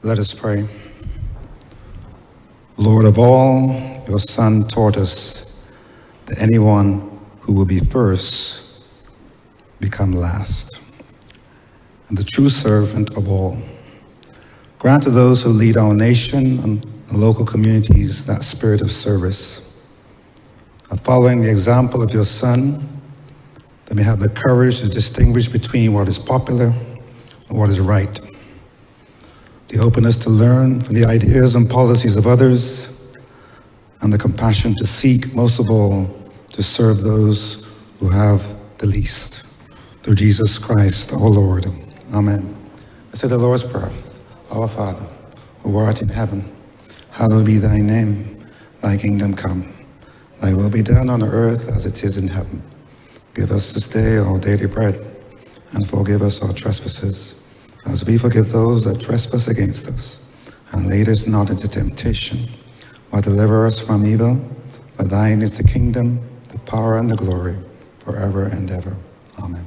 Let us pray. Lord of all, your Son taught us that anyone who will be first become last, and the true servant of all. Grant to those who lead our nation and local communities that spirit of service, of following the example of your Son, that may have the courage to distinguish between what is popular and what is right. The openness to learn from the ideas and policies of others, and the compassion to seek, most of all, to serve those who have the least. Through Jesus Christ, our Lord. Amen. I say the Lord's Prayer. Our Father, who art in heaven, hallowed be thy name. Thy kingdom come. Thy will be done on earth as it is in heaven. Give us this day our daily bread, and forgive us our trespasses, as we forgive those that trespass against us. And lead us not into temptation, but deliver us from evil. For thine is the kingdom, the power, and the glory, forever and ever. Amen.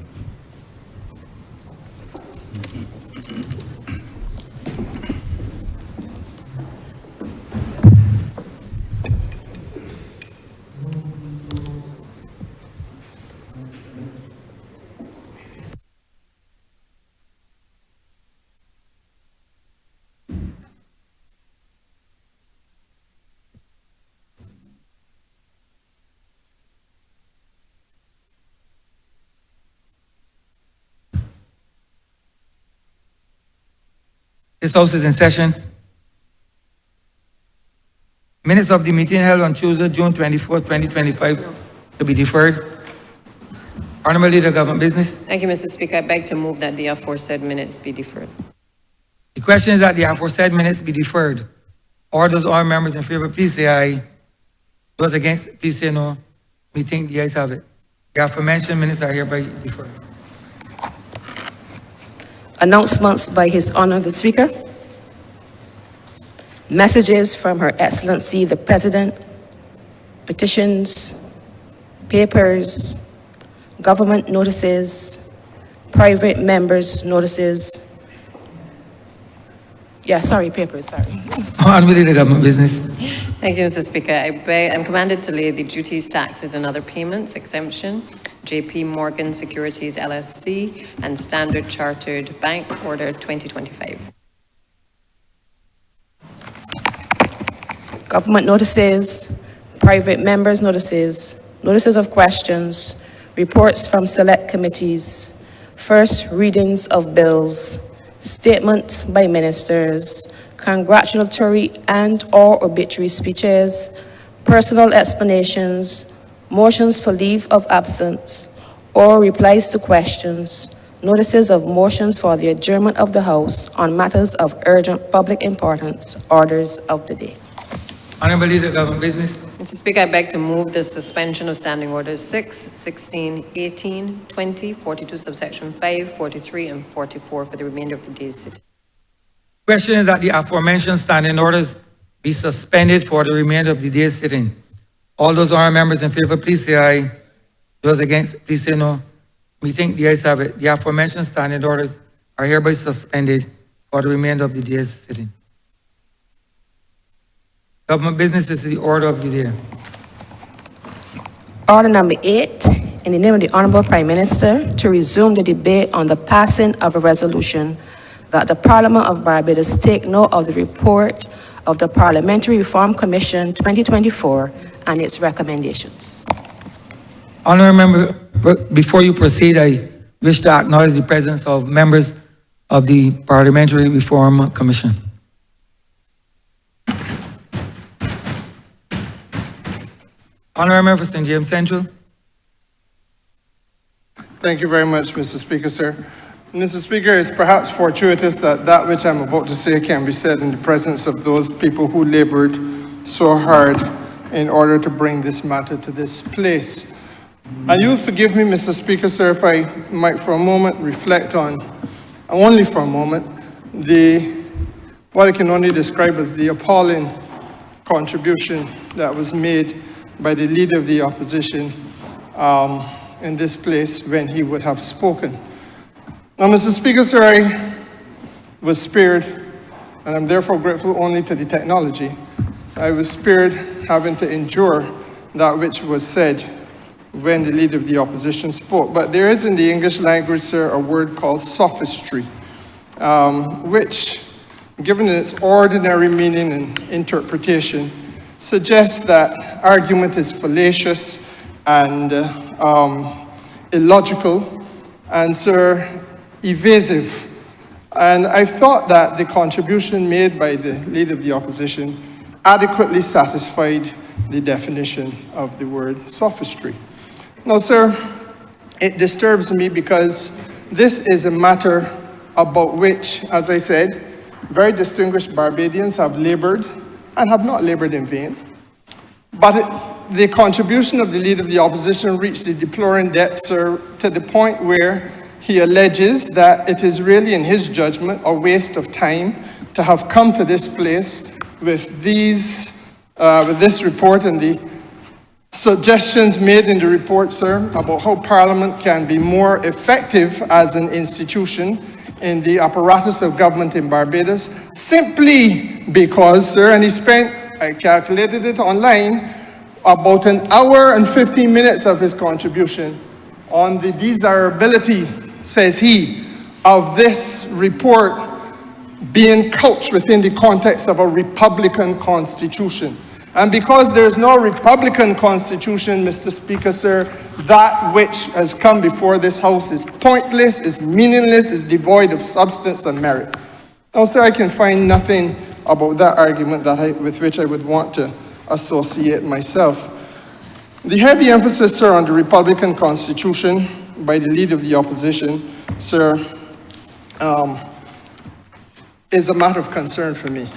This House is in session. Minutes of the meeting held on Tuesday, June 24, 2025 to be deferred. Honourable Leader, Government Business. Thank you, Mr. Speaker. I beg to move that the aforesaid minutes be deferred. The question is that the aforesaid minutes be deferred. All those members in favor, please say aye. Those against, please say no. We think the ayes have it. The aforementioned minutes are hereby deferred. Announcements by His Honor the Speaker. Messages from Her Excellency the President. Petitions, papers, government notices, private members' notices. Papers. Honourable Leader, Government Business. Thank you, Mr. Speaker. I'm commanded to lay the duties, taxes, and other payments exemption, JP Morgan Securities LLC, and Standard Chartered Bank Order 2025. Government notices, private members' notices, notices of questions, reports from select committees, first readings of bills, statements by ministers, congratulatory and/or obituary speeches, personal explanations, motions for leave of absence, or replies to questions, notices of motions for the adjournment of the House on matters of urgent public importance, orders of the day. Honourable Leader, Government Business. Mr. Speaker, I beg to move the suspension of Standing Orders 6, 16, 18, 20, 42, subsection 5, 43, and 44 for the remainder of the day's sitting. Question is that the aforementioned standing orders be suspended for the remainder of the day's sitting. All those honourable members in favor, please say aye. Those against, please say no. We think the ayes have it. The aforementioned standing orders are hereby suspended for the remainder of the day's sitting. Government Business is the order of the day. Order number 8, in the name of the Honourable Prime Minister, to resume the debate on the passing of a resolution that the Parliament of Barbados take note of the report of the Parliamentary Reform Commission 2024 and its recommendations. Honourable Member, before you proceed, I wish to acknowledge the presence of members of the Parliamentary Reform Commission. Honourable Member for St. James Central. Thank you very much, Mr. Speaker, sir. Mr. Speaker, it's perhaps fortuitous that that which I'm about to say can be said in the presence of those people who labored so hard in order to bring this matter to this place. And you'll forgive me, Mr. Speaker, sir, if I might for a moment reflect on, only for a moment, what I can only describe as the appalling contribution that was made by the leader of the opposition in this place when he would have spoken. Now, Mr. Speaker, sir, I was spared and I'm therefore grateful only to the technology, I was spared having to endure that which was said when the Leader of the Opposition spoke. But there is in the English language, sir, a word called sophistry, which, given its ordinary meaning and interpretation, suggests that argument is fallacious and illogical and, sir, evasive. And I thought that the contribution made by the Leader of the Opposition adequately satisfied the definition of the word sophistry. Now, sir, it disturbs me because this is a matter about which, as I said, very distinguished Barbadians have labored and have not labored in vain. But the contribution of the Leader of the Opposition reached the deploring depths, sir, to the point where he alleges that it is really, in his judgment, a waste of time to have come to this place with this report and the suggestions made in the report, sir, about how Parliament can be more effective as an institution in the apparatus of government in Barbados, simply because, sir, and he spent, I calculated it online, about an hour and 15 minutes of his contribution on the desirability, says he, of this report being couched within the context of a Republican constitution. And because there is no Republican constitution, Mr. Speaker, sir, that which has come before this House is pointless, is meaningless, is devoid of substance and merit. Now, sir, I can find nothing about that argument with which I would want to associate myself. The heavy emphasis, sir, on the Republican constitution by the Leader of the Opposition, sir, is a matter of concern for me.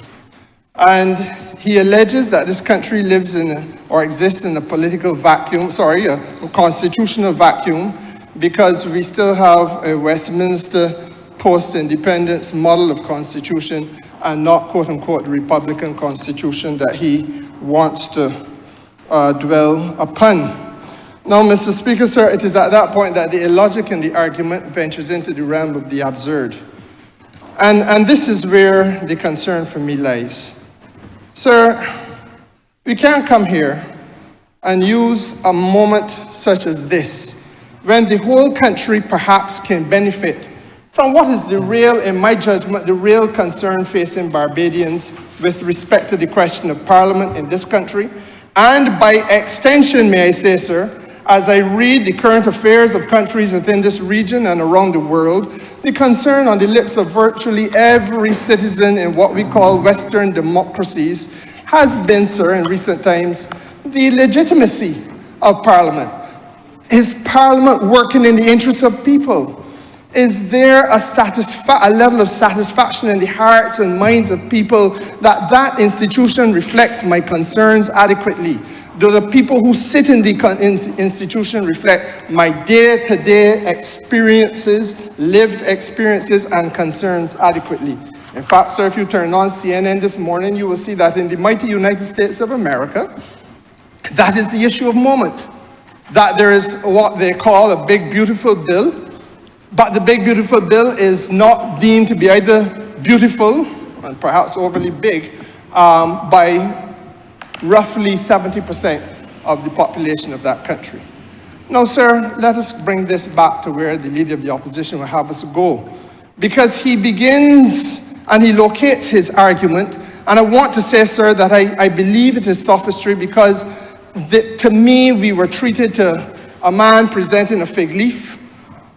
And he alleges that this country lives in or exists in a political vacuum, a constitutional vacuum, because we still have a Westminster post-independence model of constitution and not, quote-unquote, the Republican constitution that he wants to dwell upon. Now, Mr. Speaker, sir, it is at that point that the illogic in the argument ventures into the realm of the absurd. And this is where the concern for me lies. Sir, we can't come here and use a moment such as this, when the whole country perhaps can benefit from what is the real, in my judgment, the real concern facing Barbadians with respect to the question of Parliament in this country. And by extension, may I say, sir, as I read the current affairs of countries within this region and around the world, the concern on the lips of virtually every citizen in what we call Western democracies has been, sir, in recent times, the legitimacy of Parliament. Is Parliament working in the interests of people? Is there a level of satisfaction in the hearts and minds of people that that institution reflects my concerns adequately? Do the people who sit in the institution reflect my day-to-day experiences, lived experiences, and concerns adequately? In fact, sir, if you turn on CNN this morning, you will see that in the mighty United States of America, that is the issue of moment. That there is what they call a big, beautiful bill, but the big, beautiful bill is not deemed to be either beautiful, and perhaps overly big, by roughly 70% of the population of that country. Now, sir, let us bring this back to where the Leader of the Opposition will have us go. Because he begins and he locates his argument, and I want to say, sir, that I believe it is sophistry because to me, we were treated to a man presenting a fig leaf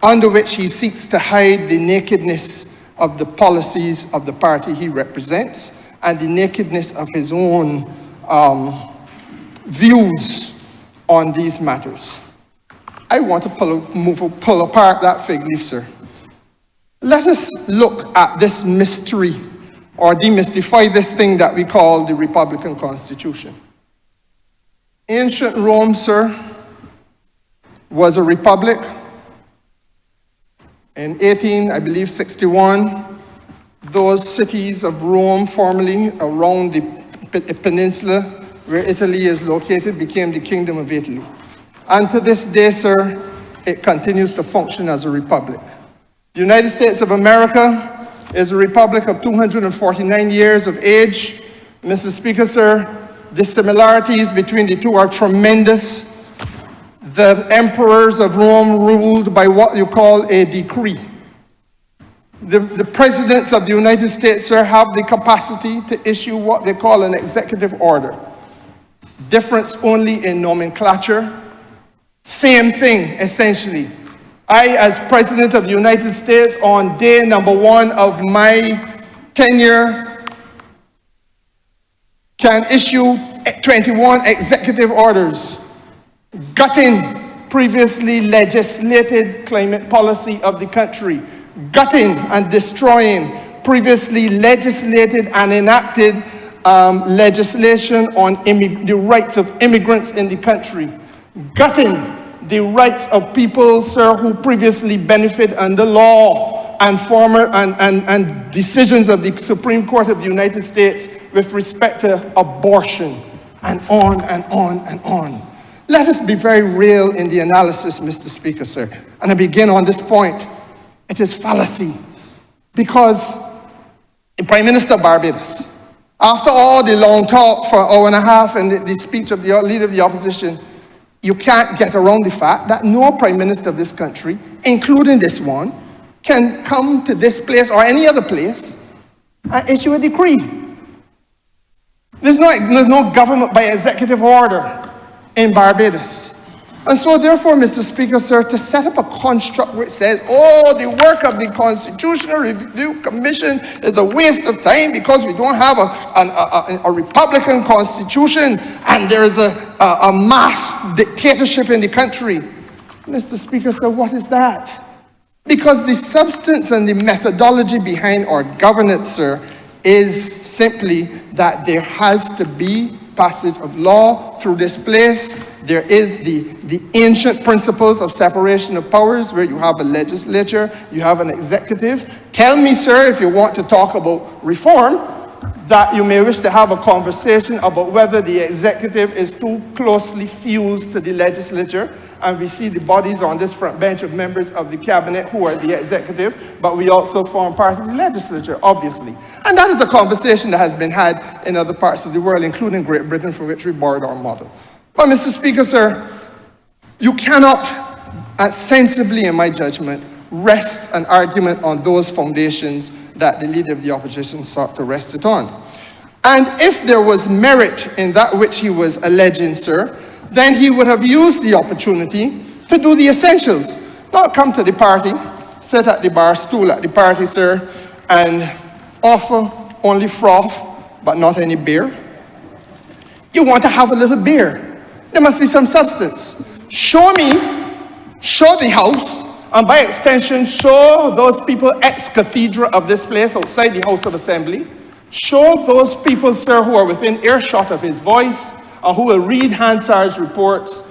under which he seeks to hide the nakedness of the policies of the party he represents and the nakedness of his own views on these matters. I want to pull apart that fig leaf, sir. Let us look at this mystery or demystify this thing that we call the Republican Constitution. Ancient Rome, sir, was a republic. In 61, those cities of Rome, formerly around the peninsula where Italy is located, became the Kingdom of Italy. And to this day, sir, it continues to function as a republic. The United States of America is a republic of 249 years of age. Mr. Speaker, sir, the similarities between the two are tremendous. The emperors of Rome ruled by what you call a decree. The presidents of the United States, sir, have the capacity to issue what they call an executive order. Difference only in nomenclature. Same thing, essentially. I, as President of the United States, on day number 1 of my tenure, can issue 21 executive orders, gutting previously legislated climate policy of the country, gutting and destroying previously legislated and enacted legislation on the rights of immigrants in the country, gutting the rights of people, sir, who previously benefited under law and and decisions of the Supreme Court of the United States with respect to abortion, and on and on and on. Let us be very real in the analysis, Mr. Speaker, sir. And I begin on this point. It is fallacy, because the Prime Minister of Barbados, after all the long talk for an hour and a half and the speech of the leader of the opposition, you can't get around the fact that no Prime Minister of this country, including this one, can come to this place or any other place and issue a decree. There's no government by executive order in Barbados. And so therefore, Mr. Speaker, sir, to set up a construct which says, oh, the work of the Constitutional Review Commission is a waste of time because we don't have a Republican Constitution and there is a mass dictatorship in the country. Mr. Speaker, sir, what is that? Because the substance and the methodology behind our governance, sir, is simply that there has to be passage of law through this place. There is the ancient principles of separation of powers, where you have a legislature, you have an executive. Tell me, sir, if you want to talk about reform, that you may wish to have a conversation about whether the executive is too closely fused to the legislature. And we see the bodies on this front bench of members of the cabinet who are the executive, but we also form part of the legislature, obviously. And that is a conversation that has been had in other parts of the world, including Great Britain, from which we borrowed our model. But Mr. Speaker, sir, you cannot, sensibly in my judgment, rest an argument on those foundations that the leader of the opposition sought to rest it on. And if there was merit in that which he was alleging, sir, then he would have used the opportunity to do the essentials. Not come to the party, sit at the bar stool at the party, sir, and offer only froth, but not any beer. You want to have a little beer. There must be some substance. Show the House, and by extension, show those people ex-cathedra of this place outside the House of Assembly. Show those people, sir, who are within earshot of his voice, and who will read Hansard's reports,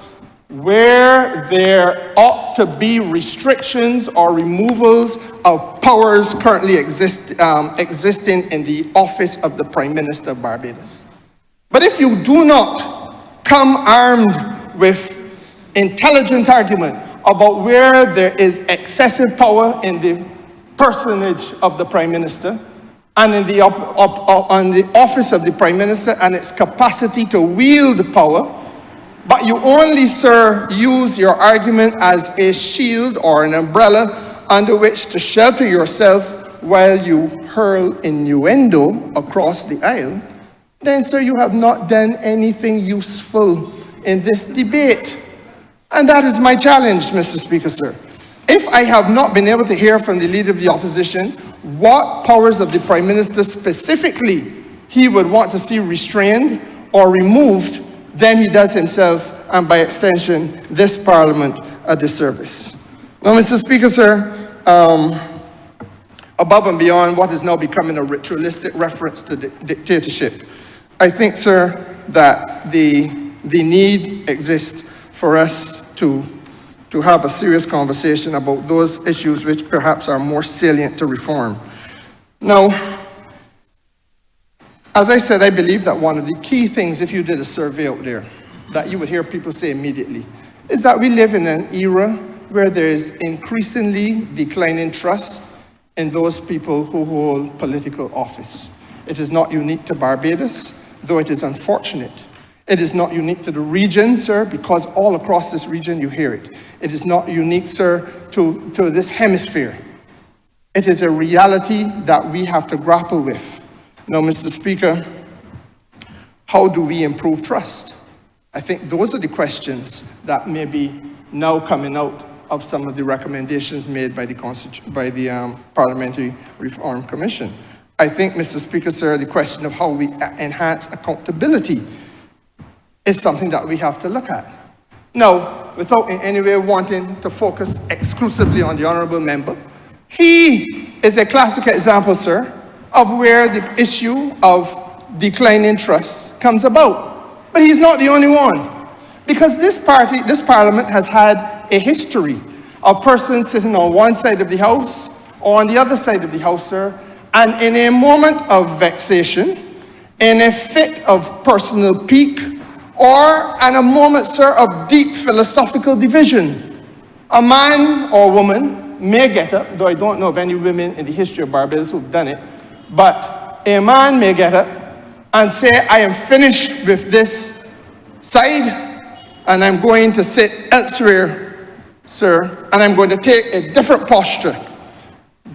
where there ought to be restrictions or removals of powers currently existing in the office of the Prime Minister of Barbados. But if you do not come armed with intelligent argument about where there is excessive power in the personage of the Prime Minister and in the office of the Prime Minister and its capacity to wield power, but you only, sir, use your argument as a shield or an umbrella under which to shelter yourself while you hurl innuendo across the aisle, then, sir, you have not done anything useful in this debate. And that is my challenge, Mr. Speaker, sir. If I have not been able to hear from the leader of the opposition what powers of the Prime Minister specifically he would want to see restrained or removed, then he does himself, and by extension, this Parliament, a disservice. Now, Mr. Speaker, sir, above and beyond what is now becoming a ritualistic reference to dictatorship, I think, sir, that the need exists for us to have a serious conversation about those issues which perhaps are more salient to reform. Now, as I said, I believe that one of the key things, if you did a survey out there, that you would hear people say immediately, is that we live in an era where there is increasingly declining trust in those people who hold political office. It is not unique to Barbados, though it is unfortunate. It is not unique to the region, sir, because all across this region you hear it. It is not unique, sir, to this hemisphere. It is a reality that we have to grapple with. Now, Mr. Speaker, how do we improve trust? I think those are the questions that may be now coming out of some of the recommendations made by the Parliamentary Reform Commission. I think, Mr. Speaker, sir, the question of how we enhance accountability is something that we have to look at. Now, without in any way wanting to focus exclusively on the Honourable Member, he is a classic example, sir, of where the issue of declining trust comes about. But he's not the only one. Because this Parliament has had a history of persons sitting on one side of the House or on the other side of the House, sir, and in a moment of vexation, in a fit of personal pique, or in a moment, sir, of deep philosophical division, a man or woman may get up, though I don't know of any women in the history of Barbados who've done it, but a man may get up and say, I am finished with this side, and I'm going to sit elsewhere, sir, and I'm going to take a different posture.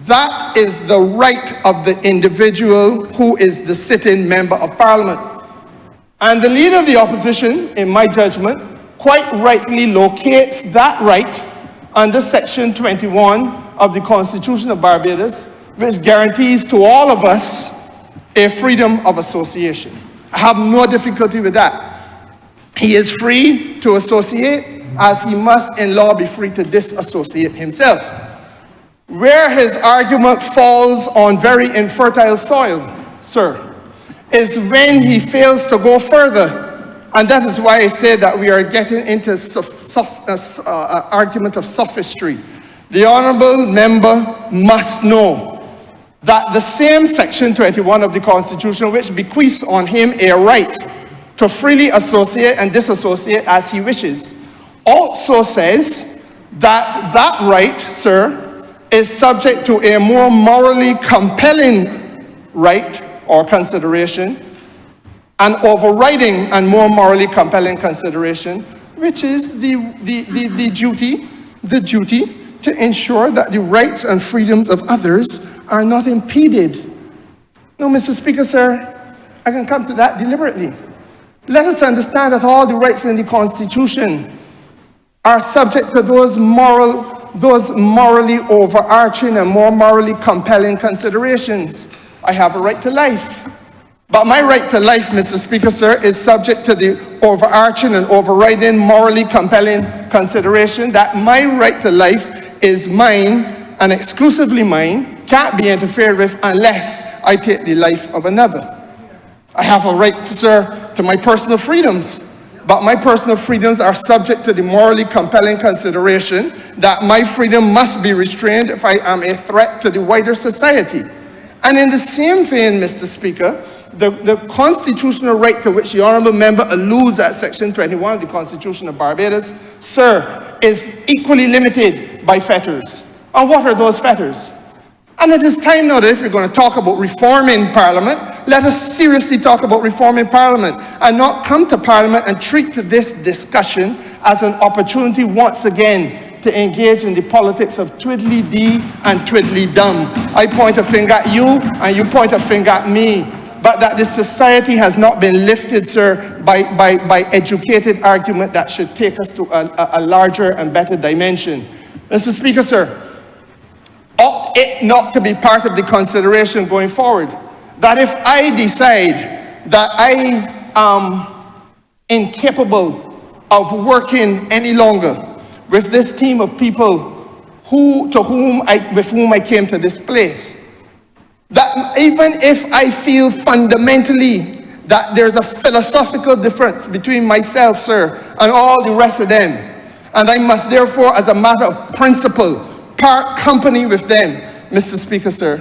That is the right of the individual who is the sitting member of Parliament. And the Leader of the Opposition, in my judgment, quite rightly locates that right under Section 21 of the Constitution of Barbados, which guarantees to all of us a freedom of association. I have no difficulty with that. He is free to associate, as he must in law be free to disassociate himself. Where his argument falls on very infertile soil, sir, is when he fails to go further. And that is why I say that we are getting into argument of sophistry. The Honourable Member must know that the same Section 21 of the Constitution, which bequeaths on him a right to freely associate and disassociate as he wishes, also says that that right, sir, is subject to a more morally compelling right or consideration, an overriding and more morally compelling consideration, which is the duty to ensure that the rights and freedoms of others are not impeded. Now, Mr. Speaker, sir, I can come to that deliberately. Let us understand that all the rights in the Constitution are subject to those morally overarching and more morally compelling considerations. I have a right to life. But my right to life, Mr. Speaker, sir, is subject to the overarching and overriding morally compelling consideration that my right to life is mine and exclusively mine, can't be interfered with unless I take the life of another. I have a right, sir, to my personal freedoms, but my personal freedoms are subject to the morally compelling consideration that my freedom must be restrained if I am a threat to the wider society. And in the same vein, Mr. Speaker, the constitutional right to which the Honourable Member alludes at Section 21 of the Constitution of Barbados, sir, is equally limited by fetters. And what are those fetters? And it is time now that if we're going to talk about reforming Parliament, let us seriously talk about reforming Parliament and not come to Parliament and treat this discussion as an opportunity once again to engage in the politics of twiddly-dee and twiddly-dum. I point a finger at you and you point a finger at me. But that this society has not been lifted, sir, by educated argument that should take us to a larger and better dimension. Mr. Speaker, sir, ought it not to be part of the consideration going forward that if I decide that I am incapable of working any longer with this team of people with whom I came to this place, that even if I feel fundamentally that there's a philosophical difference between myself, sir, and all the rest of them, and I must therefore, as a matter of principle, part company with them, Mr. Speaker, sir,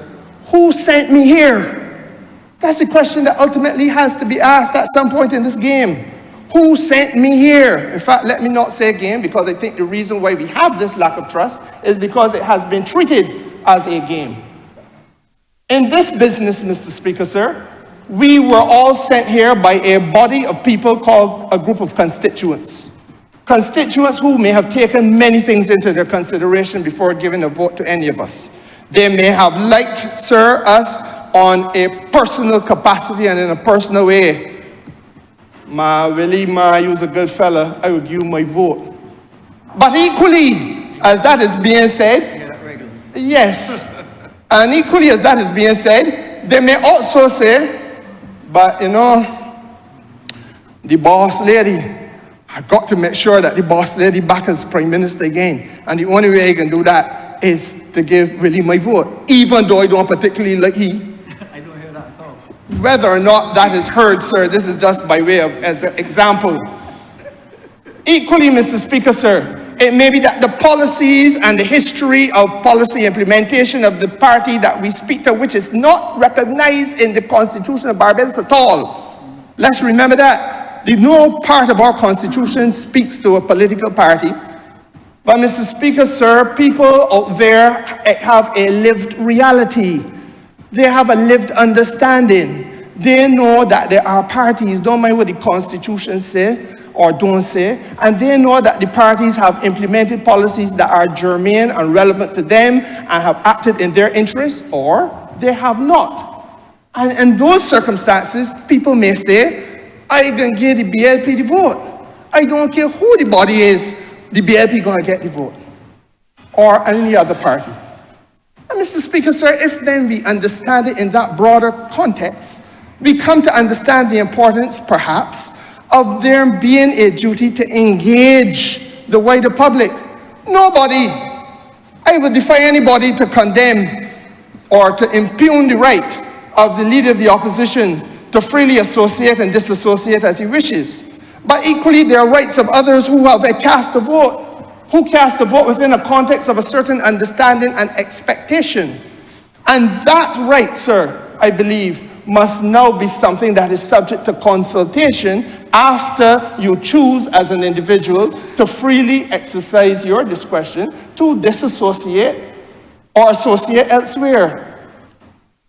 who sent me here? That's a question that ultimately has to be asked at some point in this game. Who sent me here? In fact, let me not say game, because I think the reason why we have this lack of trust is because it has been treated as a game. In this business, Mr. Speaker, sir, we were all sent here by a body of people called a group of constituents. Constituents who may have taken many things into their consideration before giving a vote to any of us. They may have liked, sir, us on a personal capacity and in a personal way. Willie, you was a good fella, I would give you my vote. But equally, as that is being said, yes, and equally as that is being said, they may also say, but you know, the boss lady, I got to make sure that the boss lady back as Prime Minister again. And the only way I can do that is to give Willie my vote, even though I don't particularly like he. I don't hear that at all. Whether or not that is heard, sir, this is just by way of as an example. Equally, Mr. Speaker, sir, it may be that the policies and the history of policy implementation of the party that we speak to, which is not recognized in the Constitution of Barbados at all. Let's remember that. No part of our Constitution speaks to a political party. But Mr. Speaker, sir, people out there have a lived reality. They have a lived understanding. They know that there are parties, don't mind what the Constitution says, or don't say, and they know that the parties have implemented policies that are germane and relevant to them and have acted in their interests, or they have not. And in those circumstances, people may say, I can give the BLP the vote. I don't care who the body is, the BLP going to get the vote, or any other party. And Mr. Speaker, sir, if then we understand it in that broader context, we come to understand the importance, perhaps, of there being a duty to engage the wider public. Nobody, I would defy anybody to condemn or to impugn the right of the leader of the opposition to freely associate and disassociate as he wishes. But equally, there are rights of others who have cast a vote, who cast a vote within a context of a certain understanding and expectation. And that right, sir, I believe, must now be something that is subject to consultation after you choose as an individual to freely exercise your discretion to disassociate or associate elsewhere.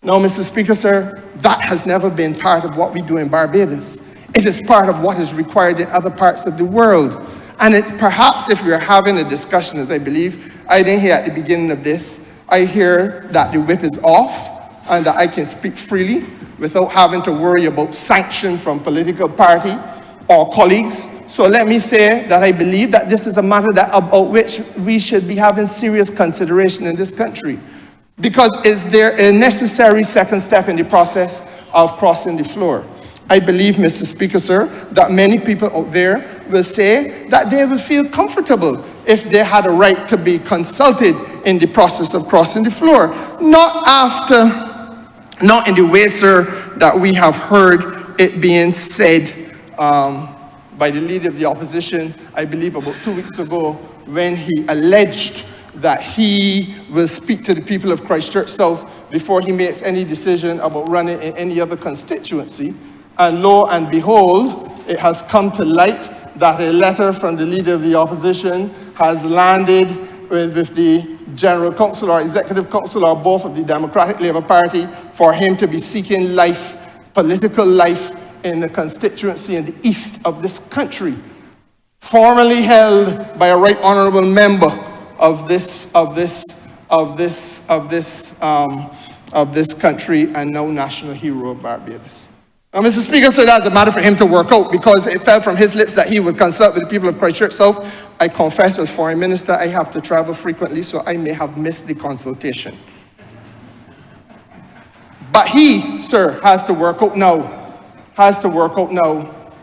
Now, Mr. Speaker, sir, that has never been part of what we do in Barbados. It is part of what is required in other parts of the world. And it's perhaps if we are having a discussion, as I believe, I didn't hear at the beginning of this, I hear that the whip is off and that I can speak freely without having to worry about sanction from political party or colleagues. So let me say that I believe that this is a matter that about which we should be having serious consideration in this country. Because is there a necessary second step in the process of crossing the floor? I believe, Mr. Speaker, sir, that many people out there will say that they will feel comfortable if they had a right to be consulted in the process of crossing the floor. Not in the way, sir, that we have heard it being said by the leader of the opposition, I believe about 2 weeks ago, when he alleged that he will speak to the people of Christchurch South before he makes any decision about running in any other constituency. And lo and behold, it has come to light that a letter from the leader of the opposition has landed with the General Council or Executive Council or both of the Democratic Labour Party for him to be seeking life, political life, in the constituency in the east of this country, formerly held by a right honourable member of this country and now national hero of Barbados. Now, Mr. Speaker, so that's a matter for him to work out because it fell from his lips that he would consult with the people of Christchurch South. I confess, as Foreign Minister, I have to travel frequently, so I may have missed the consultation. But he, sir, has to work out now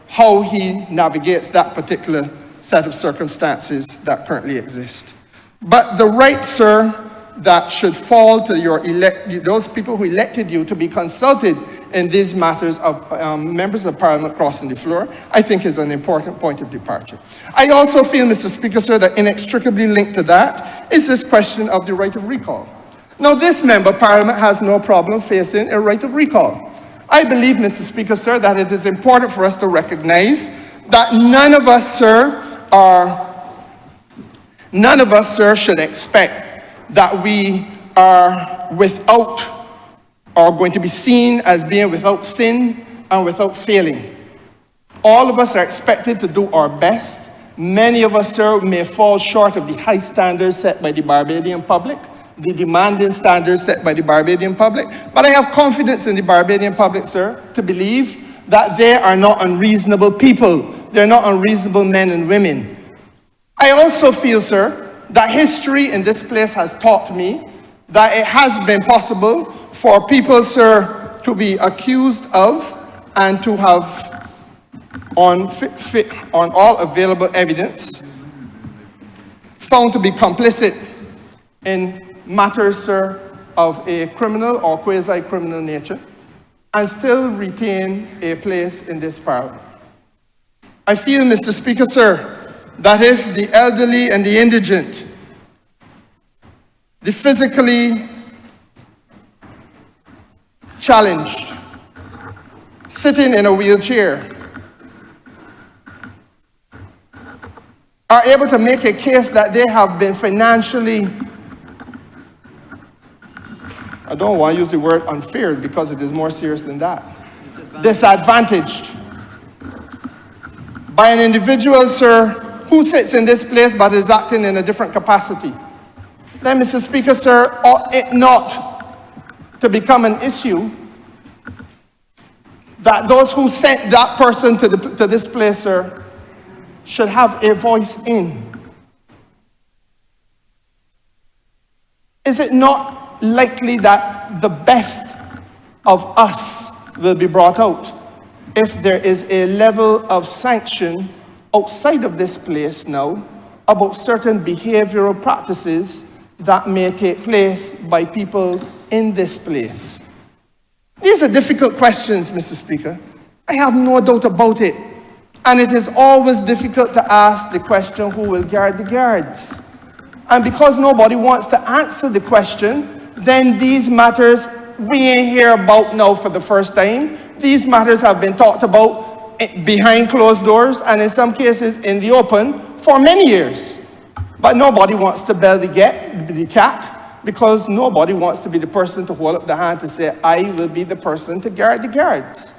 how he navigates that particular set of circumstances that currently exist. But the right, sir, that should fall to those people who elected you to be consulted in these matters of members of Parliament crossing the floor, I think is an important point of departure. I also feel, Mr. Speaker, sir, that inextricably linked to that is this question of the right of recall. Now, this member of Parliament has no problem facing a right of recall. I believe, Mr. Speaker, sir, that it is important for us to recognize that none of us, sir, should expect that we are without are going to be seen as being without sin and without failing. All of us are expected to do our best. Many of us, sir, may fall short of the high standards set by the Barbadian public, the demanding standards set by the Barbadian public. But I have confidence in the Barbadian public, sir, to believe that they are not unreasonable people. They're not unreasonable men and women. I also feel, sir, that history in this place has taught me that it has been possible for people, sir, to be accused of and to have, on all available evidence, found to be complicit in matters, sir, of a criminal or quasi-criminal nature, and still retain a place in this Parliament. I feel, Mr. Speaker, sir, that if the elderly and the indigent, the physically challenged, sitting in a wheelchair, are able to make a case that they have been financially, I don't want to use the word unfair because it is more serious than that, disadvantaged by an individual, sir, who sits in this place but is acting in a different capacity. Then, Mr. Speaker, sir, ought it not to become an issue that those who sent that person to this place, sir, should have a voice in? Is it not likely that the best of us will be brought out if there is a level of sanction outside of this place now about certain behavioral practices that may take place by people in this place? These are difficult questions, Mr. Speaker. I have no doubt about it. And it is always difficult to ask the question, who will guard the guards? And because nobody wants to answer the question, then these matters we ain't hear about now for the first time. These matters have been talked about behind closed doors and in some cases in the open for many years. But nobody wants to bell the cat because nobody wants to be the person to hold up the hand to say, I will be the person to guard the guards.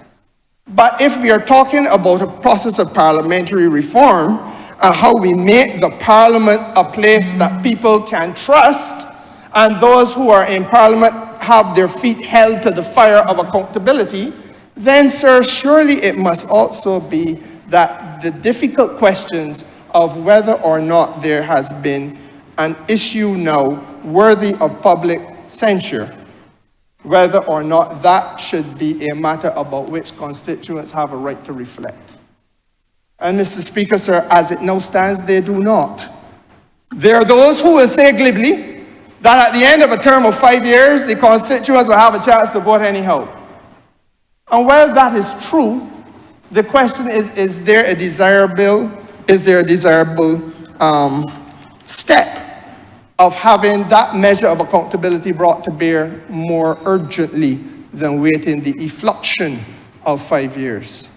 But if we are talking about a process of parliamentary reform and how we make the Parliament a place that people can trust, and those who are in Parliament have their feet held to the fire of accountability, then, sir, surely it must also be that the difficult questions of whether or not there has been an issue now worthy of public censure, whether or not that should be a matter about which constituents have a right to reflect. And Mr. Speaker, sir, as it now stands, they do not. There are those who will say glibly that at the end of a term of 5 years, the constituents will have a chance to vote anyhow. And while that is true, the question is there a desirable step of having that measure of accountability brought to bear more urgently than waiting the effluxion of 5 years?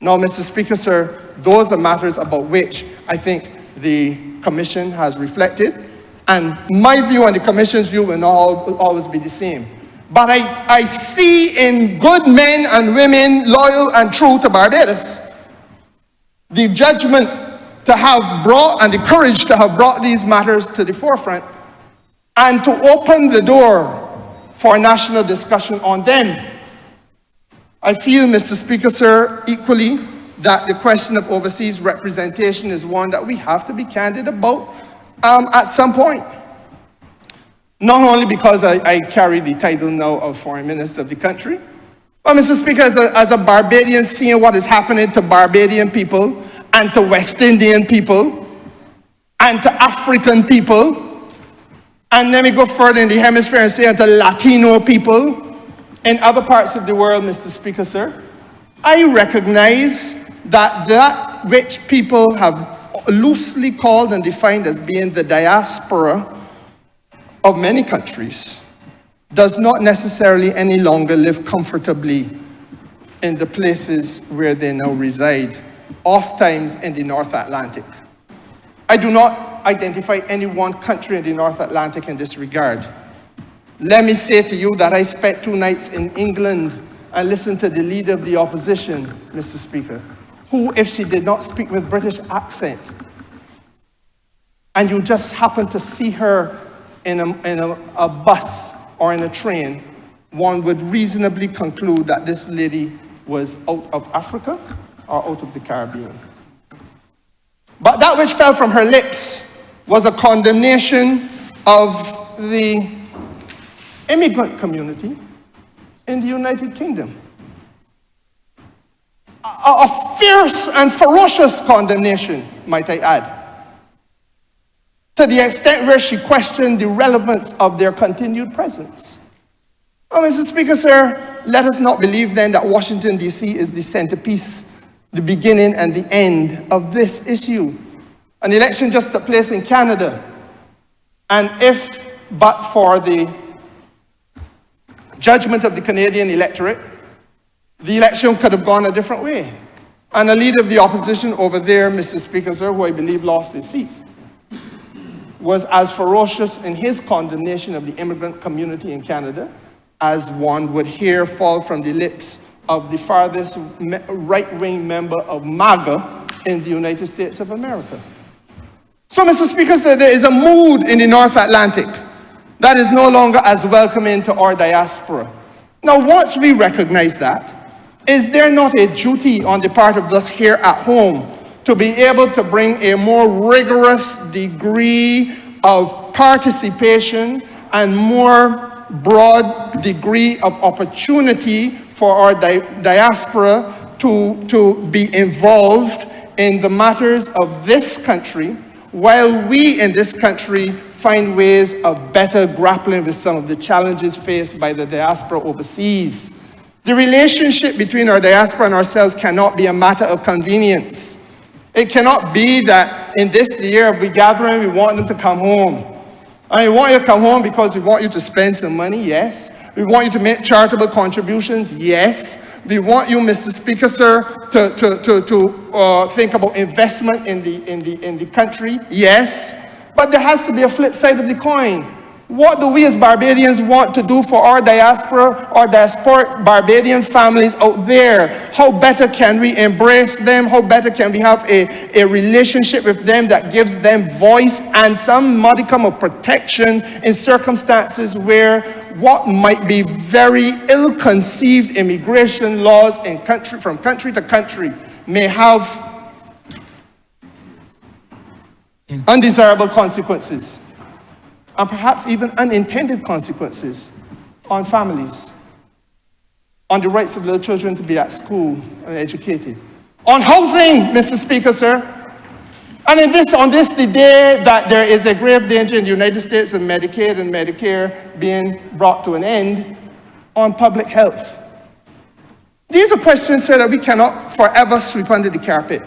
Now, Mr. Speaker, sir, those are matters about which I think the Commission has reflected, and my view and the Commission's view will not always be the same. But I see in good men and women loyal and true to Barbados the judgment to have brought and the courage to have brought these matters to the forefront and to open the door for national discussion on them. I feel, Mr. Speaker, sir, equally that the question of overseas representation is one that we have to be candid about at some point. Not only because I carry the title now of Foreign Minister of the country, but, Mr. Speaker, as a Barbadian, seeing what is happening to Barbadian people and to West Indian people and to African people, and let me go further in the hemisphere and say to Latino people in other parts of the world, Mr. Speaker, sir, I recognize that which people have loosely called and defined as being the diaspora of many countries does not necessarily any longer live comfortably in the places where they now reside, oftentimes in the North Atlantic. I do not identify any one country in the North Atlantic in this regard. Let me say to you that I spent 2 nights in England and listened to the leader of the opposition, Mr. Speaker, who, if she did not speak with British accent, and you just happen to see her in a bus or in a train, one would reasonably conclude that this lady was out of Africa or out of the Caribbean. But that which fell from her lips was a condemnation of the immigrant community in the United Kingdom. A fierce and ferocious condemnation, might I add, to the extent where she questioned the relevance of their continued presence. Oh, Mr. Speaker, sir, let us not believe then that Washington, D.C. is the centerpiece, the beginning and the end of this issue. An election just took place in Canada, and if but for the judgment of the Canadian electorate, the election could have gone a different way. And the leader of the opposition over there, Mr. Speaker, sir, who I believe lost his seat, was as ferocious in his condemnation of the immigrant community in Canada as one would hear fall from the lips of the farthest right-wing member of MAGA in the United States of America. So, Mr. Speaker, sir, there is a mood in the North Atlantic that is no longer as welcoming to our diaspora. Now, once we recognize that, is there not a duty on the part of us here at home to be able to bring a more rigorous degree of participation and more broad degree of opportunity for our diaspora to be involved in the matters of this country, while we in this country find ways of better grappling with some of the challenges faced by the diaspora overseas? The relationship between our diaspora and ourselves cannot be a matter of convenience. It cannot be that in this year of regathering, we want them to come home. And we want you to come home because we want you to spend some money, yes. We want you to make charitable contributions, yes. We want you, Mr. Speaker, sir, to think about investment in the country, yes. But there has to be a flip side of the coin. What do we as Barbadians want to do for our diaspora, our diasporic Barbadian families out there? How better can we embrace them? How better can we have a relationship with them that gives them voice and some modicum of protection in circumstances where what might be very ill-conceived immigration laws in from country to country may have undesirable consequences, and perhaps even unintended consequences on families, on the rights of little children to be at school and educated, on housing, Mr. Speaker, sir. And on this, the day that there is a grave danger in the United States of Medicaid and Medicare being brought to an end, on public health. These are questions, sir, that we cannot forever sweep under the carpet.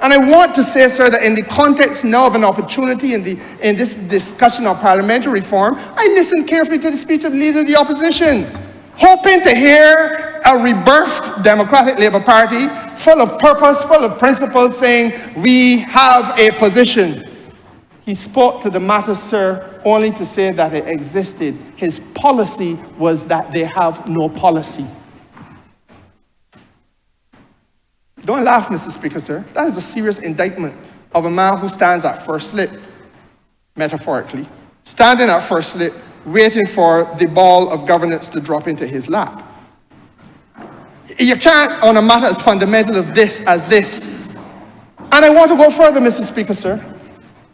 And I want to say, sir, that in the context now of an opportunity in this discussion of parliamentary reform, I listened carefully to the speech of the leader of the opposition, hoping to hear a rebirthed Democratic Labour Party full of purpose, full of principles, saying, we have a position. He spoke to the matter, sir, only to say that it existed. His policy was that they have no policy. Don't laugh, Mr. Speaker, sir. That is a serious indictment of a man who stands at first slip, metaphorically, standing at first slip, waiting for the ball of governance to drop into his lap. You can't, on a matter as fundamental of this as this. And I want to go further, Mr. Speaker, sir.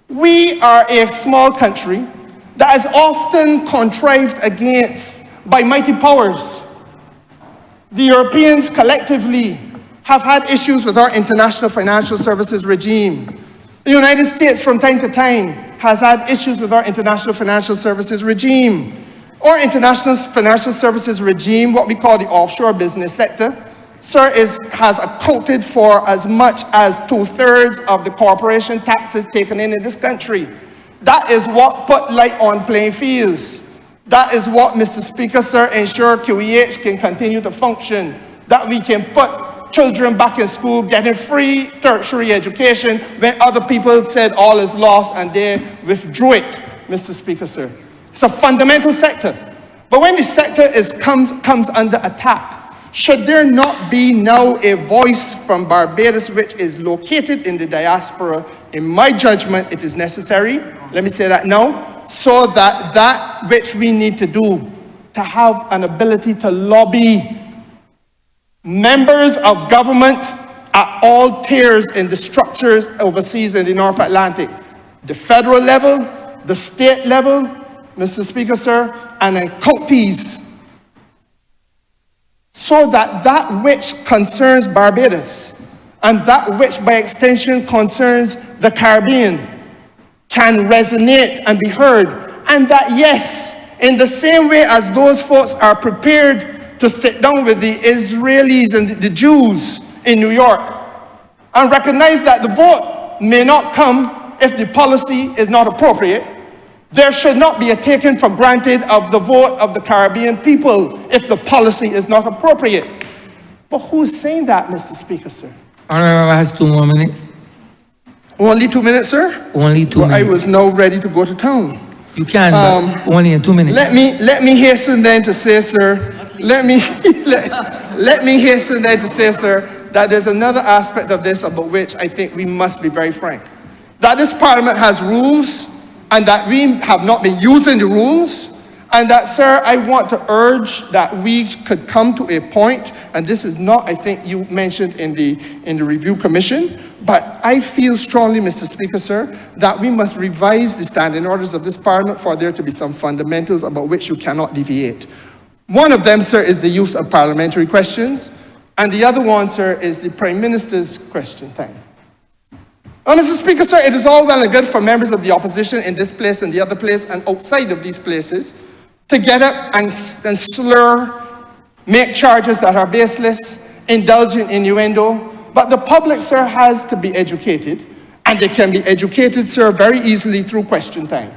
We are a small country that is often contrived against by mighty powers. The Europeans collectively have had issues with our international financial services regime. The United States, from time to time, has had issues with our international financial services regime. Our international financial services regime, what we call the offshore business sector, sir, has accounted for as much as 2/3 of the corporation taxes taken in this country. That is what put light on playing fields. That is what, Mr. Speaker, sir, ensure QEH can continue to function, that we can put children back in school getting free tertiary education when other people said all is lost and they withdrew it, Mr. Speaker, sir. It's a fundamental sector. But when the sector comes under attack, should there not be now a voice from Barbados which is located in the diaspora? In my judgment, it is necessary, let me say that now, so that that which we need to do to have an ability to lobby members of government at all tiers in the structures overseas in the North Atlantic, the federal level, the state level, Mr. Speaker, sir, and then counties, so that that which concerns Barbados and that which by extension concerns the Caribbean can resonate and be heard. And that, yes, in the same way as those folks are prepared to sit down with the Israelis and the Jews in New York and recognize that the vote may not come if the policy is not appropriate, there should not be a taken for granted of the vote of the Caribbean people if the policy is not appropriate. But who's saying that, Mr. Speaker, sir? Honourable member has 2 more minutes. Only 2 minutes, sir? Only 2 minutes. I was now ready to go to town. You can, but only in 2 minutes. Let me hasten then to say, sir, let me hasten then to say, sir, that there's another aspect of this about which I think we must be very frank. That this Parliament has rules, and that we have not been using the rules, and that, sir, I want to urge that we could come to a point, and this is not, I think you mentioned in the review commission, but I feel strongly, Mr. Speaker, sir, that we must revise the standing orders of this Parliament for there to be some fundamentals about which you cannot deviate. One of them, sir, is the use of parliamentary questions, and the other one, sir, is the Prime Minister's question time. Mr. Speaker, sir, it is all well and good for members of the opposition in this place and the other place and outside of these places to get up and slur, make charges that are baseless, indulge in innuendo. But the public, sir, has to be educated, and they can be educated, sir, very easily through question time.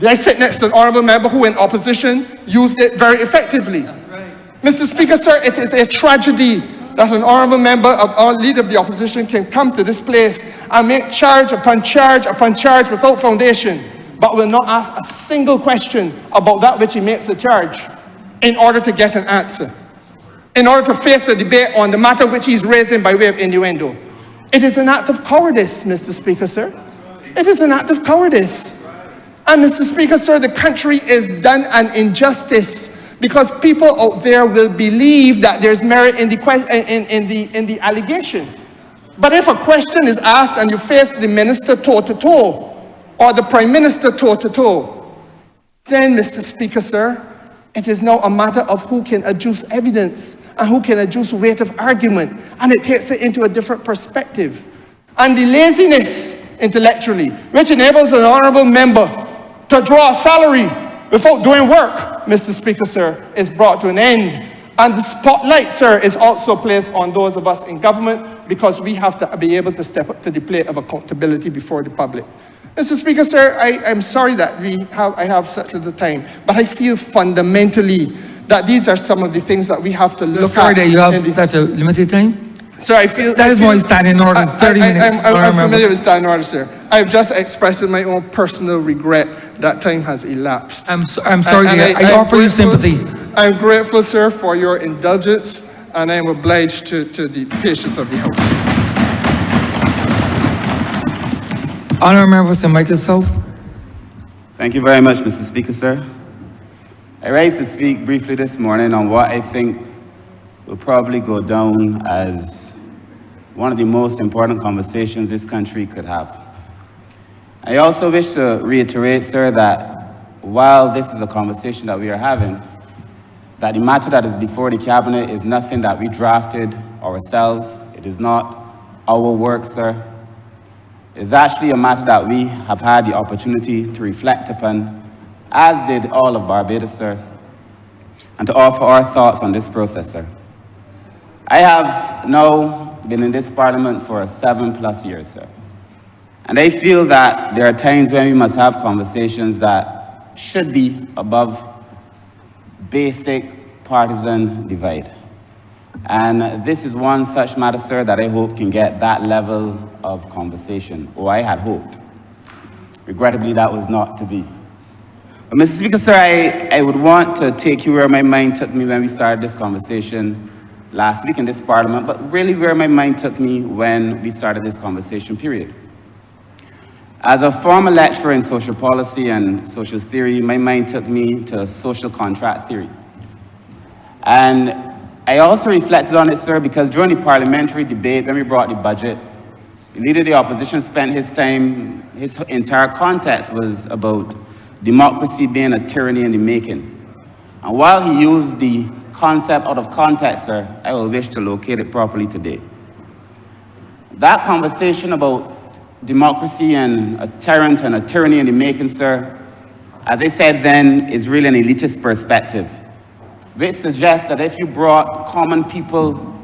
I sit next to an honourable member who in opposition used it very effectively. That's right. Mr. Speaker, sir, it is a tragedy that an honourable member of our leader of the opposition can come to this place and make charge upon charge upon charge without foundation, but will not ask a single question about that which he makes a charge in order to get an answer, in order to face a debate on the matter which he's raising by way of innuendo. It is an act of cowardice, Mr. Speaker, sir. It is an act of cowardice. And Mr. Speaker, sir, the country is done an injustice because people out there will believe that there's merit in the allegation. But if a question is asked and you face the minister toe-to-toe or the Prime Minister toe-to-toe, then, Mr. Speaker, sir, it is now a matter of who can adduce evidence and who can adduce weight of argument, and it takes it into a different perspective. And the laziness, intellectually, which enables an honourable member to draw a salary without doing work, Mr. Speaker, sir, is brought to an end. And the spotlight, sir, is also placed on those of us in government because we have to be able to step up to the plate of accountability before the public. Mr. Speaker, sir, I'm sorry that I have such little time, but I feel fundamentally that these are some of the things that we have to look at. Sorry that you have such a limited time? Sir, I feel... That is more standing orders, 30 minutes. I'm familiar with standing orders, sir. I've just expressed my own personal regret that time has elapsed. I'm sorry, I offer you sympathy. I'm grateful, sir, for your indulgence, and I am obliged to the patience of the House. Honourable member, St. Michael. Thank you very much, Mr. Speaker, sir. I rise to speak briefly this morning on what I think will probably go down as one of the most important conversations this country could have. I also wish to reiterate, sir, that while this is a conversation that we are having, that the matter that is before the Cabinet is nothing that we drafted ourselves. It is not our work, sir. It is actually a matter that we have had the opportunity to reflect upon, as did all of Barbados, sir, and to offer our thoughts on this process, sir. I have now been in this Parliament for 7+ years, sir. And I feel that there are times when we must have conversations that should be above basic partisan divide. And this is one such matter, sir, that I hope can get that level of conversation, or I had hoped. Regrettably, that was not to be. Mr. Speaker, sir, I would want to take you where my mind took me when we started this conversation last week in this Parliament, but really where my mind took me when we started this conversation, period. As a former lecturer in social policy and social theory, my mind took me to social contract theory. And I also reflected on it, sir, because during the parliamentary debate, when we brought the budget, the leader of the opposition spent his time, his entire context was about democracy being a tyranny in the making. And while he used the concept out of context, sir, I will wish to locate it properly today. That conversation about democracy and a tyrant and a tyranny in the making, sir, as I said then, is really an elitist perspective, which suggests that if you brought common people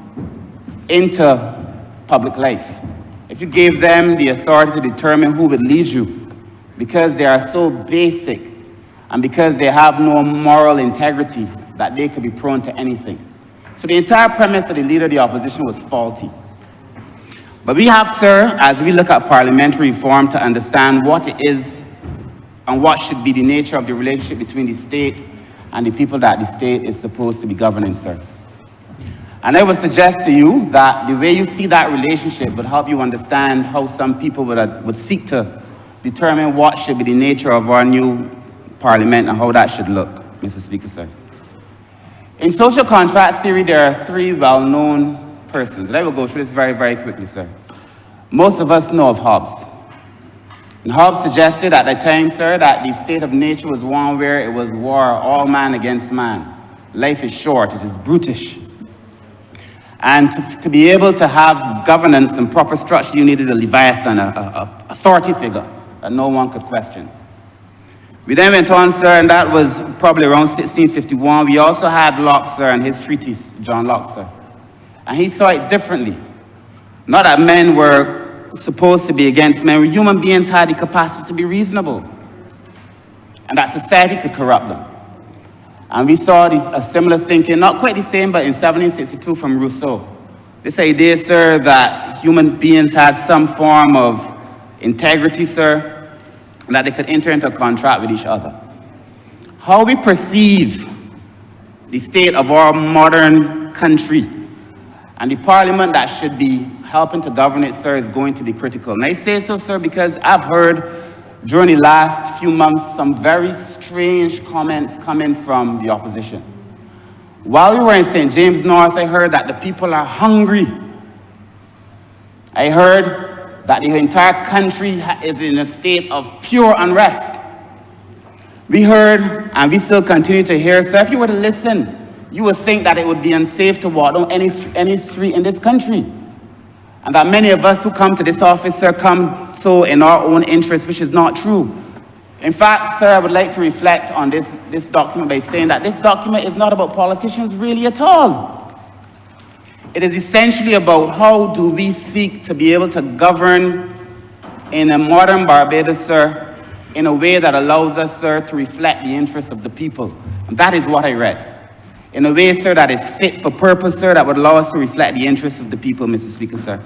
into public life, if you gave them the authority to determine who would lead you, because they are so basic and because they have no moral integrity, that they could be prone to anything. So the entire premise of the leader of the opposition was faulty. But we have, sir, as we look at parliamentary reform, to understand what it is and what should be the nature of the relationship between the state and the people that the state is supposed to be governing, sir. And I would suggest to you that the way you see that relationship would help you understand how some people would seek to determine what should be the nature of our new parliament and how that should look, Mr. Speaker, sir. In social contract theory, there are three well-known persons, and I will go through this very, very quickly, sir. Most of us know of Hobbes. And Hobbes suggested at the time, sir, that the state of nature was one where it was war, all man against man. Life is short, it is brutish. And to be able to have governance and proper structure, you needed a Leviathan, a authority figure that no one could question. We then went on, sir, and that was probably around 1651. We also had Locke, sir, and his treatise, John Locke, sir. And he saw it differently. Not that men were supposed to be against men. Human beings had the capacity to be reasonable, and that society could corrupt them. And we saw a similar thinking, not quite the same, but in 1762 from Rousseau. This idea, sir, that human beings had some form of integrity, sir, and that they could enter into a contract with each other. How we perceive the state of our modern country and the parliament that should be helping to govern it, sir, is going to be critical. And I say so, sir, because I've heard during the last few months some very strange comments coming from the opposition. While we were in St. James North, I heard that the people are hungry. I heard that the entire country is in a state of pure unrest. We heard, and we still continue to hear, sir, if you were to listen, you would think that it would be unsafe to walk down any street in this country. And that many of us who come to this office, sir, come so in our own interest, which is not true. In fact, sir, I would like to reflect on this document by saying that this document is not about politicians really at all. It is essentially about how do we seek to be able to govern in a modern Barbados, sir, in a way that allows us, sir, to reflect the interests of the people. And that is what I read. In a way, sir, that is fit for purpose, sir, that would allow us to reflect the interests of the people, Mr. Speaker, sir.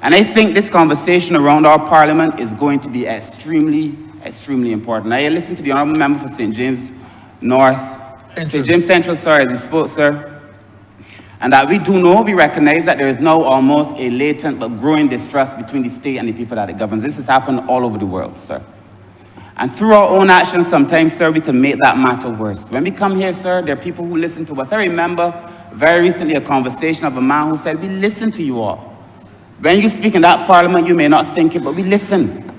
And I think this conversation around our parliament is going to be extremely, extremely important. I listened to the Honourable Member for St. James North, St. James Central, sorry, as he spoke, sir. And that we recognize that there is now almost a latent but growing distrust between the state and the people that it governs. This has happened all over the world, sir. And through our own actions, sometimes, sir, we can make that matter worse. When we come here, sir, there are people who listen to us. I remember very recently a conversation of a man who said, we listen to you all. When you speak in that parliament, you may not think it, but we listen.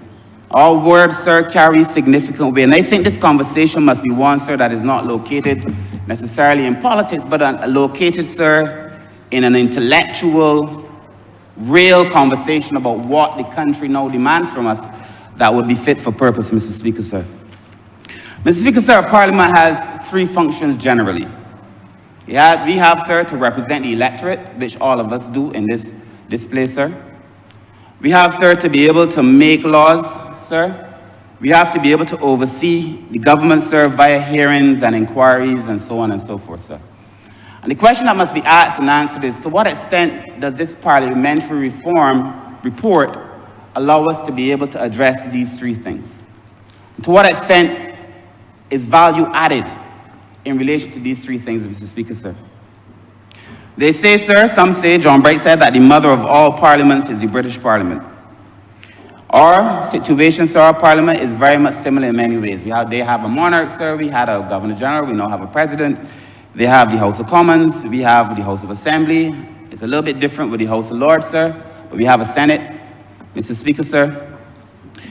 Our words, sir, carry significant weight. And I think this conversation must be one, sir, that is not located necessarily in politics, but located, sir, in an intellectual, real conversation about what the country now demands from us that would be fit for purpose, Mr. Speaker, sir. Mr. Speaker, sir, Parliament has three functions generally. We have, sir, to represent the electorate, which all of us do in this place, sir. We have, sir, to be able to make laws, sir. We have to be able to oversee the government, sir, via hearings and inquiries and so on and so forth, sir. And the question that must be asked and answered is, to what extent does this parliamentary reform report allow us to be able to address these three things? And to what extent is value added in relation to these three things, Mr. Speaker, sir. They say, sir, some say, John Bright said, that the mother of all parliaments is the British Parliament. Our situation, sir, our parliament is very much similar in many ways. They have a monarch, sir, we had a governor general, we now have a president. They have the House of Commons, we have the House of Assembly. It's a little bit different with the House of Lords, sir, but we have a Senate. Mr. Speaker, sir,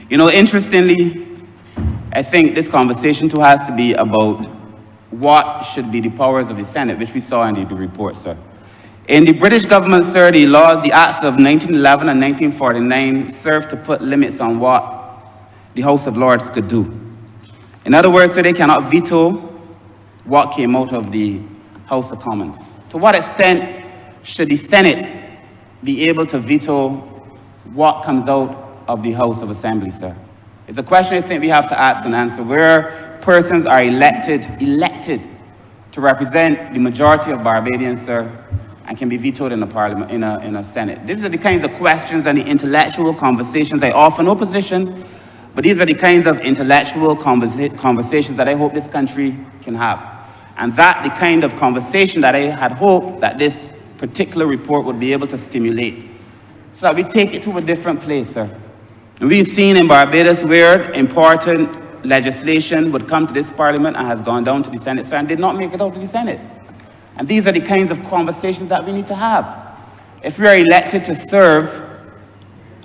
you know, interestingly, I think this conversation too has to be about what should be the powers of the Senate, which we saw in the report, sir. In the British government, sir, the laws, the acts of 1911 and 1949 served to put limits on what the House of Lords could do. In other words, sir, they cannot veto what came out of the House of Commons. To what extent should the Senate be able to veto what comes out of the House of Assembly, sir? It's a question I think we have to ask and answer, where persons are elected to represent the majority of Barbadians, sir, and can be vetoed in a parliament, in a Senate. These are the kinds of questions and the intellectual conversations. I offer no position, but these are the kinds of intellectual conversations that I hope this country can have. And that the kind of conversation that I had hoped that this particular report would be able to stimulate, so that we take it to a different place, sir. And we've seen in Barbados where important legislation would come to this parliament and has gone down to the Senate, sir, and did not make it out to the Senate. And these are the kinds of conversations that we need to have. If we are elected to serve,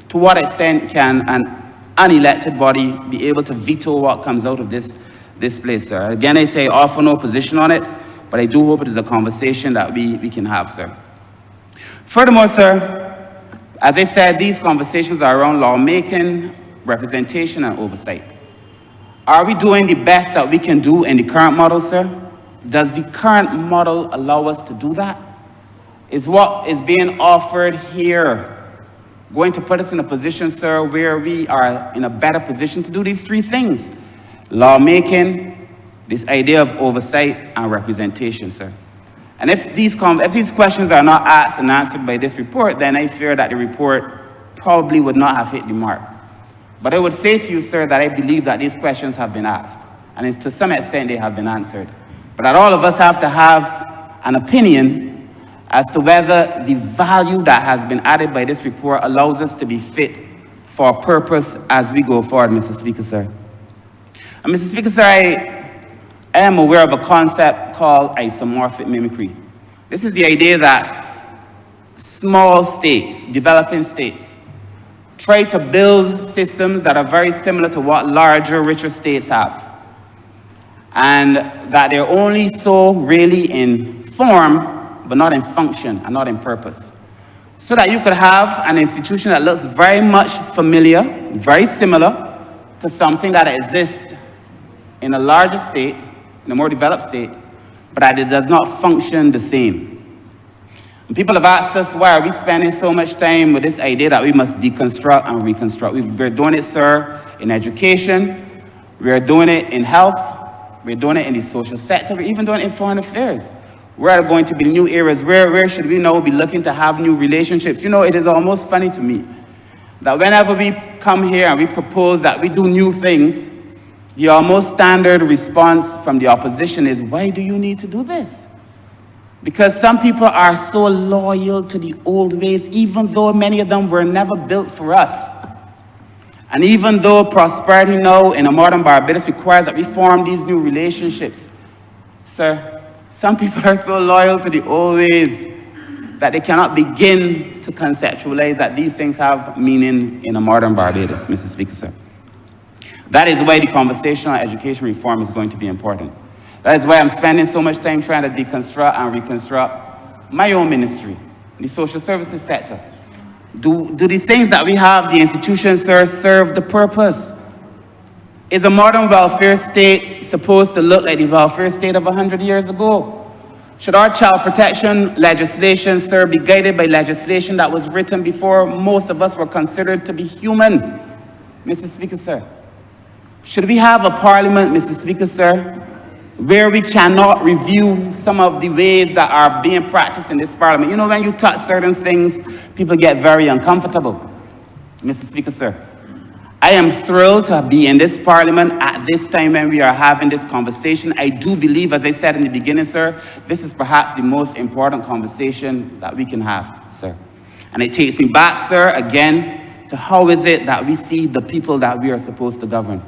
to what extent can an unelected body be able to veto what comes out of this place, sir? Again, I say offer no position on it, but I do hope it is a conversation that we can have, sir. Furthermore, sir, as I said, these conversations are around lawmaking, representation, and oversight. Are we doing the best that we can do in the current model, sir? Does the current model allow us to do that? Is what is being offered here going to put us in a position, sir, where we are in a better position to do these three things? Lawmaking, this idea of oversight, and representation, sir. And if these questions are not asked and answered by this report, then I fear that the report probably would not have hit the mark. But I would say to you, sir, that I believe that these questions have been asked, and to some extent they have been answered. But that all of us have to have an opinion as to whether the value that has been added by this report allows us to be fit for a purpose as we go forward, Mr. Speaker, sir. And Mr. Speaker, sir, I am aware of a concept called isomorphic mimicry. This is the idea that small states, developing states, try to build systems that are very similar to what larger, richer states have. And that they're only so really in form, but not in function and not in purpose. So that you could have an institution that looks very much familiar, very similar to something that exists in a larger state, in a more developed state, but that it does not function the same. And people have asked us, why are we spending so much time with this idea that we must deconstruct and reconstruct? We're doing it, sir, in education. We're doing it in health. We're doing it in the social sector. We're even doing it in foreign affairs. Where are going to be new areas? Where should we now be looking to have new relationships? You know, it is almost funny to me that whenever we come here and we propose that we do new things, the almost standard response from the opposition is, why do you need to do this? Because some people are so loyal to the old ways, even though many of them were never built for us. And even though prosperity now in a modern Barbados requires that we form these new relationships, sir, some people are so loyal to the old ways that they cannot begin to conceptualize that these things have meaning in a modern Barbados, Mr. Speaker, sir. That is why the conversation on education reform is going to be important. That is why I'm spending so much time trying to deconstruct and reconstruct my own ministry, the social services sector. Do the things that we have, the institutions, sir, serve the purpose? Is a modern welfare state supposed to look like the welfare state of 100 years ago? Should our child protection legislation, sir, be guided by legislation that was written before most of us were considered to be human? Mr. Speaker, sir. Should we have a parliament, Mr. Speaker, sir, where we cannot review some of the ways that are being practiced in this parliament? You know, when you touch certain things, people get very uncomfortable, Mr. Speaker, sir. I am thrilled to be in this parliament at this time when we are having this conversation. I do believe, as I said in the beginning, sir, this is perhaps the most important conversation that we can have, sir. And it takes me back, sir, again, to how is it that we see the people that we are supposed to govern.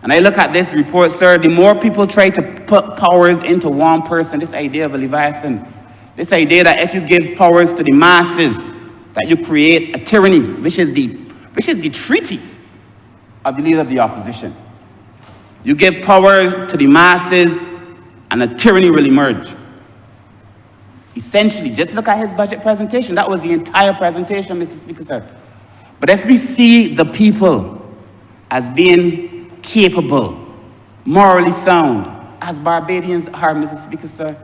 And I look at this report, sir, the more people try to put powers into one person, this idea of a Leviathan, this idea that if you give powers to the masses, that you create a tyranny, which is the treatise of the leader of the opposition. You give power to the masses and a tyranny will emerge. Essentially, just look at his budget presentation. That was the entire presentation, Mr. Speaker, sir. But if we see the people as being capable, morally sound, as Barbadians are, Mr. Speaker, sir,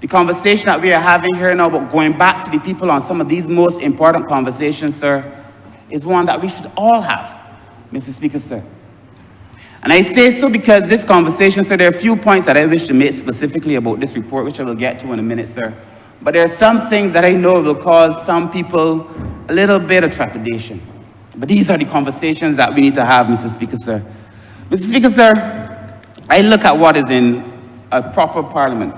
the conversation that we are having here now about going back to the people on some of these most important conversations, sir, is one that we should all have, Mr. Speaker, sir. And I say so because this conversation, sir, there are a few points that I wish to make specifically about this report, which I will get to in a minute, sir. But there are some things that I know will cause some people a little bit of trepidation. But these are the conversations that we need to have, Mr. Speaker, sir. Mr. Speaker, sir, I look at what is in a proper parliament.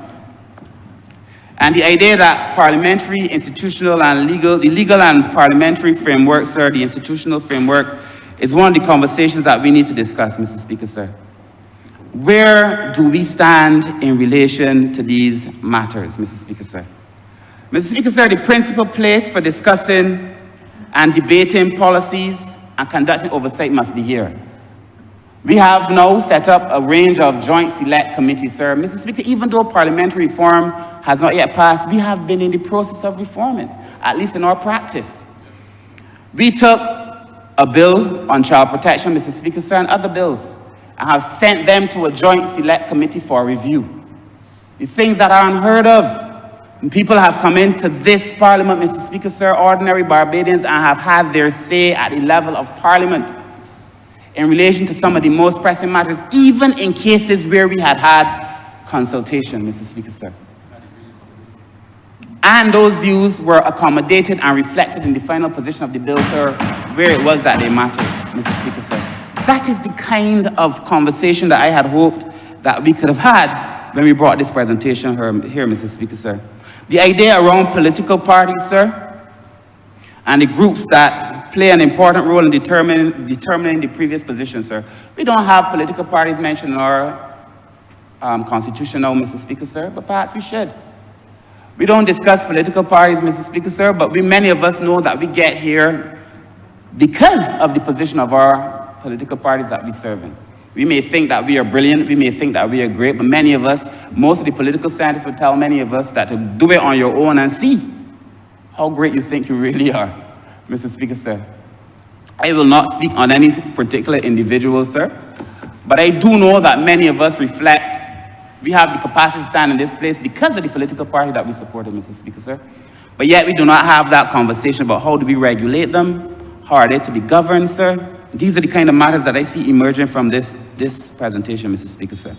And the idea that parliamentary, institutional, and the legal and parliamentary framework, sir, the institutional framework, is one of the conversations that we need to discuss, Mr. Speaker, sir. Where do we stand in relation to these matters, Mr. Speaker, sir? Mr. Speaker, sir, the principal place for discussing and debating policies and conducting oversight must be here. We have now set up a range of joint select committees, sir. Mr. Speaker, even though parliamentary reform has not yet passed, we have been in the process of reforming, at least in our practice. We took a bill on child protection, Mr. Speaker, sir, and other bills, and have sent them to a joint select committee for review. The things that are unheard of. And people have come into this parliament, Mr. Speaker, sir, ordinary Barbadians, and have had their say at the level of parliament in relation to some of the most pressing matters, even in cases where we had had consultation, Mr. Speaker, sir. And those views were accommodated and reflected in the final position of the bill, sir, where it was that they mattered, Mr. Speaker, sir. That is the kind of conversation that I had hoped that we could have had when we brought this presentation here, Mr. Speaker, sir. The idea around political parties, sir, and the groups that play an important role in determining the previous position, sir. We don't have political parties mentioned in our constitution now, Mr. Speaker, sir, but perhaps we should. We don't discuss political parties, Mr. Speaker, sir, but many of us know that we get here because of the position of our political parties that we serve in. We may think that we are brilliant, we may think that we are great, but many of us, most of the political scientists would tell many of us that to do it on your own and see how great you think you really are, Mr. Speaker, sir. I will not speak on any particular individual, sir, but I do know that many of us reflect we have the capacity to stand in this place because of the political party that we supported, Mr. Speaker, sir. But yet we do not have that conversation about how do we regulate them, how are they to be governed, sir. These are the kind of matters that I see emerging from this presentation, Mr. Speaker, sir.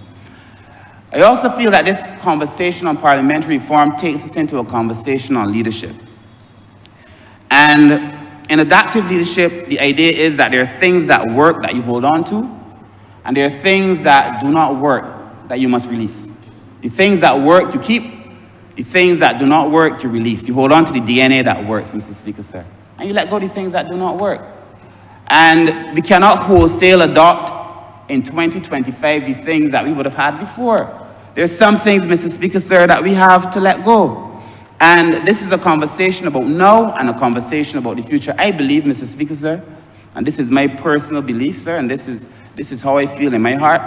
I also feel that this conversation on parliamentary reform takes us into a conversation on leadership. And in adaptive leadership, the idea is that there are things that work that you hold on to, and there are things that do not work that you must release. The things that work, you keep. The things that do not work, you release. You hold on to the DNA that works, Mr. Speaker, sir. And you let go of the things that do not work. And we cannot wholesale adopt in 2025 the things that we would have had before. There's some things, Mr. Speaker, sir, that we have to let go. And this is a conversation about now and a conversation about the future. I believe, Mr. Speaker, sir, and this is my personal belief, sir, and this is how I feel in my heart,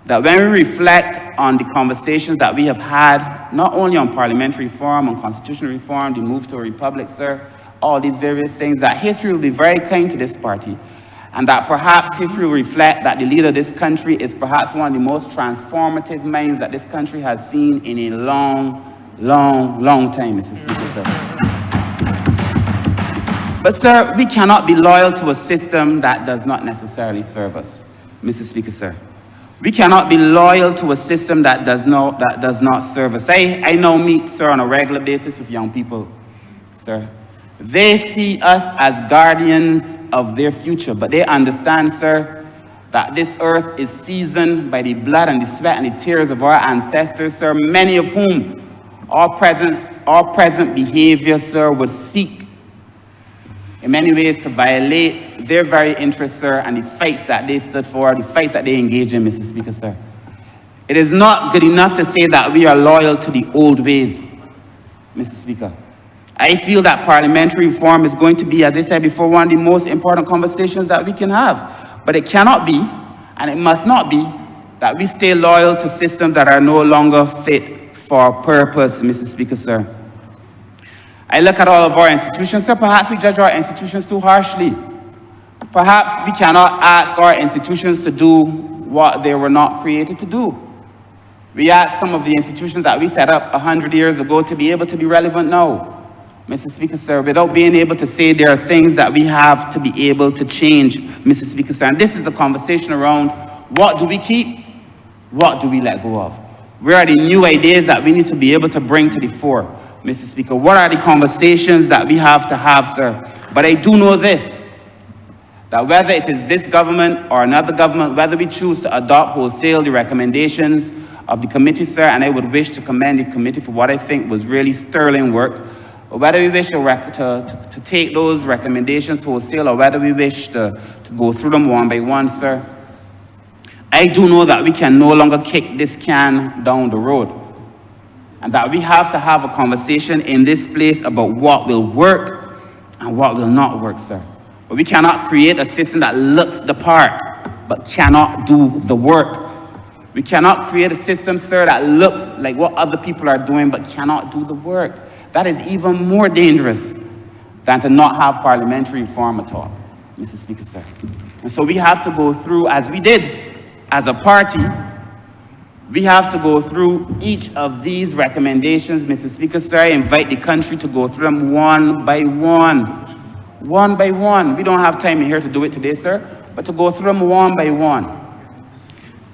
that when we reflect on the conversations that we have had, not only on parliamentary reform, on constitutional reform, the move to a republic, sir, all these various things, that history will be very kind to this party, and that perhaps history will reflect that the leader of this country is perhaps one of the most transformative minds that this country has seen in a long time, Mr. Speaker, sir. But, sir, we cannot be loyal to a system that does not necessarily serve us, Mr. Speaker, sir. We cannot be loyal to a system that does not serve us. I now meet, sir, on a regular basis with young people, sir. They see us as guardians of their future, but they understand, sir, that this earth is seasoned by the blood and the sweat and the tears of our ancestors, sir, many of whom our present behavior, sir, would seek in many ways to violate their very interests, sir, and the fights that they stood for, the fights that they engage in, Mr. Speaker, sir. It is not good enough to say that we are loyal to the old ways, Mr. Speaker. I feel that parliamentary reform is going to be, as I said before, one of the most important conversations that we can have. But it cannot be, and it must not be, that we stay loyal to systems that are no longer fit for purpose, Mr. Speaker, sir. I look at all of our institutions, sir. Perhaps we judge our institutions too harshly. Perhaps we cannot ask our institutions to do what they were not created to do. We ask some of the institutions that we set up 100 years ago to be able to be relevant now, Mr. Speaker, sir, without being able to say there are things that we have to be able to change, Mr. Speaker, sir. And this is a conversation around what do we keep, what do we let go of? Where are the new ideas that we need to be able to bring to the fore, Mr. Speaker? What are the conversations that we have to have, sir? But I do know this, that whether it is this government or another government, whether we choose to adopt wholesale the recommendations of the committee, sir, and I would wish to commend the committee for what I think was really sterling work, or whether we wish to take those recommendations wholesale, or whether we wish to go through them one by one, sir, I do know that we can no longer kick this can down the road, and that we have to have a conversation in this place about what will work and what will not work, sir. But we cannot create a system that looks the part but cannot do the work. We cannot create a system, sir, that looks like what other people are doing but cannot do the work. That is even more dangerous than to not have parliamentary reform at all, Mr. Speaker, sir. And so we have to go through, as we did as a party, we have to go through each of these recommendations, Mr. Speaker, sir. I invite the country to go through them one by one. One by one. We don't have time here to do it today, sir, but to go through them one by one.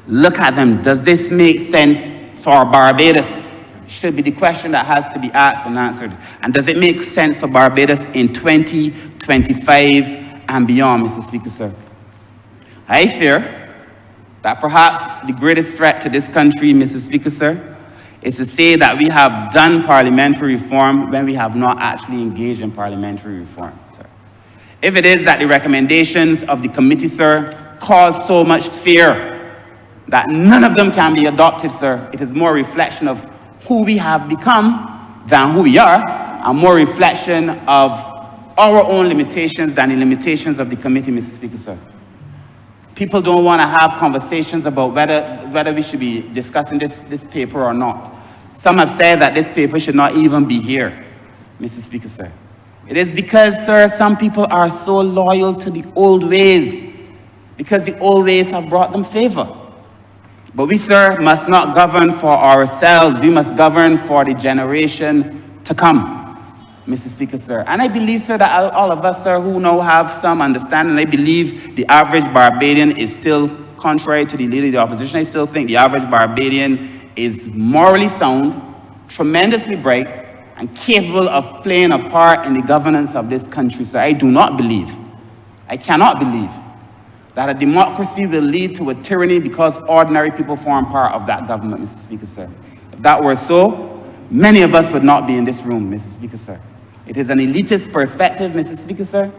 Look at them. Does this make sense for Barbados? Should be the question that has to be asked and answered. And does it make sense for Barbados in 2025 and beyond, Mr. Speaker, sir? I fear that perhaps the greatest threat to this country, Mr. Speaker, sir, is to say that we have done parliamentary reform when we have not actually engaged in parliamentary reform, sir. If it is that the recommendations of the committee, sir, cause so much fear that none of them can be adopted, sir, it is more a reflection of who we have become than who we are, and more reflection of our own limitations than the limitations of the committee, Mr. Speaker, sir. People don't want to have conversations about whether we should be discussing this paper or not. Some have said that this paper should not even be here, Mr. Speaker, sir. It is because, sir, some people are so loyal to the old ways because the old ways have brought them favor. But we, sir, must not govern for ourselves. We must govern for the generation to come, Mr. Speaker, sir. And I believe, sir, that all of us, sir, who now have some understanding, I believe the average Barbadian is still, contrary to the leader of the opposition, I still think the average Barbadian is morally sound, tremendously bright, and capable of playing a part in the governance of this country, sir. I do not believe, I cannot believe, that a democracy will lead to a tyranny because ordinary people form part of that government, Mr. Speaker, sir. If that were so, many of us would not be in this room, Mr. Speaker, sir. It is an elitist perspective, Mr. Speaker, sir.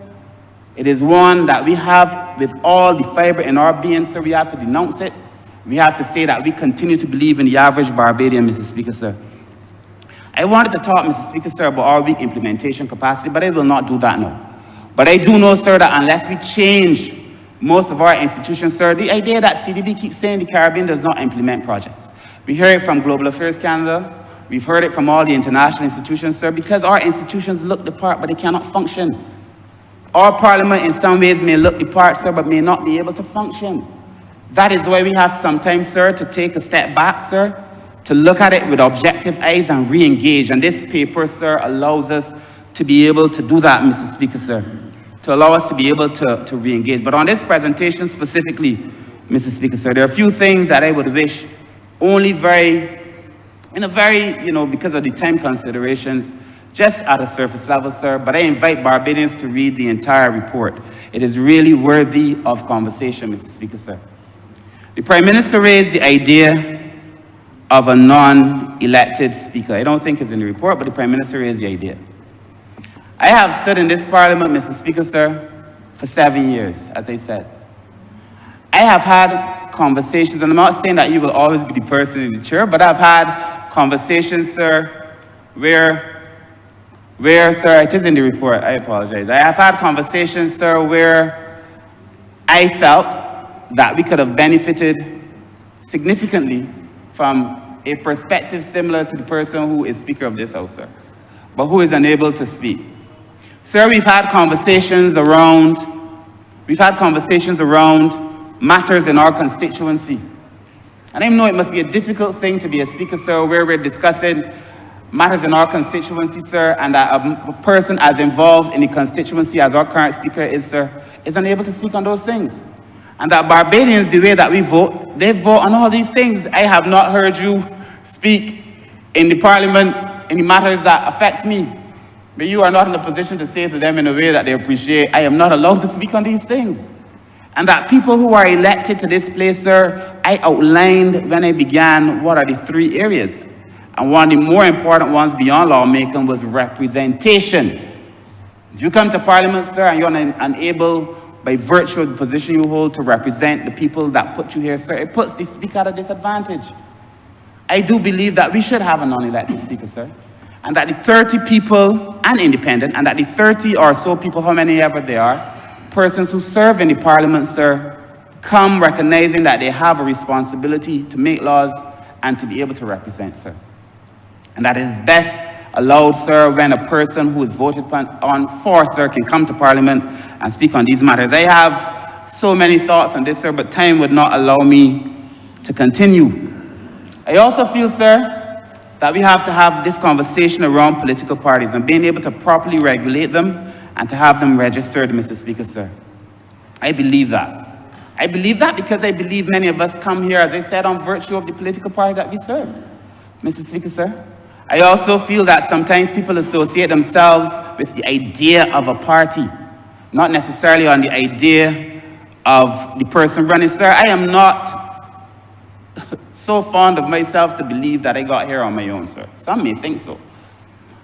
It is one that we have with all the fiber in our being, sir. We have to denounce it. We have to say that we continue to believe in the average Barbadian, Mr. Speaker, sir. I wanted to talk, Mr. Speaker, sir, about our weak implementation capacity, but I will not do that now. But I do know, sir, that unless we change most of our institutions, sir, the idea that CDB keeps saying the Caribbean does not implement projects. We hear it from Global Affairs Canada. We've heard it from all the international institutions, sir, because our institutions look the part, but they cannot function. Our parliament, in some ways, may look the part, sir, but may not be able to function. That is why we have sometimes, sir, to take a step back, sir, to look at it with objective eyes and re-engage. And this paper, sir, allows us to be able to do that, Mr. Speaker, sir, to allow us to be able to re-engage. But on this presentation specifically, Mr. Speaker, sir, there are a few things that I would wish only because of the time considerations, just at a surface level, sir, but I invite Barbadians to read the entire report. It is really worthy of conversation, Mr. Speaker, sir. The Prime Minister raised the idea of a non-elected speaker. I don't think it's in the report, but the Prime Minister raised the idea. I have stood in this Parliament, Mr. Speaker, sir, for 7 years, as I said. I have had conversations, and I'm not saying that you will always be the person in the chair, but I've had conversations, sir, where, sir, it is in the report, I apologize. I have had conversations, sir, where I felt that we could have benefited significantly from a perspective similar to the person who is Speaker of this House, sir, but who is unable to speak. Sir, we've had conversations around matters in our constituency. And I know it must be a difficult thing to be a speaker, sir, where we're discussing matters in our constituency, sir, and that a person as involved in the constituency as our current speaker is, sir, is unable to speak on those things. And that Barbadians, the way that we vote, they vote on all these things. I have not heard you speak in the Parliament in the matters that affect me. But you are not in a position to say to them in a way that they appreciate, I am not allowed to speak on these things. And that people who are elected to this place, sir, I outlined when I began what are the 3 areas. And one of the more important ones beyond lawmaking was representation. If you come to Parliament, sir, and you're unable, by virtue of the position you hold, to represent the people that put you here, sir, it puts the speaker at a disadvantage. I do believe that we should have a non-elected speaker, sir. And that the 30 people, and independent, and that the 30 or so people, how many ever they are, persons who serve in the Parliament, sir, come recognizing that they have a responsibility to make laws and to be able to represent, sir. And that is best allowed, sir, when a person who is voted on for, sir, can come to Parliament and speak on these matters. I have so many thoughts on this, sir, but time would not allow me to continue. I also feel, sir, that we have to have this conversation around political parties and being able to properly regulate them and to have them registered, Mr. Speaker, sir. I believe that. I believe that because I believe many of us come here, as I said, on virtue of the political party that we serve, Mr. Speaker, sir. I also feel that sometimes people associate themselves with the idea of a party, not necessarily on the idea of the person running. Sir, I am not so fond of myself to believe that I got here on my own, sir. Some may think so.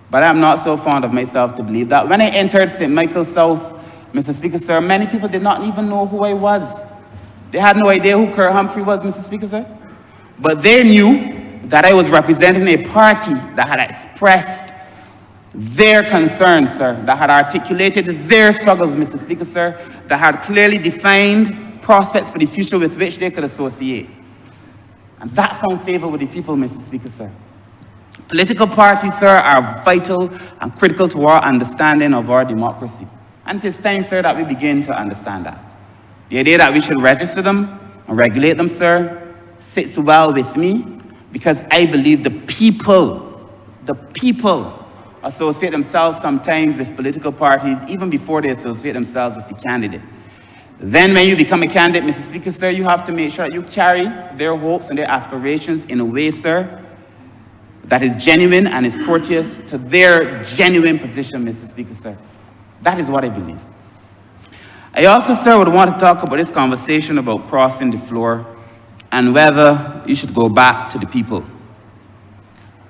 But I'm not so fond of myself to believe that. When I entered St. Michael's South, Mr. Speaker, sir, many people did not even know who I was. They had no idea who Kurt Humphrey was, Mr. Speaker, sir. But they knew that I was representing a party that had expressed their concerns, sir, that had articulated their struggles, Mr. Speaker, sir, that had clearly defined prospects for the future with which they could associate. And that found favor with the people, Mr. Speaker, sir. Political parties, sir, are vital and critical to our understanding of our democracy. And it is time, sir, that we begin to understand that. The idea that we should register them and regulate them, sir, sits well with me because I believe the people associate themselves sometimes with political parties even before they associate themselves with the candidate. Then when you become a candidate, Mr. Speaker, sir, you have to make sure that you carry their hopes and their aspirations in a way, sir, that is genuine and is courteous to their genuine position, Mr. Speaker, sir. That is what I believe. I also, sir, would want to talk about this conversation about crossing the floor and whether you should go back to the people.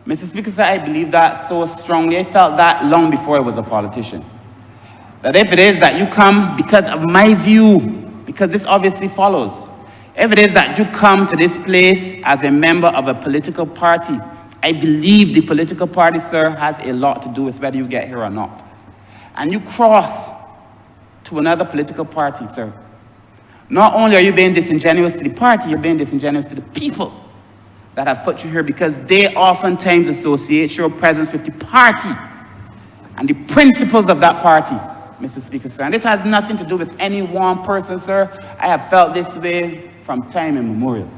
Mr. Speaker, sir, I believe that so strongly. I felt that long before I was a politician. That if it is that you come because of my view, because this obviously follows, if it is that you come to this place as a member of a political party, I believe the political party, sir, has a lot to do with whether you get here or not. And you cross to another political party, sir. Not only are you being disingenuous to the party, you're being disingenuous to the people that have put you here because they oftentimes associate your presence with the party and the principles of that party, Mr. Speaker, sir. And this has nothing to do with any one person, sir. I have felt this way from time immemorial.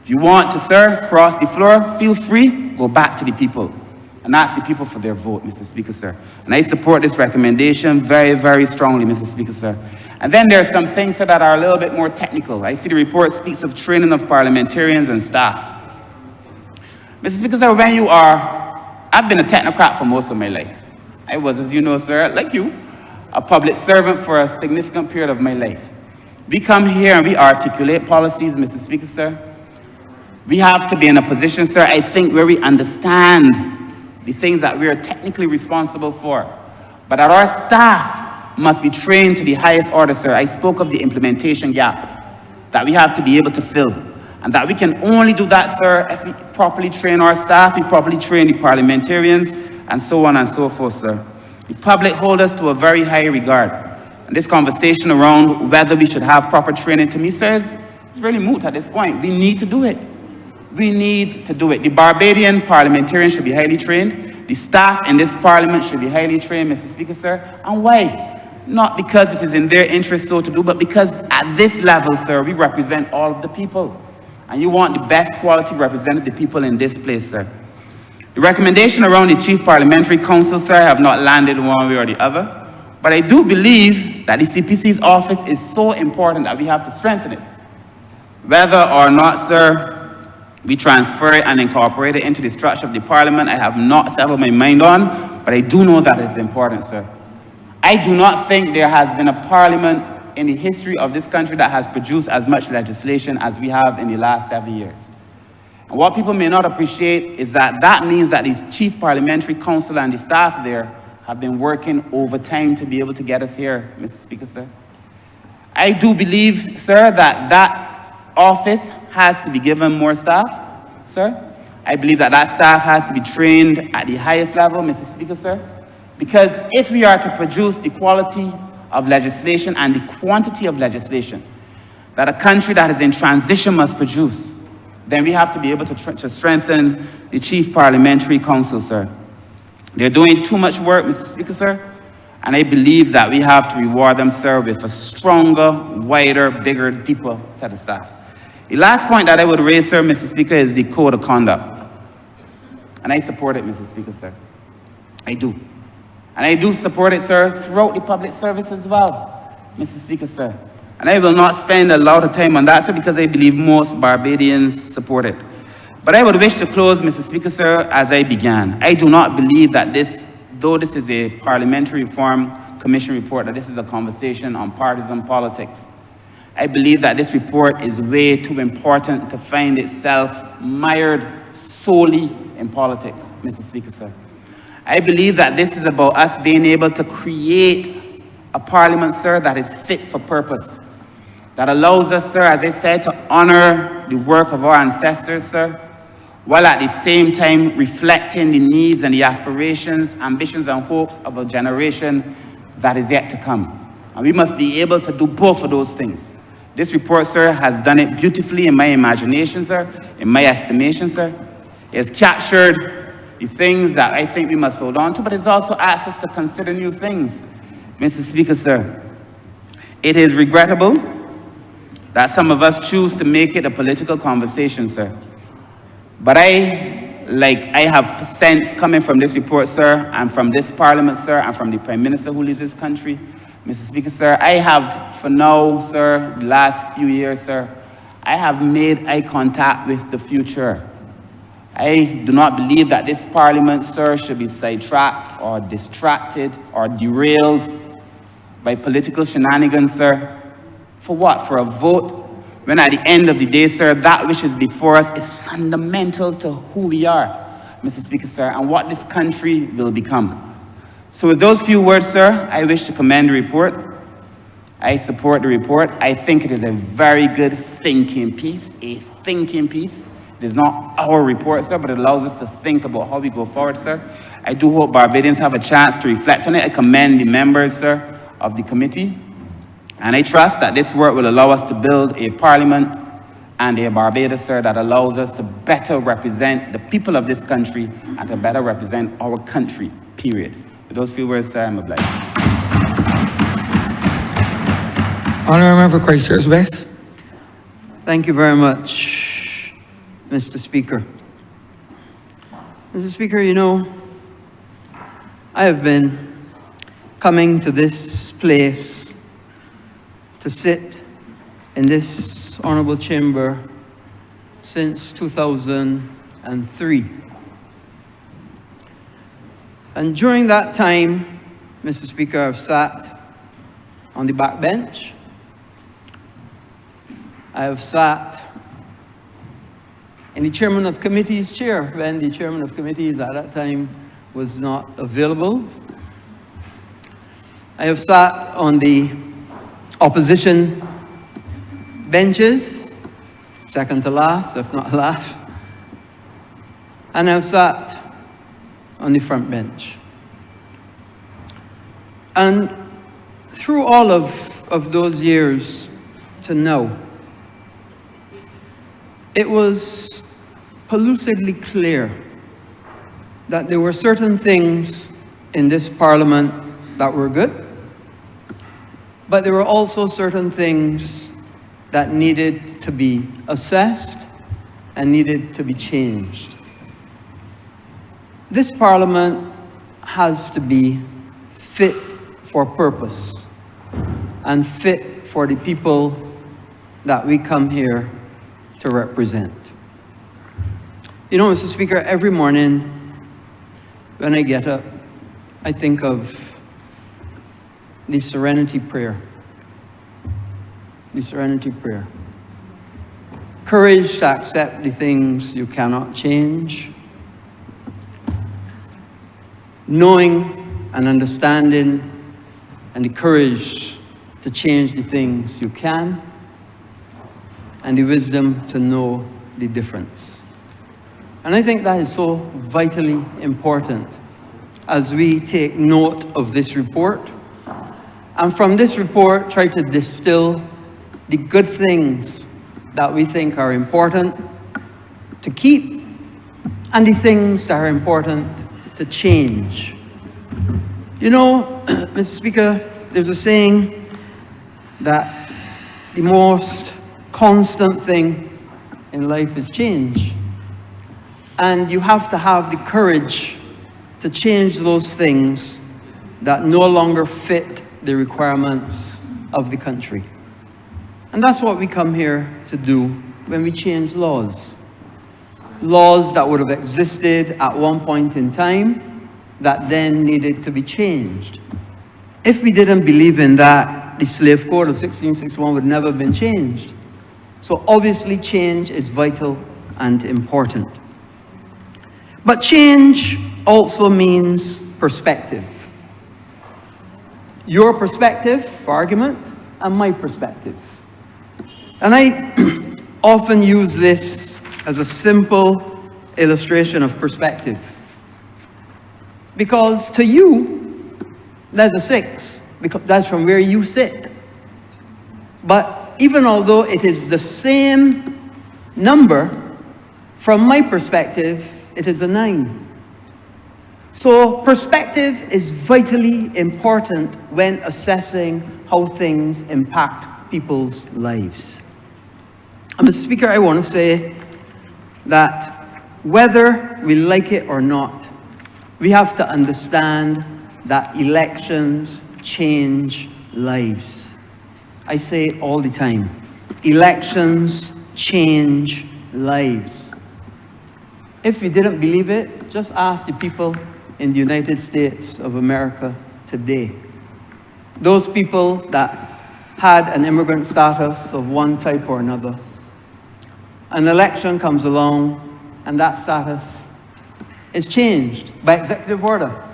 If you want to, sir, cross the floor, feel free, go back to the people. And ask the people for their vote, Mr. Speaker, sir. And I support this recommendation very, very strongly, Mr. Speaker, sir. And then there are some things, sir, that are a little bit more technical. I see the report speaks of training of parliamentarians and staff. Mr. Speaker, sir, when you are I've been a technocrat for most of my life. I was, as you know, sir, like you, a public servant for a significant period of my life. We come here and we articulate policies, Mr. Speaker, sir. We have to be in a position, sir, I think, where we understand the things that we are technically responsible for, but that our staff must be trained to the highest order, sir. I spoke of the implementation gap that we have to be able to fill, and that we can only do that, sir, if we properly train our staff, we properly train the parliamentarians, and so on and so forth, sir. The public hold us to a very high regard. And this conversation around whether we should have proper training, to me, sir, is really moot at this point. We need to do it. We need to do it. The Barbadian parliamentarians should be highly trained. The staff in this parliament should be highly trained, Mr. Speaker, sir. And why? Not because it is in their interest so to do, but because at this level, sir, we represent all of the people. And you want the best quality representative people in this place, sir. The recommendation around the Chief Parliamentary Council, sir, have not landed one way or the other. But I do believe that the CPC's office is so important that we have to strengthen it. Whether or not, sir, we transfer it and incorporate it into the structure of the Parliament, I have not settled my mind on, but I do know that it's important, sir. I do not think there has been a Parliament in the history of this country that has produced as much legislation as we have in the last 7 years. And what people may not appreciate is that that means that the Chief Parliamentary Council and the staff there have been working overtime to be able to get us here, Mr. Speaker, sir. I do believe, sir, that that office has to be given more staff, sir. I believe that that staff has to be trained at the highest level, Mr. Speaker, sir. Because if we are to produce the quality of legislation and the quantity of legislation that a country that is in transition must produce, then we have to be able to strengthen the Chief Parliamentary Council, sir. They're doing too much work, Mr. Speaker, sir, and I believe that we have to reward them, sir, with a stronger, wider, bigger, deeper set of staff. The last point that I would raise, sir, Mr. Speaker, is the code of conduct. And I support it, Mr. Speaker, sir. I do. And I do support it, sir, throughout the public service as well, Mr. Speaker, sir. And I will not spend a lot of time on that, sir, because I believe most Barbadians support it. But I would wish to close, Mr. Speaker, sir, as I began. I do not believe that though this is a Parliamentary Reform Commission report, that this is a conversation on partisan politics. I believe that this report is way too important to find itself mired solely in politics, Mr. Speaker, sir. I believe that this is about us being able to create a parliament, sir, that is fit for purpose, that allows us, sir, as I said, to honor the work of our ancestors, sir, while at the same time reflecting the needs and the aspirations, ambitions and hopes of a generation that is yet to come. And we must be able to do both of those things. This report, sir, has done it beautifully in my imagination, sir, in my estimation, sir. It has captured the things that I think we must hold on to, but it's also asked us to consider new things, Mr. Speaker, sir. It is regrettable that some of us choose to make it a political conversation, sir. But I have sense coming from this report, sir, and from this Parliament, sir, and from the Prime Minister who leads this country, Mr. Speaker, sir, I have, for now, sir, the last few years, sir, I have made eye contact with the future. I do not believe that this Parliament, sir, should be sidetracked or distracted or derailed by political shenanigans, sir. For what? For a vote? When at the end of the day, sir, that which is before us is fundamental to who we are, Mr. Speaker, sir, and what this country will become. So with those few words, sir, I wish to commend the report. I support the report. I think it is a very good thinking piece, a thinking piece. It is not our report, sir, but it allows us to think about how we go forward, sir. I do hope Barbadians have a chance to reflect on it. I commend the members, sir, of the committee. And I trust that this work will allow us to build a parliament and a Barbados, sir, that allows us to better represent the people of this country and to better represent our country, period. With those few words, sir, I'm obliged. Honourable Member for Christchurch West. Thank you very much, Mr. Speaker. Mr. Speaker, you know, I have been coming to this place to sit in this honourable chamber since 2003. And during that time, Mr. Speaker, I've sat on the back bench. I have sat in the chairman of committee's chair when the chairman of committees at that time was not available. I have sat on the opposition benches, second to last, if not last. And I've sat on the front bench. And through all of those years to now, it was pellucidly clear that there were certain things in this Parliament that were good, but there were also certain things that needed to be assessed and needed to be changed. This Parliament has to be fit for purpose and fit for the people that we come here to represent. You know, Mr. Speaker, every morning when I get up, I think of the serenity prayer. The serenity prayer. Courage to accept the things you cannot change. Knowing and understanding and the courage to change the things you can. And the wisdom to know the difference. And I think that is so vitally important as we take note of this report. And from this report, try to distill the good things that we think are important to keep and the things that are important to change. You know, Mr. Speaker, there's a saying that the most constant thing in life is change. And you have to have the courage to change those things that no longer fit the requirements of the country. And that's what we come here to do when we change laws. Laws that would have existed at one point in time that then needed to be changed. If we didn't believe in that, the Slave Code of 1661 would never have been changed. So obviously change is vital and important. But change also means perspective. Your perspective, for argument, and my perspective. And I often use this as a simple illustration of perspective. Because to you, there's a 6, because that's from where you sit. But even although it is the same number, from my perspective, it is a 9. So perspective is vitally important when assessing how things impact people's lives. And Mr. Speaker, I want to say that whether we like it or not, we have to understand that elections change lives. I say it all the time. Elections change lives. If you didn't believe it, just ask the people in the United States of America today. Those people that had an immigrant status of one type or another. An election comes along and that status is changed by executive order,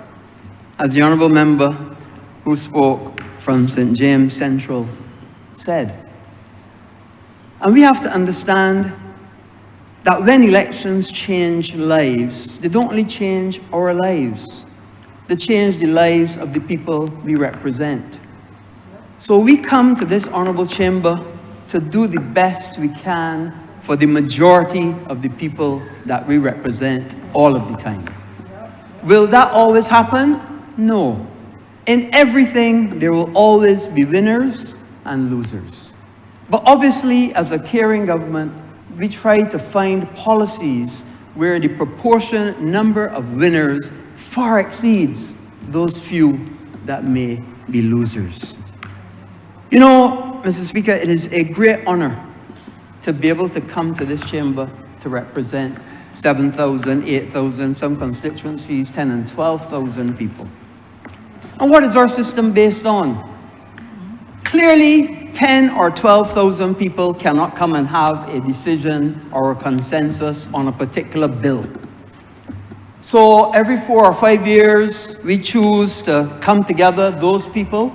as the Honourable member who spoke from St. James Central said. And we have to understand that when elections change lives, they don't only change our lives, they change the lives of the people we represent. So we come to this honourable chamber to do the best we can for the majority of the people that we represent all of the time. Will that always happen? No. In everything, there will always be winners and losers. But obviously, as a caring government, we try to find policies where the proportionate number of winners far exceeds those few that may be losers. You know, Mr. Speaker, it is a great honor to be able to come to this chamber to represent 7,000, 8,000, some constituencies 10 and 12,000 people. And what is our system based on? Clearly, 10 or 12,000 people cannot come and have a decision or a consensus on a particular bill. So every 4 or 5 years, we choose to come together, those people,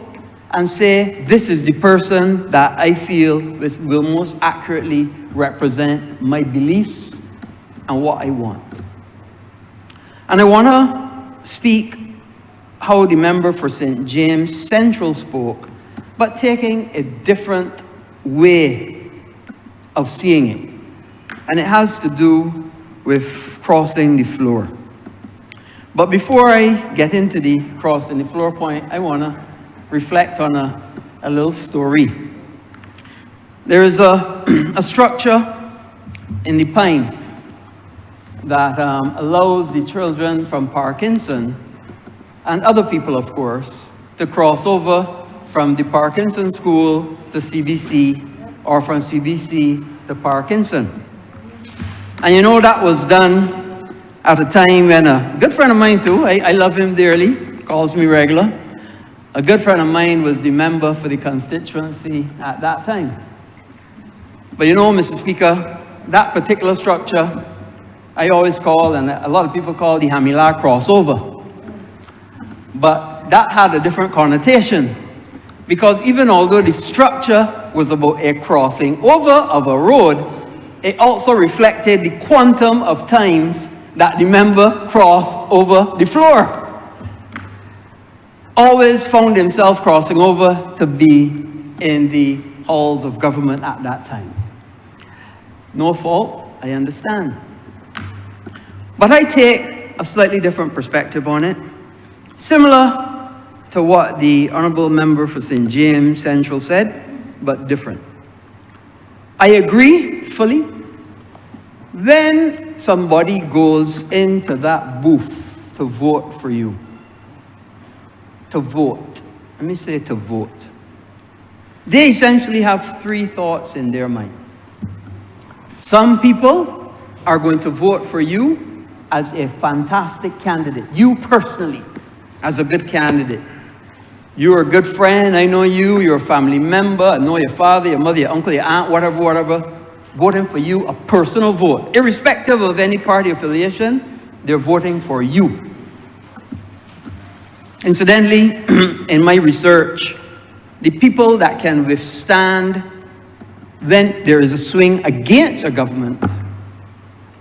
and say, this is the person that I feel will most accurately represent my beliefs and what I want. And I want to speak how the member for St. James Central spoke, but taking a different way of seeing it. And it has to do with crossing the floor. But before I get into the crossing the floor point, I want to reflect on a little story. There is a structure in the Pine that allows the children from Parkinson, and other people, of course, to cross over from the Parkinson School to CBC, or from CBC to Parkinson. And you know, that was done at a time when a good friend of mine too, I love him dearly, calls me regular. A good friend of mine was the member for the constituency at that time. But you know, Mr. Speaker, that particular structure, I always call, and a lot of people call, the Hamila crossover. But that had a different connotation, because even although the structure was about a crossing over of a road, it also reflected the quantum of times that the member crossed over the floor. Always found himself crossing over to be in the halls of government at that time. No fault, I understand. But I take a slightly different perspective on it, similar to what the Honourable Member for St. James Central said, but different. I agree fully. When somebody goes into that booth to vote for you, to vote, let me say to vote, they essentially have 3 thoughts in their mind. Some people are going to vote for you as a fantastic candidate, you personally, as a good candidate. You're a good friend, I know you, you're a family member, I know your father, your mother, your uncle, your aunt, whatever, voting for you, a personal vote. Irrespective of any party affiliation, they're voting for you. Incidentally, in my research, the people that can withstand when there is a swing against a government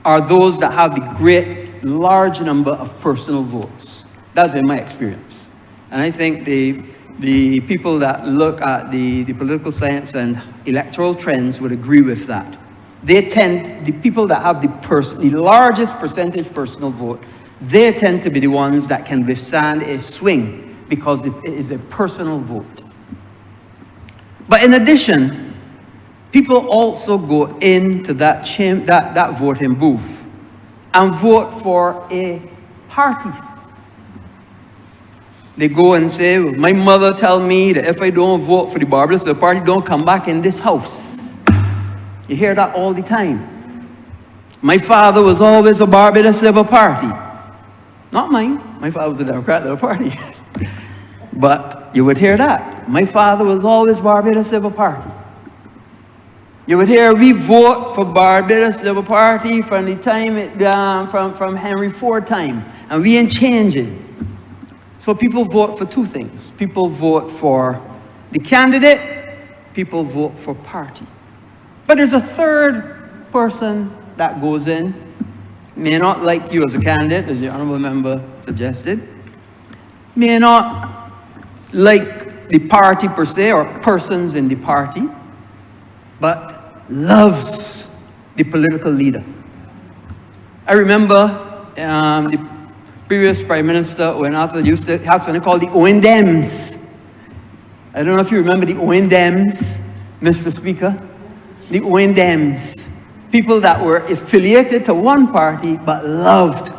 are those that have the large number of personal votes. That's been my experience. And I think the people that look at the political science and electoral trends would agree with that. The people that have the largest percentage personal vote, they tend to be the ones that can withstand a swing because it is a personal vote. But in addition, people also go into that voting booth and vote for a party. They go and say, well, my mother tell me that if I don't vote for the Barbados Labour Party, don't come back in this house. You hear that all the time. My father was always a Barbados Labour Party. Not mine. My father was a Democrat Labour Party. But you would hear that. My father was always Barbados Labour Party. You would hear, we vote for Barbados Labour Party from the time, from Henry Ford time. And we ain't changing. So people vote for 2 things. People vote for the candidate, people vote for party. But there's a third person that goes in, may not like you as a candidate, as the Honourable Member suggested, may not like the party per se, or persons in the party, but loves the political leader. I remember the previous Prime Minister, when Arthur used to have something called the O&Ms. I don't know if you remember the O&Ms, Mr. Speaker. The O&Ms. People that were affiliated to one party but loved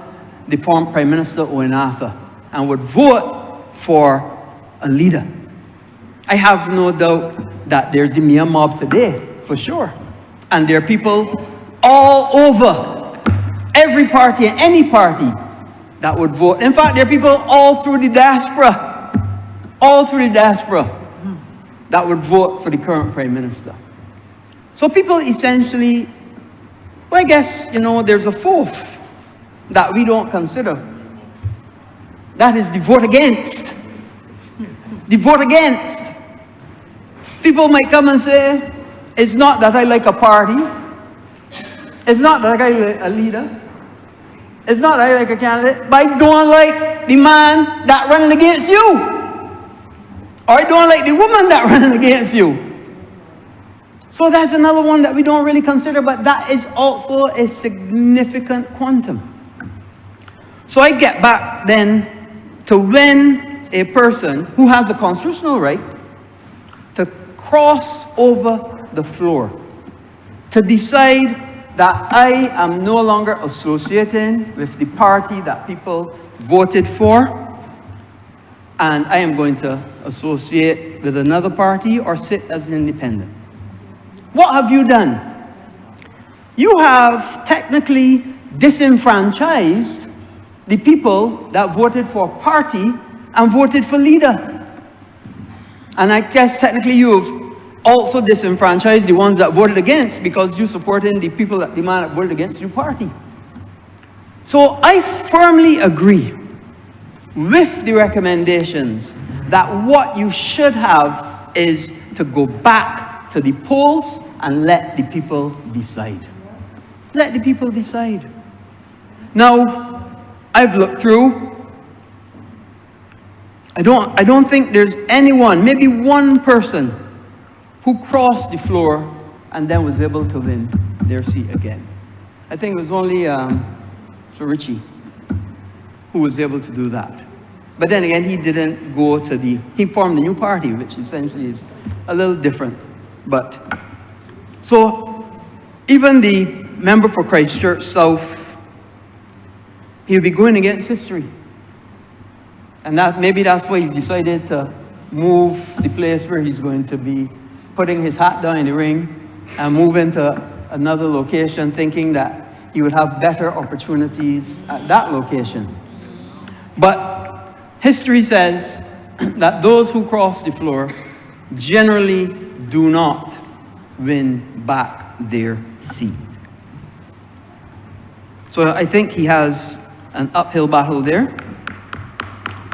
the former Prime Minister Owen Arthur and would vote for a leader. I have no doubt that there's the Mia mob today, for sure. And there are people all over, every party and any party that would vote. In fact, there are people all through the diaspora, that would vote for the current Prime Minister. So people essentially, well, I guess, there's a fourth that we don't consider. That is the vote against. The vote against. People might come and say, it's not that I like a party. It's not that I like a leader. It's not that I like a candidate, but I don't like the man that running against you. Or I don't like the woman that running against you. So that's another one that we don't really consider, but that is also a significant quantum. So I get back then to when a person who has a constitutional right to cross over the floor, to decide that I am no longer associating with the party that people voted for, and I am going to associate with another party or sit as an independent. What have you done? You have technically disenfranchised the people that voted for party and voted for leader. And I guess technically you've also disenfranchised the ones that voted against, because you're supporting the people that demand that voted against your party. So I firmly agree with the recommendations that what you should have is to go back to the polls and let the people decide. Let the people decide. Now, I've looked through. I don't think there's anyone, maybe one person, who crossed the floor and then was able to win their seat again. I think it was only Sir Richie who was able to do that. But then again, he didn't go to he formed a new party, which essentially is a little different. But, so, even the member for Christchurch South, he'll be going against history. And maybe that's why he decided to move the place where he's going to be putting his hat down in the ring and move into another location, thinking that he would have better opportunities at that location. But history says that those who cross the floor generally do not win back their seat. So I think he has an uphill battle there.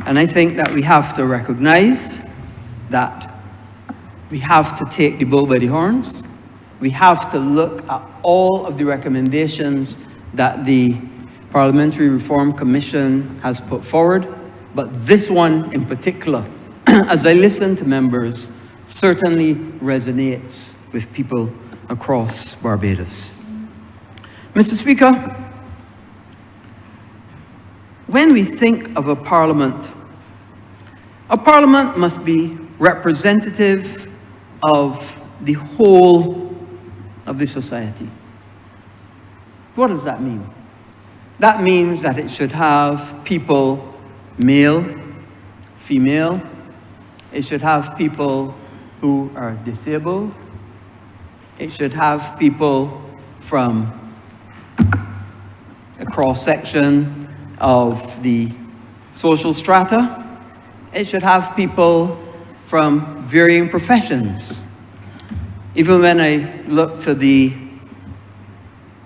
And I think that we have to recognize that we have to take the bull by the horns. We have to look at all of the recommendations that the Parliamentary Reform Commission has put forward. But this one in particular, as I listen to members, certainly resonates with people across Barbados. Mr. Speaker, when we think of a parliament must be representative of the whole of the society. What does that mean? That means that it should have people, male, female. It should have people who are disabled. It should have people from a cross-section of the social strata. It should have people from varying professions. Even when I look to the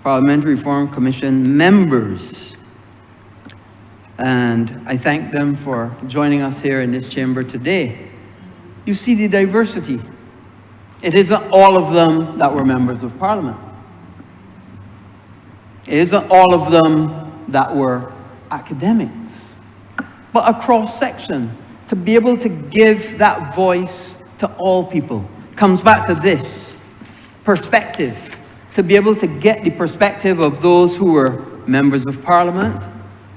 Parliamentary Reform Commission members, and I thank them for joining us here in this chamber today, you see the diversity. It isn't all of them that were members of Parliament. It isn't all of them that were academics, but a cross-section. To be able to give that voice to all people comes back to this perspective, to be able to get the perspective of those who were members of Parliament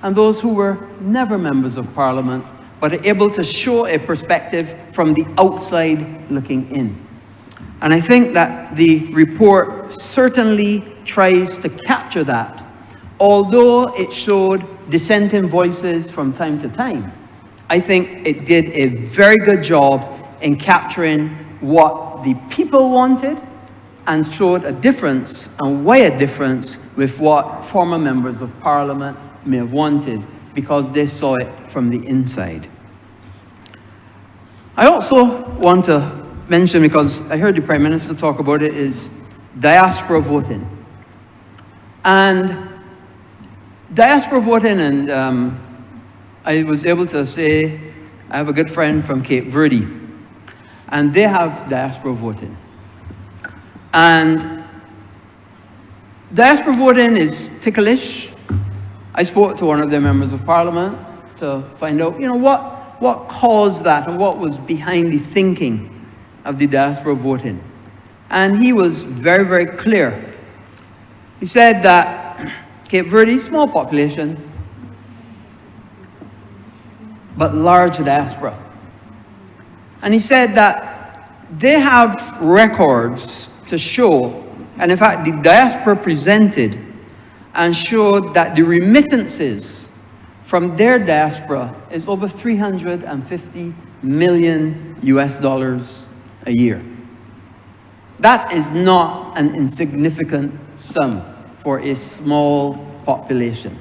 and those who were never members of Parliament, but are able to show a perspective from the outside looking in. And I think that the report certainly tries to capture that, although it showed dissenting voices from time to time. I think it did a very good job in capturing what the people wanted and showed a difference, and why a difference with what former members of Parliament may have wanted, because they saw it from the inside. I also want to mention, because I heard the Prime Minister talk about it, is diaspora voting. And diaspora voting, and I was able to say, I have a good friend from Cape Verde, and they have diaspora voting. And diaspora voting is ticklish. I spoke to one of their members of Parliament to find out, what caused that and what was behind the thinking of the diaspora voting. And he was very, very clear. He said that Cape Verde, small population, but large diaspora. And he said that they have records to show, and in fact the diaspora presented and showed that the remittances from their diaspora is over $350 million a year. That is not an insignificant sum for a small population.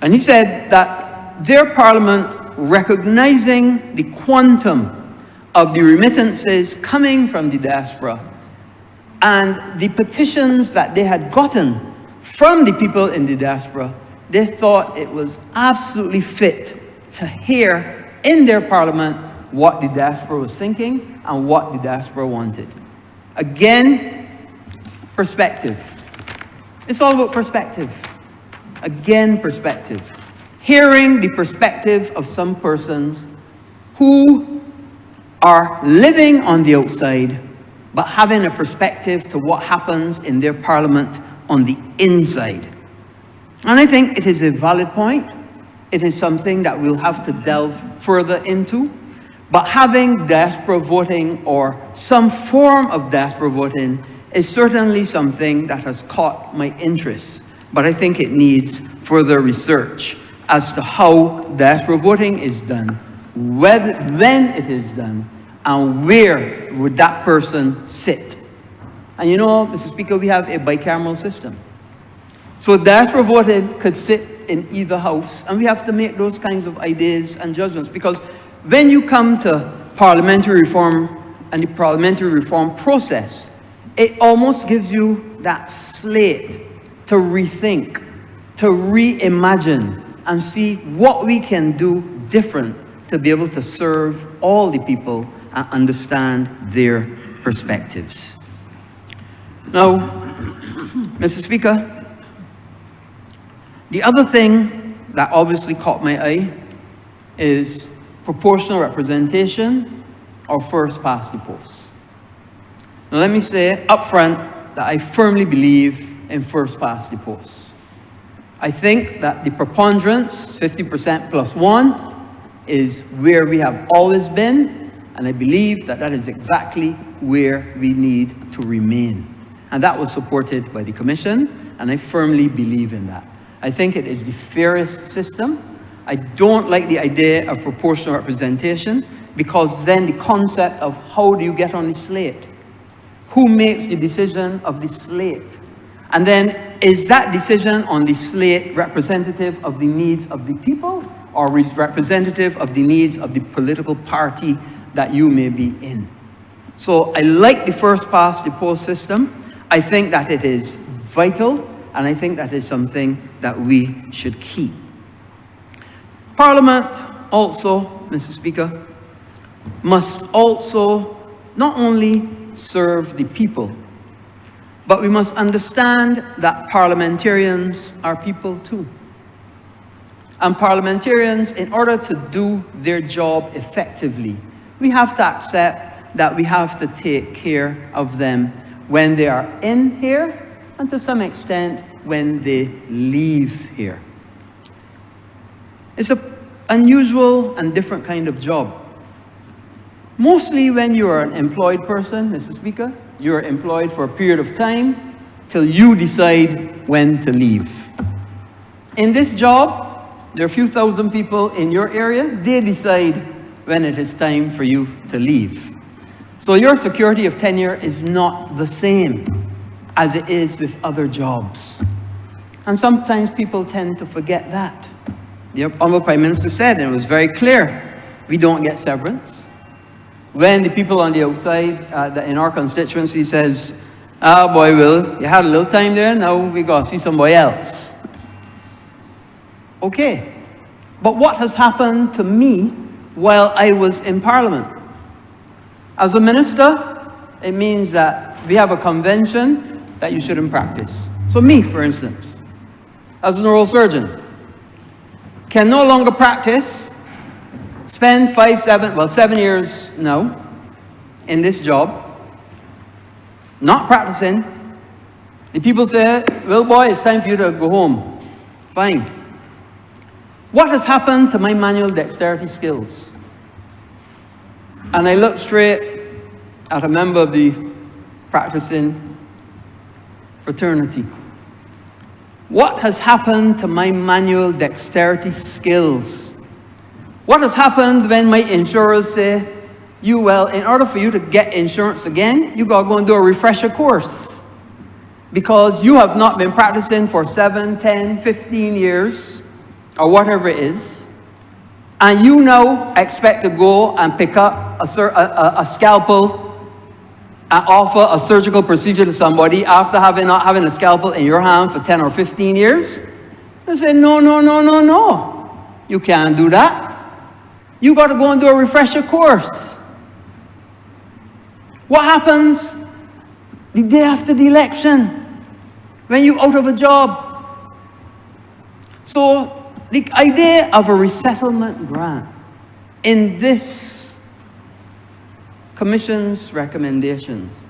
And he said that their parliament, recognizing the quantum of the remittances coming from the diaspora and the petitions that they had gotten from the people in the diaspora, they thought it was absolutely fit to hear in their parliament what the diaspora was thinking and what the diaspora wanted. Again, perspective. It's all about perspective. Again, perspective. Hearing the perspective of some persons who are living on the outside, but having a perspective to what happens in their parliament on the inside. And I think it is a valid point. It is something that we'll have to delve further into. But having diaspora voting or some form of diaspora voting is certainly something that has caught my interest. But I think it needs further research as to how diaspora voting is done, when it is done, and where would that person sit. And Mr. Speaker, we have a bicameral system. So diaspora voting could sit in either house, and we have to make those kinds of ideas and judgments, because when you come to parliamentary reform and the parliamentary reform process, it almost gives you that slate to rethink, to reimagine, and see what we can do different to be able to serve all the people and understand their perspectives. Now, Mr. Speaker, the other thing that obviously caught my eye is proportional representation or first past the post. Now let me say up front that I firmly believe in first past the post. I think that the preponderance, 50% plus 1, is where we have always been, and I believe that that is exactly where we need to remain. And that was supported by the Commission, and I firmly believe in that. I think it is the fairest system. I don't like the idea of proportional representation, because then the concept of how do you get on the slate? Who makes the decision of the slate? And then is that decision on the slate representative of the needs of the people, or is representative of the needs of the political party that you may be in? So I like the first past the post system. I think that it is vital, and I think that is something that we should keep. Parliament also, Mr. Speaker, must also not only serve the people, but we must understand that parliamentarians are people too. And parliamentarians, in order to do their job effectively, we have to accept that we have to take care of them when they are in here, and to some extent when they leave here. It's an unusual and different kind of job. Mostly when you are an employed person, Mr. Speaker, you're employed for a period of time till you decide when to leave. In this job, there are a few thousand people in your area. They decide when it is time for you to leave. So your security of tenure is not the same as it is with other jobs. And sometimes people tend to forget that. The Honourable Prime Minister said, and it was very clear, we don't get severance. When the people on the outside in our constituency says, ah, boy, Will, you had a little time there, now we got to see somebody else. Okay. But what has happened to me while I was in Parliament? As a minister, it means that we have a convention that you shouldn't practice. So me, for instance, as an oral surgeon, can no longer practice, spend 7 years now in this job, not practicing. The people say, well, boy, it's time for you to go home. Fine. What has happened to my manual dexterity skills? And I looked straight at a member of the practicing fraternity. What has happened to my manual dexterity skills? What has happened when my insurers say, well, in order for you to get insurance again, you got to go and do a refresher course because you have not been practicing for 7, 10, 15 years or whatever it is, and you now expect to go and pick up a scalpel and offer a surgical procedure to somebody after not having a scalpel in your hand for 10 or 15 years? They say, no, no, no, no, no. You can't do that. You got to go and do a refresher course. What happens the day after the election when you're out of a job? So the idea of a resettlement grant in this Commission's recommendations,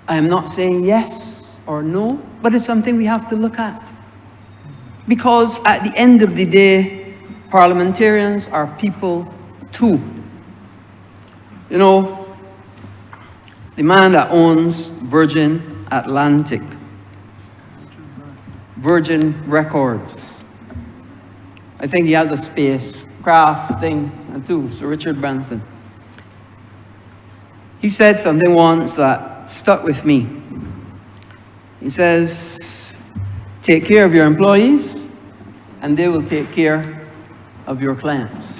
I am not saying yes or no, but it's something we have to look at. Because at the end of the day, parliamentarians are people too. You know, the man that owns Virgin Atlantic, Virgin Records, I think he has a spacecraft thing too, Sir Richard Branson. He said something once that stuck with me. He says, take care of your employees and they will take care of your clients.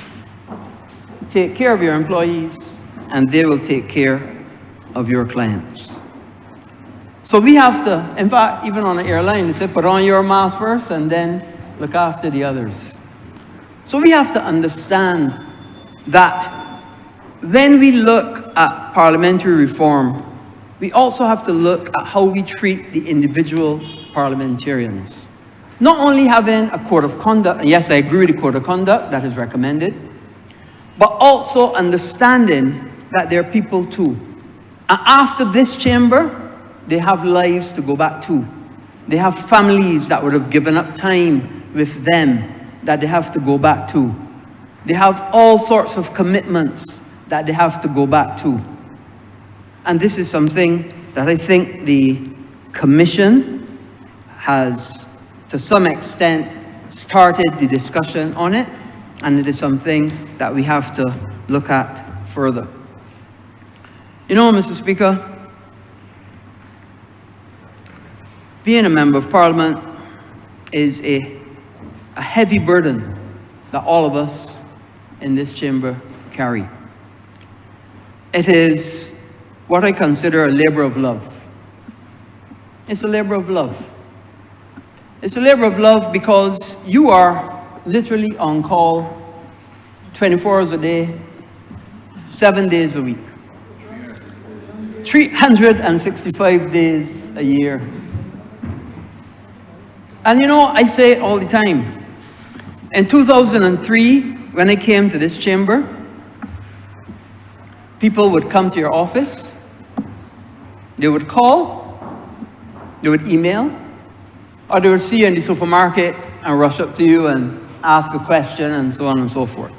Take care of your employees and they will take care of your clients. So we have to, in fact, even on an airline, they say, put on your mask first and then look after the others. So we have to understand that when we look at parliamentary reform, we also have to look at how we treat the individual parliamentarians. Not only having a code of conduct, and yes, I agree with the code of conduct that is recommended, but also understanding that they're people too. And after this chamber, they have lives to go back to. They have families that would have given up time with them that they have to go back to. They have all sorts of commitments that they have to go back to. And this is something that I think the Commission has, to some extent, started the discussion on it, and it is something that we have to look at further. You know, Mr. Speaker, being a Member of Parliament is a heavy burden that all of us in this chamber carry. It is what I consider a labor of love. It's a labor of love. It's a labor of love because you are literally on call 24 hours a day, 7 days a week. 365 days a year. And you know, I say it all the time. In 2003, when I came to this chamber, people would come to your office, they would call, they would email, or they would see you in the supermarket and rush up to you and ask a question and so on and so forth.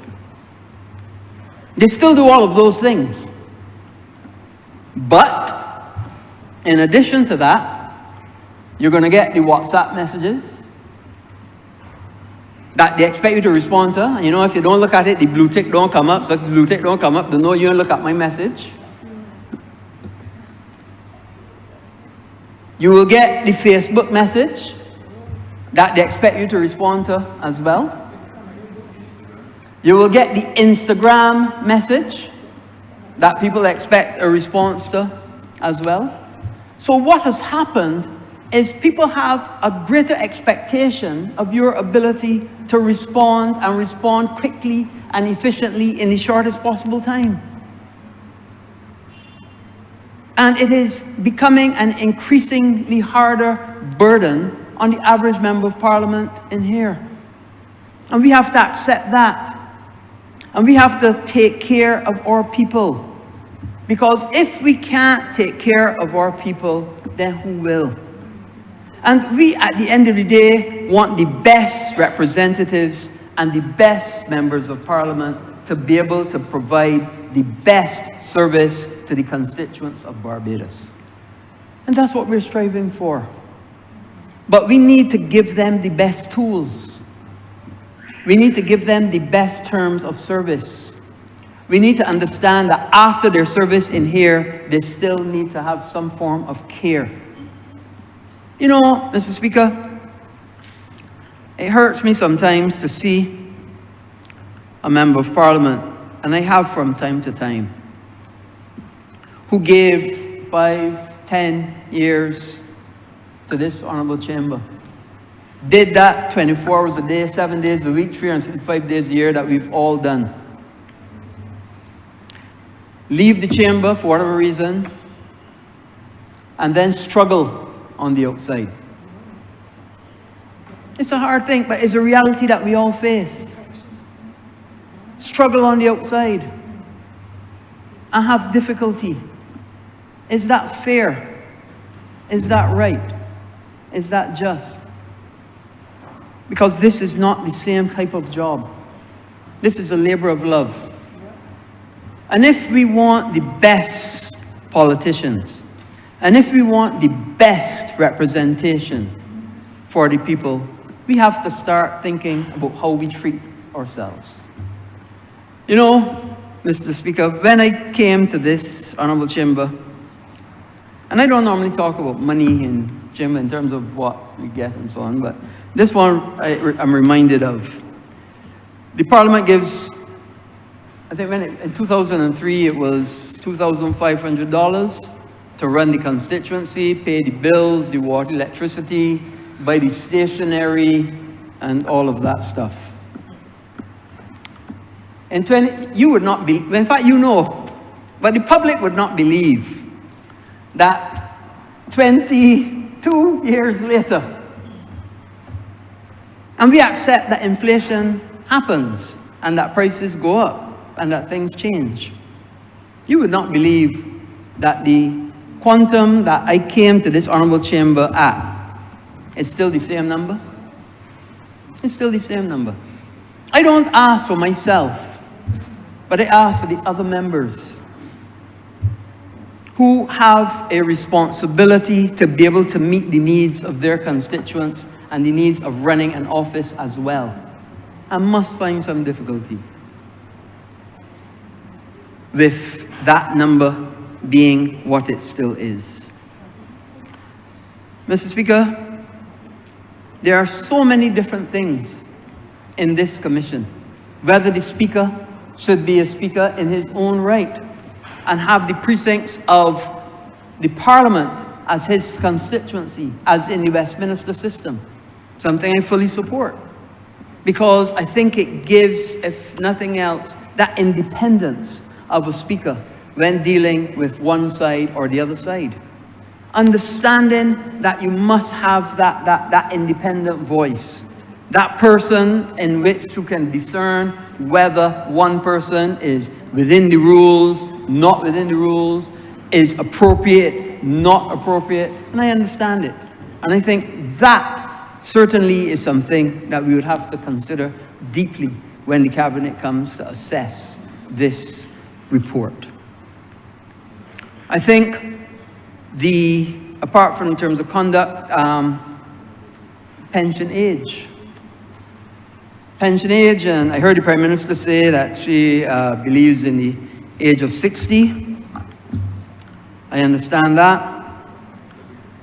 They still do all of those things. But, in addition to that, you're going to get the WhatsApp messages that they expect you to respond to. And you know, if you don't look at it, the blue tick don't come up. So if the blue tick don't come up, they know you don't look at my message. You will get the Facebook message that they expect you to respond to as well. You will get the Instagram message that people expect a response to as well. So what has happened is people have a greater expectation of your ability to respond, and respond quickly and efficiently in the shortest possible time. And it is becoming an increasingly harder burden on the average member of Parliament in here. And we have to accept that. And we have to take care of our people. Because if we can't take care of our people, then who will? And we, at the end of the day, want the best representatives and the best members of Parliament to be able to provide the best service to the constituents of Barbados. And that's what we're striving for. But we need to give them the best tools. We need to give them the best terms of service. We need to understand that after their service in here, they still need to have some form of care. You know, Mr. Speaker, it hurts me sometimes to see a member of Parliament, and I have from time to time, who gave 5, 10 years to this Honourable Chamber. Did that 24 hours a day, 7 days a week, 365 days a year that we've all done. Leave the chamber for whatever reason, and then struggle on the outside. It's a hard thing, but it's a reality that we all face. Struggle on the outside and have difficulty. Is that fair? Is that right? Is that just? Because this is not the same type of job. This is a labor of love. And if we want the best politicians, and if we want the best representation for the people, we have to start thinking about how we treat ourselves. You know, Mr. Speaker, when I came to this Honourable Chamber, and I don't normally talk about money in chamber in terms of what we get and so on, but this one I'm reminded of. The Parliament gives, I think in 2003 it was $2,500 to run the constituency, pay the bills, the water, electricity, buy the stationery, and all of that stuff. You would not be, in fact you know, but the public would not believe that 22 years later, and we accept that inflation happens, and that prices go up, and that things change. You would not believe that the quantum that I came to this Honourable Chamber at is still the same number. It's still the same number. I don't ask for myself, but I ask for the other members who have a responsibility to be able to meet the needs of their constituents and the needs of running an office as well, and must find some difficulty with that number being what it still is. Mr. Speaker, there are so many different things in this commission. Whether the Speaker should be a Speaker in his own right and have the precincts of the Parliament as his constituency, as in the Westminster system. Something I fully support. Because I think it gives, if nothing else, that independence of a Speaker when dealing with one side or the other side. Understanding that you must have that independent voice. That person in which you can discern whether one person is within the rules, not within the rules, is appropriate, not appropriate, and I understand it. And I think that certainly is something that we would have to consider deeply when the Cabinet comes to assess this report. I think apart from in terms of conduct, pension age. Pension age, and I heard the Prime Minister say that she believes in the age of 60. I understand that.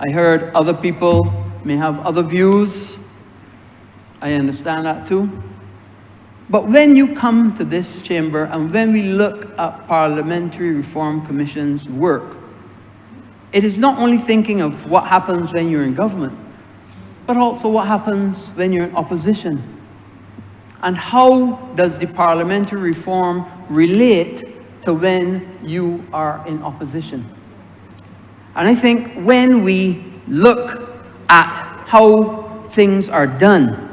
I heard other people may have other views. I understand that too. But when you come to this chamber and when we look at Parliamentary Reform Commission's work, it is not only thinking of what happens when you're in government, but also what happens when you're in opposition. And how does the parliamentary reform relate to when you are in opposition? And I think when we look at how things are done,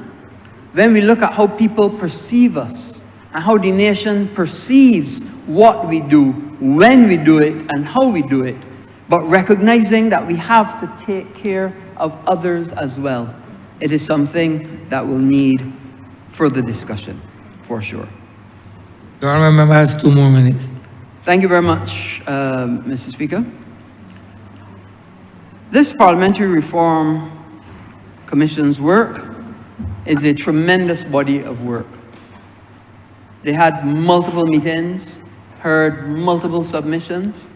when we look at how people perceive us, and how the nation perceives what we do, when we do it, and how we do it, but recognizing that we have to take care of others as well, it is something that will need further discussion, for sure. The honourable member has 2 more minutes. Thank you very much, Mr. Speaker. This Parliamentary Reform Commission's work is a tremendous body of work. They had multiple meetings, heard multiple submissions,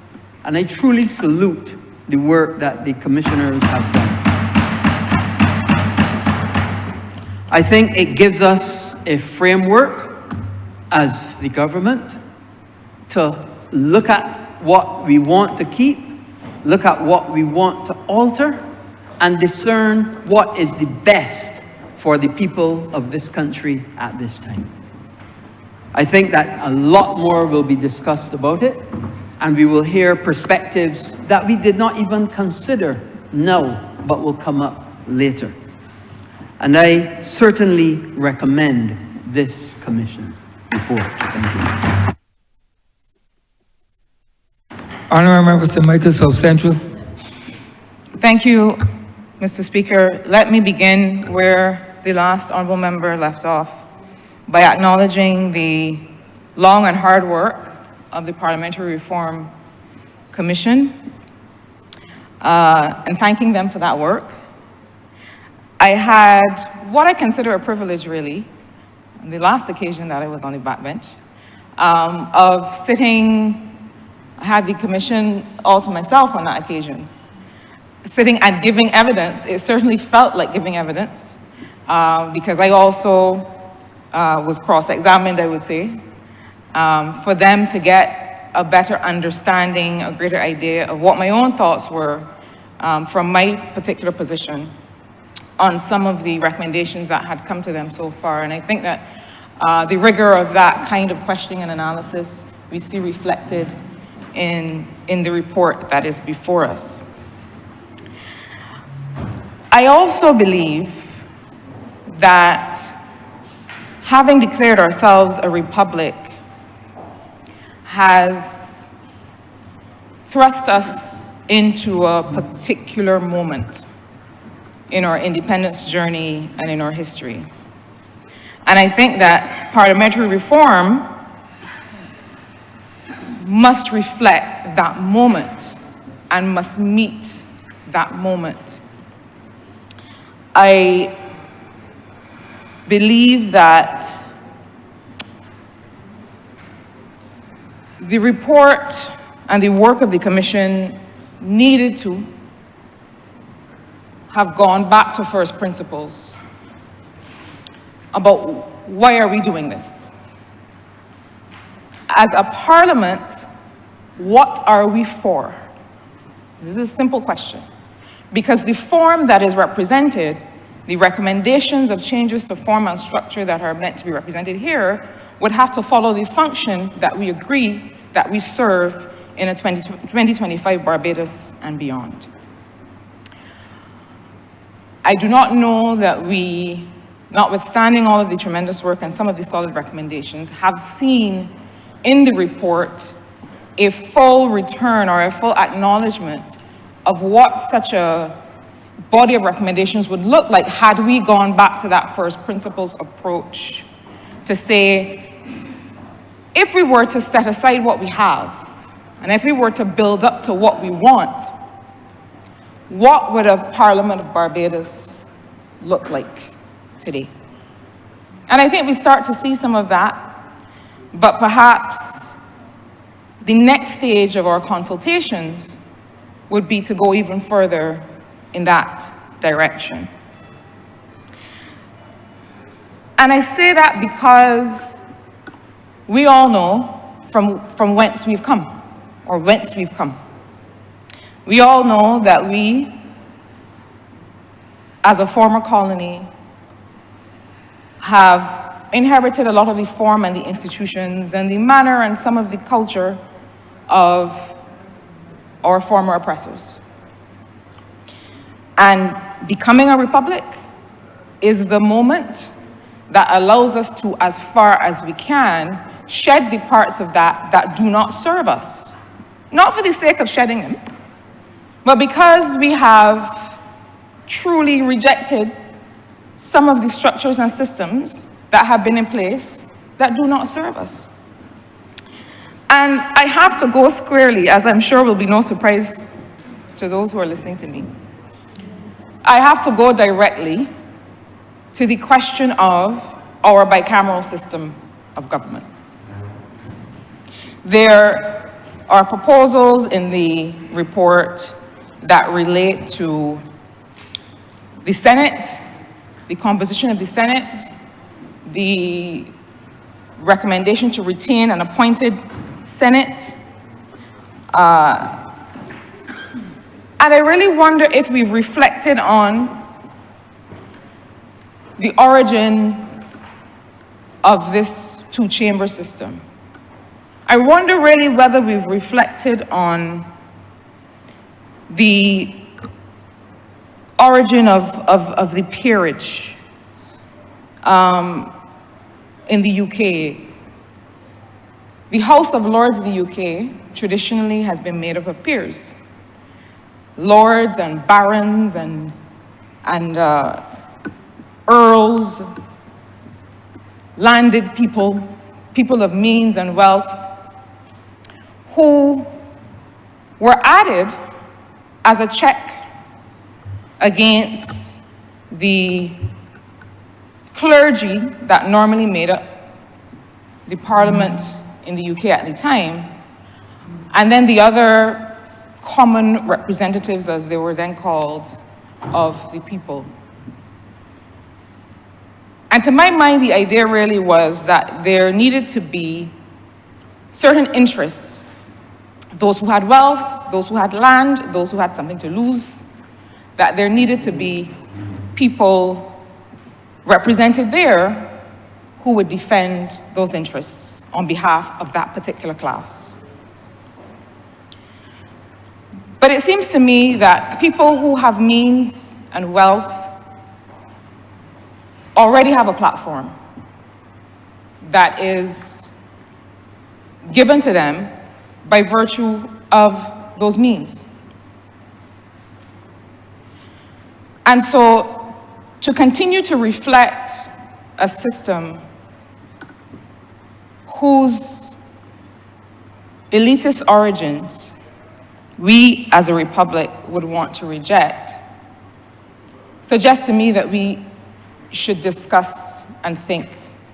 and I truly salute the work that the commissioners have done. I think it gives us a framework as the government to look at what we want to keep, look at what we want to alter, and discern what is the best for the people of this country at this time. I think that a lot more will be discussed about it, and we will hear perspectives that we did not even consider now, but will come up later. And I certainly recommend this commission report. Thank you. Honourable Member St. Michael, South Central. Thank you, Mr. Speaker. Let me begin where the last honourable member left off by acknowledging the long and hard work of the Parliamentary Reform Commission and thanking them for that work. I had what I consider a privilege, really, on the last occasion that I was on the backbench, of sitting. I had the commission all to myself on that occasion. Sitting and giving evidence, it certainly felt like giving evidence, because I also was cross-examined, I would say, for them to get a better understanding, a greater idea of what my own thoughts were from my particular position on some of the recommendations that had come to them so far. And I think that the rigor of that kind of questioning and analysis we see reflected in the report that is before us. I also believe that having declared ourselves a republic has thrust us into a particular moment in our independence journey and in our history. And I think that parliamentary reform must reflect that moment and must meet that moment. I believe that the report and the work of the Commission needed to have gone back to first principles about why are we doing this? As a parliament, what are we for? This is a simple question. Because the form that is represented, the recommendations of changes to form and structure that are meant to be represented here, would have to follow the function that we agree that we serve in a 2025 Barbados and beyond. I do not know that we, notwithstanding all of the tremendous work and some of the solid recommendations, have seen in the report a full return or a full acknowledgement of what such a body of recommendations would look like had we gone back to that first principles approach to say, if we were to set aside what we have, and if we were to build up to what we want, what would a Parliament of Barbados look like today? And I think we start to see some of that, but perhaps the next stage of our consultations would be to go even further in that direction. And I say that because we all know from whence we've come, or whence we've come. We all know that we, as a former colony, have inherited a lot of the form and the institutions and the manner and some of the culture of our former oppressors. And becoming a republic is the moment that allows us to, as far as we can, shed the parts of that that do not serve us. Not for the sake of shedding them, but because we have truly rejected some of the structures and systems that have been in place that do not serve us. And I have to go squarely, as I'm sure will be no surprise to those who are listening to me. I have to go directly to the question of our bicameral system of government. There are proposals in the report that relate to the Senate, the composition of the Senate, the recommendation to retain an appointed Senate. And I really wonder if we've reflected on the origin of this two-chamber system. I wonder really whether we've reflected on the origin of the peerage in the UK. The House of Lords in the UK traditionally has been made up of peers. Lords and barons and earls, landed people, people of means and wealth, who were added as a check against the clergy that normally made up the Parliament in the UK at the time, and then the other common representatives, as they were then called, of the people. And to my mind, the idea really was that there needed to be certain interests. Those who had wealth, those who had land, those who had something to lose, that there needed to be people represented there who would defend those interests on behalf of that particular class. But it seems to me that people who have means and wealth already have a platform that is given to them by virtue of those means. And so to continue to reflect a system whose elitist origins we as a republic would want to reject suggests to me that we should discuss and think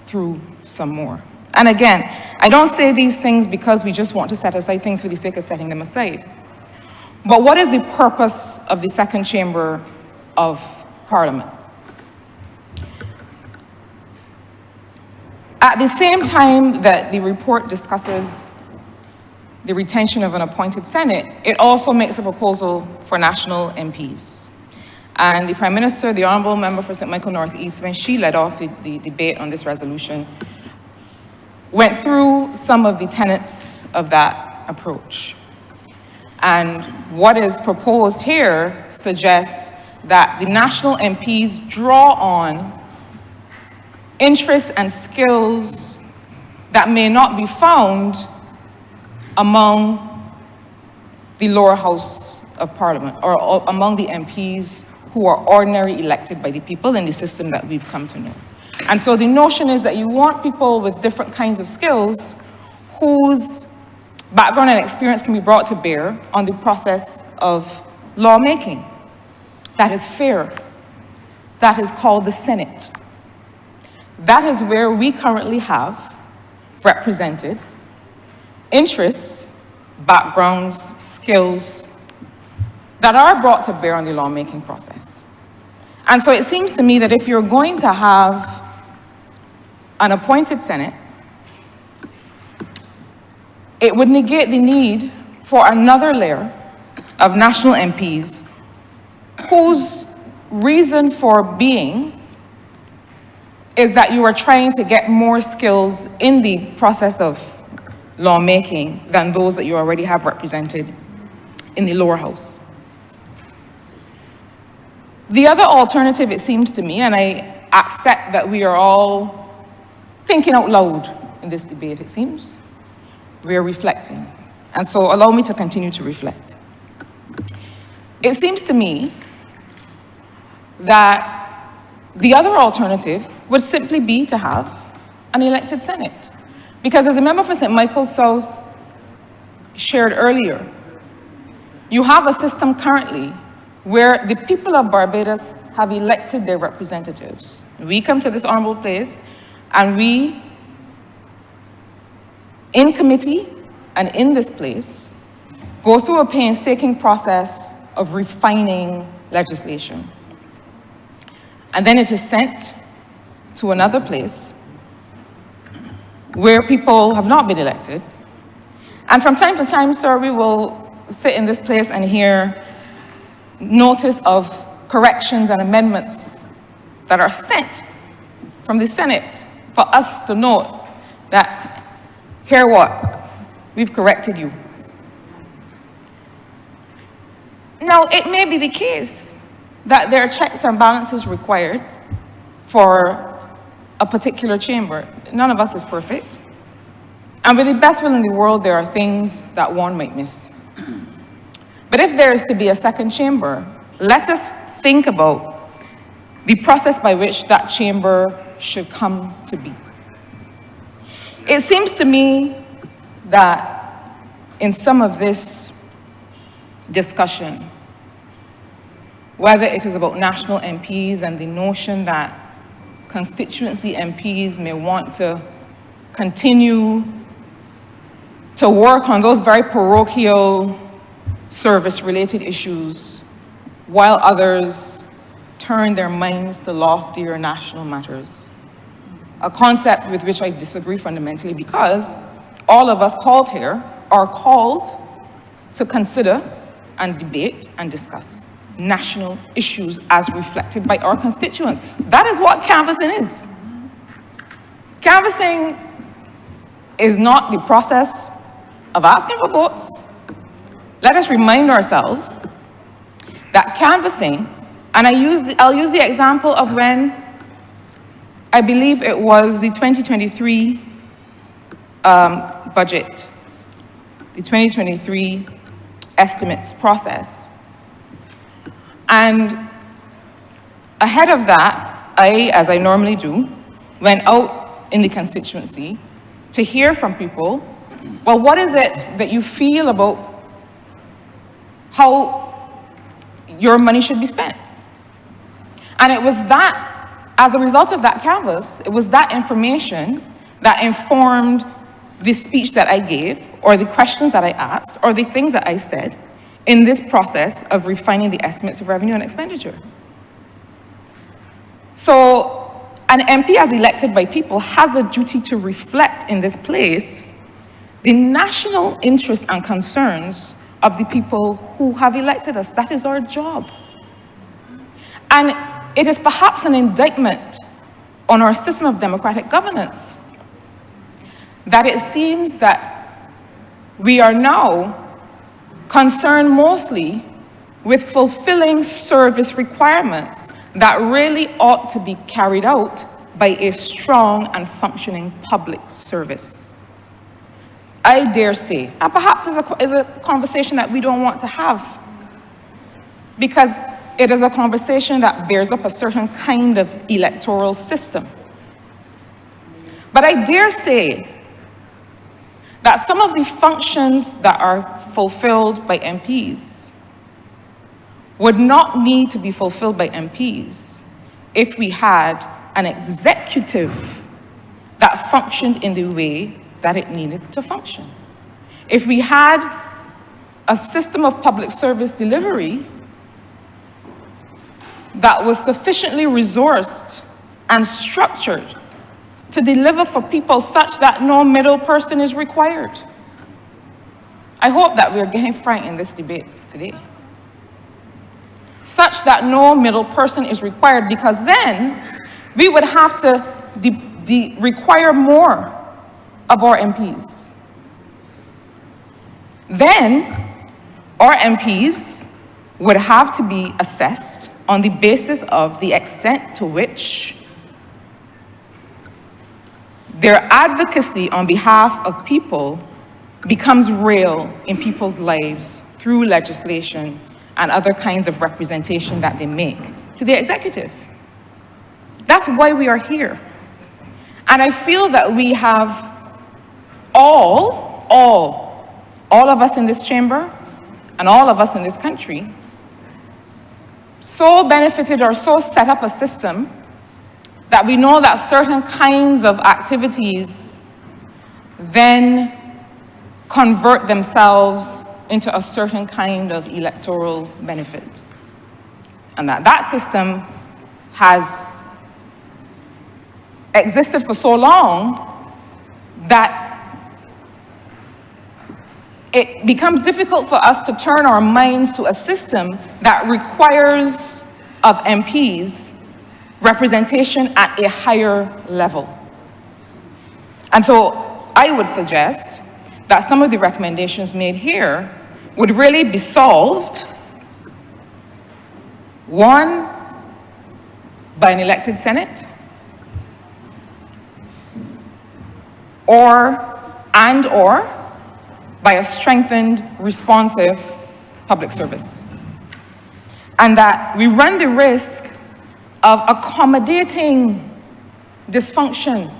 through some more. And again, I don't say these things because we just want to set aside things for the sake of setting them aside. But what is the purpose of the second chamber of Parliament? At the same time that the report discusses the retention of an appointed Senate, it also makes a proposal for national MPs. And the Prime Minister, the Honourable Member for St. Michael North East, when she led off the debate on this resolution, went through some of the tenets of that approach. And what is proposed here suggests that the national MPs draw on interests and skills that may not be found among the lower house of Parliament, or among the MPs who are ordinarily elected by the people in the system that we've come to know. And so the notion is that you want people with different kinds of skills whose background and experience can be brought to bear on the process of lawmaking. That is fair. That is called the Senate. That is where we currently have represented interests, backgrounds, skills that are brought to bear on the lawmaking process. And so it seems to me that if you're going to have an appointed Senate, it would negate the need for another layer of national MPs whose reason for being is that you are trying to get more skills in the process of lawmaking than those that you already have represented in the lower house. The other alternative, it seems to me, and I accept that we are all thinking out loud in this debate, it seems, we are reflecting. And so allow me to continue to reflect. It seems to me that the other alternative would simply be to have an elected Senate. Because as a member for St. Michael's South shared earlier, you have a system currently where the people of Barbados have elected their representatives. We come to this honorable place and we, in committee and in this place, go through a painstaking process of refining legislation. And then it is sent to another place where people have not been elected. And from time to time, sir, we will sit in this place and hear notice of corrections and amendments that are sent from the Senate for us to note that, hear what, we've corrected you. Now, it may be the case that there are checks and balances required for a particular chamber. None of us is perfect. And with the best will in the world, there are things that one might miss. But if there is to be a second chamber, let us think about the process by which that chamber should come to be. It seems to me that in some of this discussion, whether it is about national MPs and the notion that constituency MPs may want to continue to work on those very parochial service-related issues, while others turn their minds to loftier national matters. A concept with which I disagree fundamentally, because all of us called here are called to consider and debate and discuss national issues as reflected by our constituents. That is what canvassing is. Canvassing is not the process of asking for votes. Let us remind ourselves that canvassing, and I'll use the example of when I believe it was the 2023 budget, the 2023 estimates process. And ahead of that, I, as I normally do, went out in the constituency to hear from people, well, what is it that you feel about how your money should be spent? And it was that, as a result of that canvas, it was that information that informed the speech that I gave, or the questions that I asked, or the things that I said in this process of refining the estimates of revenue and expenditure. So an MP, as elected by people, has a duty to reflect in this place the national interests and concerns of the people who have elected us. That is our job. And it is perhaps an indictment on our system of democratic governance that it seems that we are now concerned mostly with fulfilling service requirements that really ought to be carried out by a strong and functioning public service. I dare say, and perhaps is a conversation that we don't want to have, because it is a conversation that bears up a certain kind of electoral system. But I dare say that some of the functions that are fulfilled by MPs would not need to be fulfilled by MPs if we had an executive that functioned in the way that it needed to function. If we had a system of public service delivery that was sufficiently resourced and structured to deliver for people such that no middle person is required. I hope that we're getting frank in this debate today. Such that no middle person is required, because then we would have to require more of our MPs. Then our MPs would have to be assessed on the basis of the extent to which their advocacy on behalf of people becomes real in people's lives through legislation and other kinds of representation that they make to the executive. That's why we are here. And I feel that we have all of us in this chamber and all of us in this country so benefited or so set up a system that we know that certain kinds of activities then convert themselves into a certain kind of electoral benefit. And that system has existed for so long that it becomes difficult for us to turn our minds to a system that requires of MPs representation at a higher level. And so I would suggest that some of the recommendations made here would really be solved, one, by an elected Senate, or by a strengthened, responsive public service. And that we run the risk of accommodating dysfunction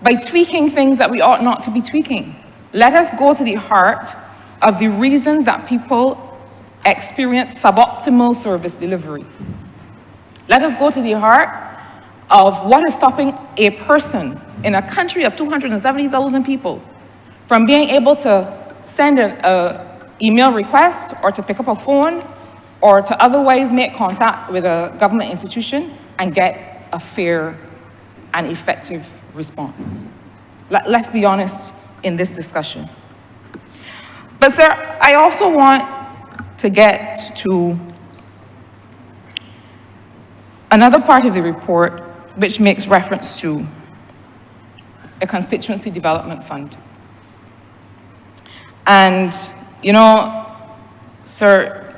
by tweaking things that we ought not to be tweaking. Let us go to the heart of the reasons that people experience suboptimal service delivery. Let us go to the heart of what is stopping a person in a country of 270,000 people from being able to send an email request or to pick up a phone or to otherwise make contact with a government institution and get a fair and effective response. Let's be honest in this discussion. But sir, I also want to get to another part of the report which makes reference to a constituency development fund. And, you know, sir,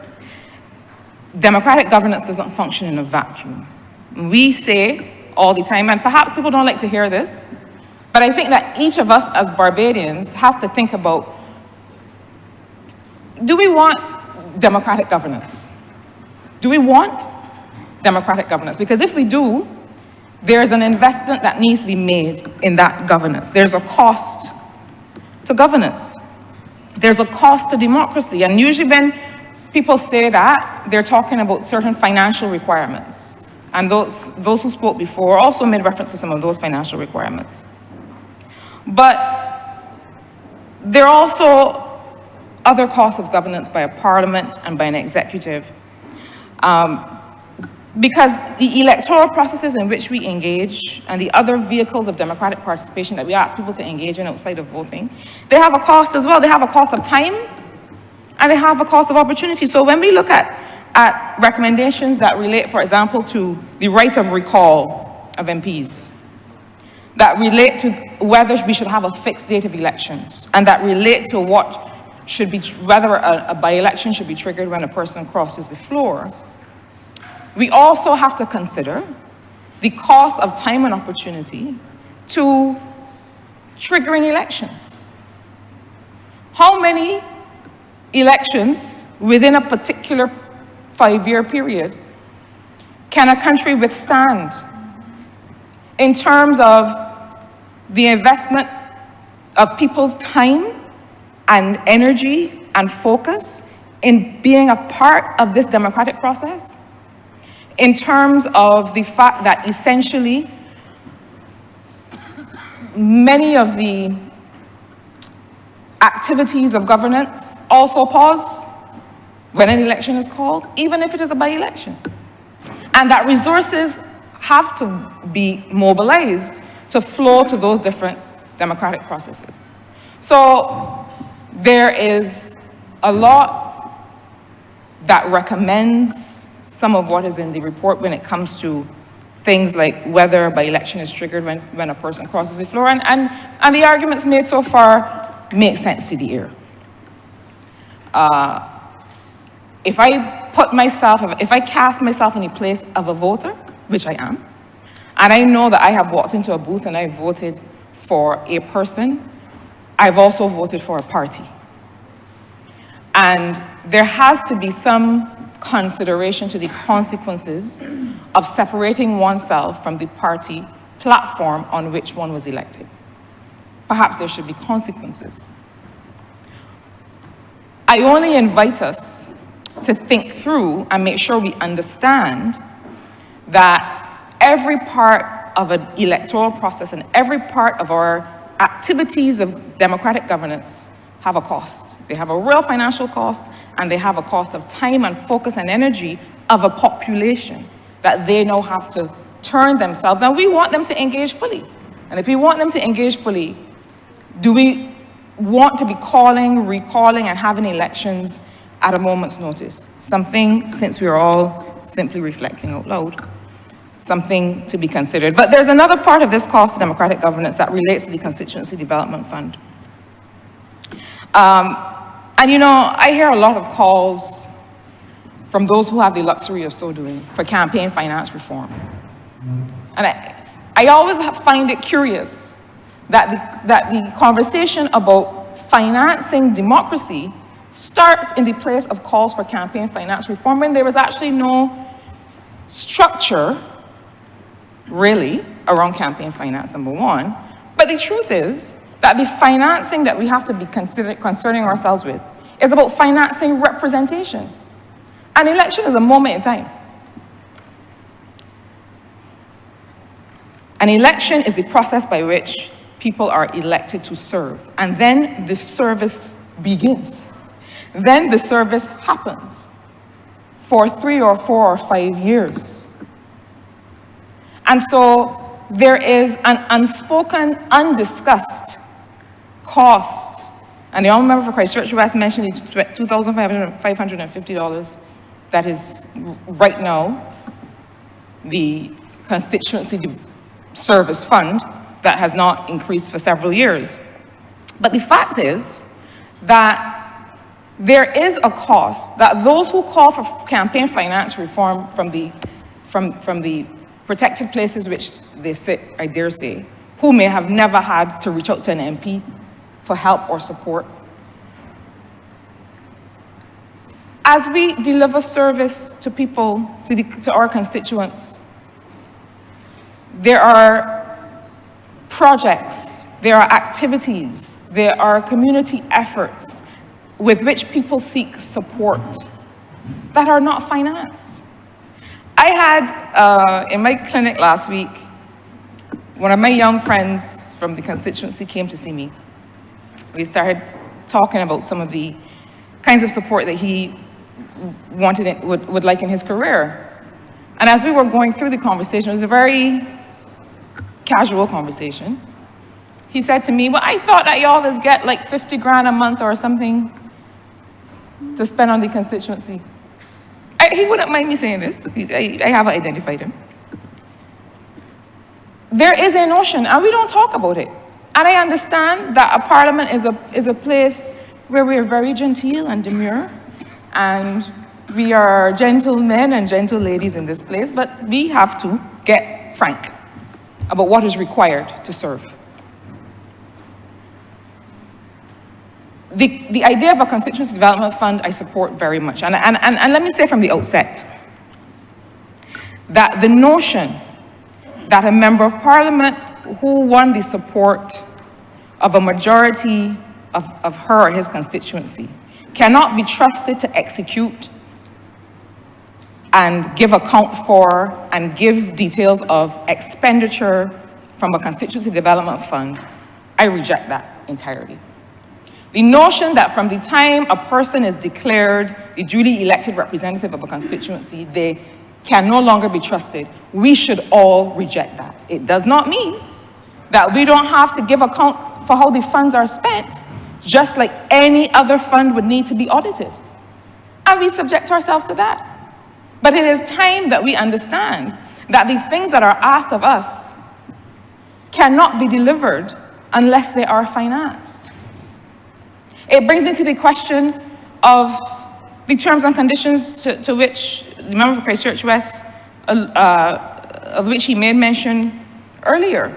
democratic governance doesn't function in a vacuum. We say all the time, and perhaps people don't like to hear this, but I think that each of us as Barbadians has to think about, do we want democratic governance? Do we want democratic governance? Because if we do, there's an investment that needs to be made in that governance. There's a cost to governance. There's a cost to democracy. And usually when people say that, they're talking about certain financial requirements. And those who spoke before also made reference to some of those financial requirements. But there are also other costs of governance by a parliament and by an executive. Because the electoral processes in which we engage and the other vehicles of democratic participation that we ask people to engage in outside of voting, they have a cost as well. They have a cost of time and they have a cost of opportunity. So when we look at recommendations that relate, for example, to the right of recall of MPs, that relate to whether we should have a fixed date of elections, and that relate to what should be, whether a by-election should be triggered when a person crosses the floor, we also have to consider the cost of time and opportunity to triggering elections. How many elections within a particular 5-year period can a country withstand in terms of the investment of people's time and energy and focus in being a part of this democratic process? In terms of the fact that essentially many of the activities of governance also pause when an election is called, even if it is a by-election. And that resources have to be mobilized to flow to those different democratic processes. So there is a lot that recommends some of what is in the report when it comes to things like whether by-election is triggered when a person crosses the floor, and the arguments made so far make sense to the ear. If I cast myself in the place of a voter, which I am, and I know that I have walked into a booth and I voted for a person, I've also voted for a party. And there has to be some consideration to the consequences of separating oneself from the party platform on which one was elected. Perhaps there should be consequences. I only invite us to think through and make sure we understand that every part of an electoral process and every part of our activities of democratic governance have a cost. They have a real financial cost, and they have a cost of time and focus and energy of a population that they now have to turn themselves, and we want them to engage fully. And if we want them to engage fully, do we want to be calling, recalling, and having elections at a moment's notice? Something, since we're all simply reflecting out loud, something to be considered. But there's another part of this cost to democratic governance that relates to the Constituency Development Fund. And you know, I hear a lot of calls from those who have the luxury of so doing for campaign finance reform. And I always find it curious that the conversation about financing democracy starts in the place of calls for campaign finance reform when there is actually no structure, really, around campaign finance, number one. But the truth is that the financing that we have to be concerning ourselves with is about financing representation. An election is a moment in time. An election is a process by which people are elected to serve, and then the service begins. Then the service happens for 3 or 4 or 5 years. And so there is an unspoken, undiscussed cost. And the Honourable Member for Christchurch West mentioned the $2,550 that is right now the constituency service fund that has not increased for several years. But the fact is that there is a cost that those who call for campaign finance reform from the protected places which they sit, I dare say, who may have never had to reach out to an MP for help or support. As we deliver service to people, to our constituents, there are projects, there are activities, there are community efforts with which people seek support that are not financed. I had, in my clinic last week, one of my young friends from the constituency came to see me. We started talking about some of the kinds of support that he would like in his career. And as we were going through the conversation, it was a very casual conversation. He said to me, well, I thought that y'all just get like 50 grand a month or something to spend on the constituency. He wouldn't mind me saying this. I haven't identified him. There is a notion, and we don't talk about it. And I understand that a parliament is a place where we are very genteel and demure, and we are gentlemen and gentle ladies in this place, but we have to get frank about what is required to serve. The idea of a constituency development fund I support very much. And let me say from the outset that the notion that a member of parliament who won the support of a majority of her or his constituency cannot be trusted to execute and give account for and give details of expenditure from a constituency development fund, I reject that entirely. The notion that from the time a person is declared the duly elected representative of a constituency, they can no longer be trusted, we should all reject that. It does not mean that we don't have to give account for how the funds are spent, just like any other fund would need to be audited. And we subject ourselves to that. But it is time that we understand that the things that are asked of us cannot be delivered unless they are financed. It brings me to the question of the terms and conditions to which the member for Christchurch West, of which he made mention earlier.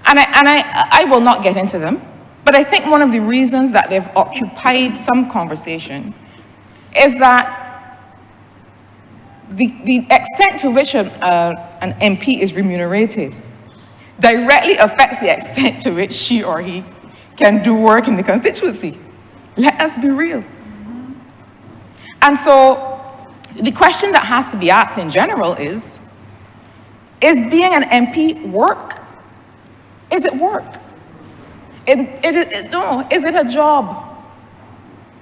And I will not get into them, but I think one of the reasons that they've occupied some conversation is that the extent to which an MP is remunerated directly affects the extent to which she or he can do work in the constituency. Let us be real. And so the question that has to be asked in general is being an MP work? Is it work? No, is it a job?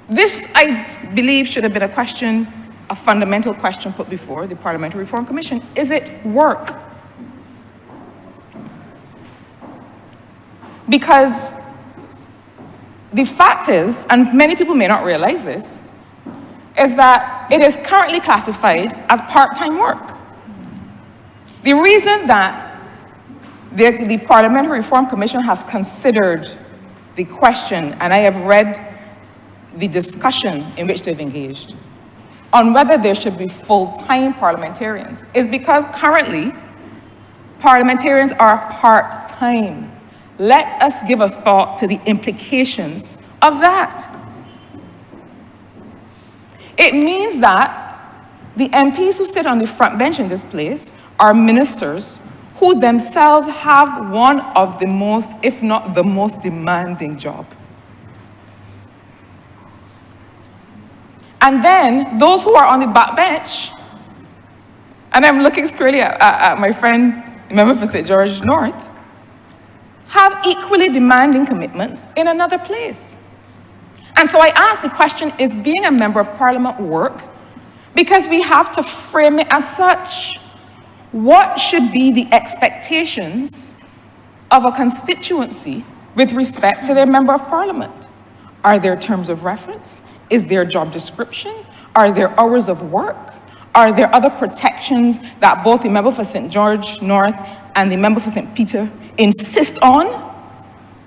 This, I believe, should have been a fundamental question put before the Parliamentary Reform Commission. Is it work? Because the fact is, and many people may not realize this, is that it is currently classified as part-time work. The reason that the Parliamentary Reform Commission has considered the question, and I have read the discussion in which they've engaged, on whether there should be full-time parliamentarians, is because currently parliamentarians are part-time. Let us give a thought to the implications of that. It means that the MPs who sit on the front bench in this place are ministers who themselves have one of the most, if not the most demanding job. And then those who are on the back bench, and I'm looking squarely at my friend, the member for St. George North, have equally demanding commitments in another place. And so I ask the question, is being a member of Parliament work? Because we have to frame it as such. What should be the expectations of a constituency with respect to their member of Parliament? Are there terms of reference? Is there a job description? Are there hours of work? Are there other protections that both the member for St. George North and the member for St. Peter insist on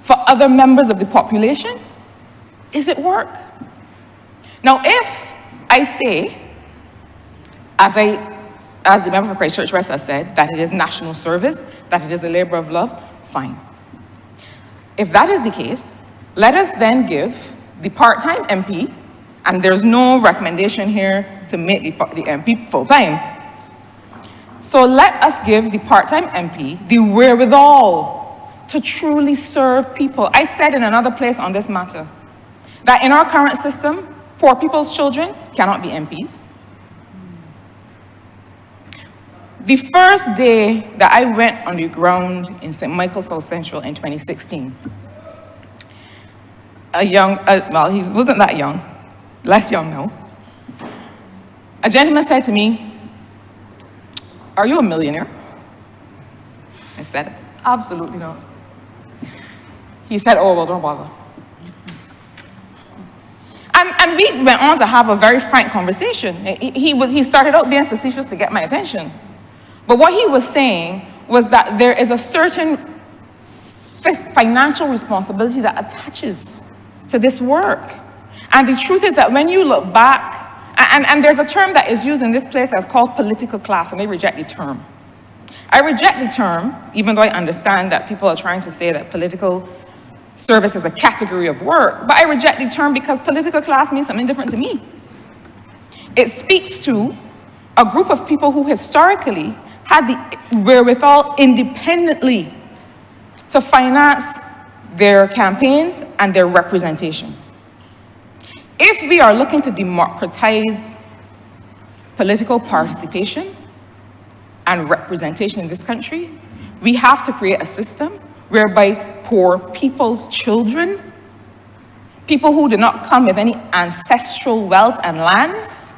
for other members of the population? Is it work? Now, if I say, as the member for Christchurch West has said, that it is national service, that it is a labor of love, fine. If that is the case, let us then give the part-time MP, and there's no recommendation here to make the MP full-time. So let us give the part-time MP the wherewithal to truly serve people. I said in another place on this matter that in our current system, poor people's children cannot be MPs. The first day that I went on the ground in St. Michael South Central in 2016, well, he wasn't that young, less young now, a gentleman said to me, "Are you a millionaire?" I said, "Absolutely not." He said, "Oh, well, don't bother." And we went on to have a very frank conversation. He started out being facetious to get my attention. But what he was saying was that there is a certain financial responsibility that attaches to this work. And the truth is that when you look back, and there's a term that is used in this place that's called political class, and I reject the term. I reject the term, even though I understand that people are trying to say that political service is a category of work, but I reject the term because political class means something different to me. It speaks to a group of people who historically had the wherewithal independently to finance their campaigns and their representation. If we are looking to democratize political participation and representation in this country, we have to create a system whereby poor people's children people who do not come with any ancestral wealth and lands,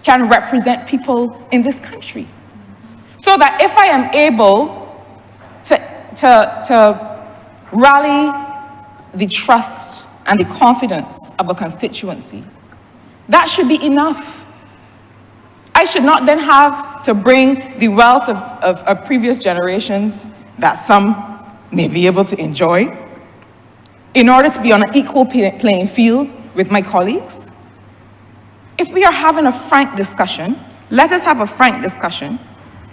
can represent people in this country. So that if I am able to rally the trust and the confidence of a constituency, that should be enough. I should not then have to bring the wealth of previous generations that some may be able to enjoy in order to be on an equal playing field with my colleagues. If we are having a frank discussion, let us have a frank discussion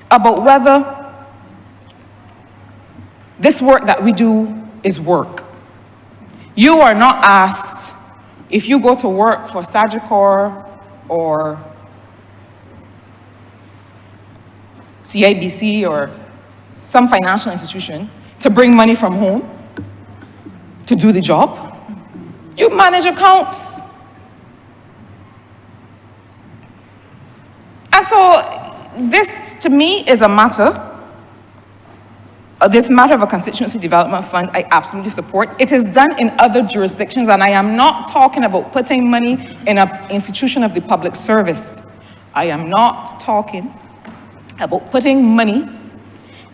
about whether this work that we do is work. You are not asked, if you go to work for Sagicor or CIBC or some financial institution, to bring money from home to do the job. You manage accounts. And so this, to me, is a matter, this matter of a constituency development fund, I absolutely support. It is done in other jurisdictions, and I am not talking about putting money in an institution of the public service. I am not talking about putting money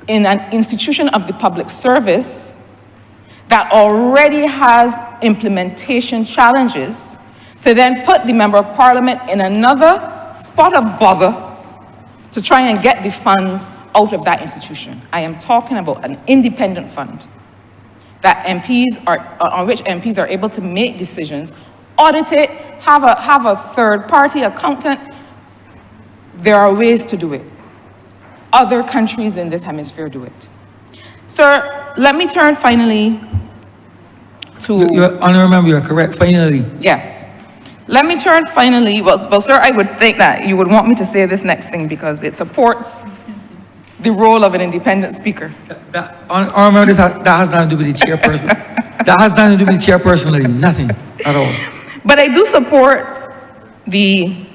in an institution of the public service that already has implementation challenges to then put the Member of Parliament in another spot of bother to try and get the funds out of that institution. I am talking about an independent fund that MPs are, on which MPs are able to make decisions, audit it, have a third-party accountant. There are ways to do it. Other countries in this hemisphere do it. Sir, let me turn finally to... Honourable, you are correct, finally. Yes. Let me turn finally, well, sir, I would think that you would want me to say this next thing because it supports the role of an independent speaker. Honourable, that has nothing to do with the chairperson. That has nothing to do with the chairperson, nothing at all. But I do support the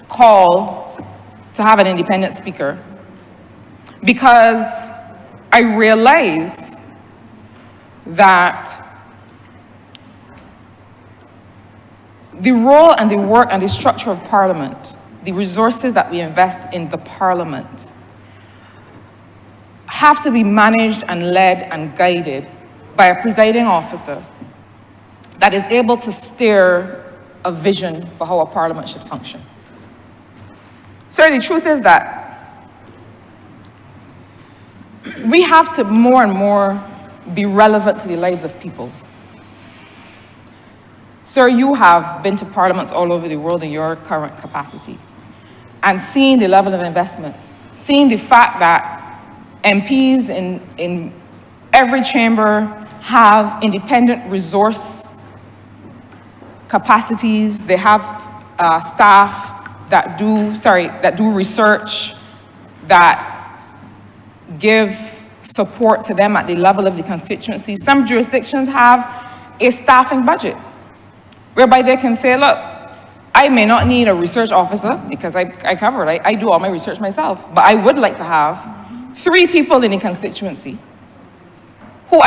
call to have an independent speaker because I realize that the role and the work and the structure of Parliament, the resources that we invest in the Parliament, have to be managed and led and guided by a presiding officer that is able to steer a vision for how a Parliament should function. So the truth is that we have to more and more be relevant to the lives of people. Sir, you have been to parliaments all over the world in your current capacity and seen the level of investment, seen the fact that MPs in every chamber have independent resource capacities. They have staff that do research, that give support to them at the level of the constituency. Some jurisdictions have a staffing budget whereby they can say, look, I may not need a research officer because I cover it. I do all my research myself, but I would like to have 3 people in the constituency who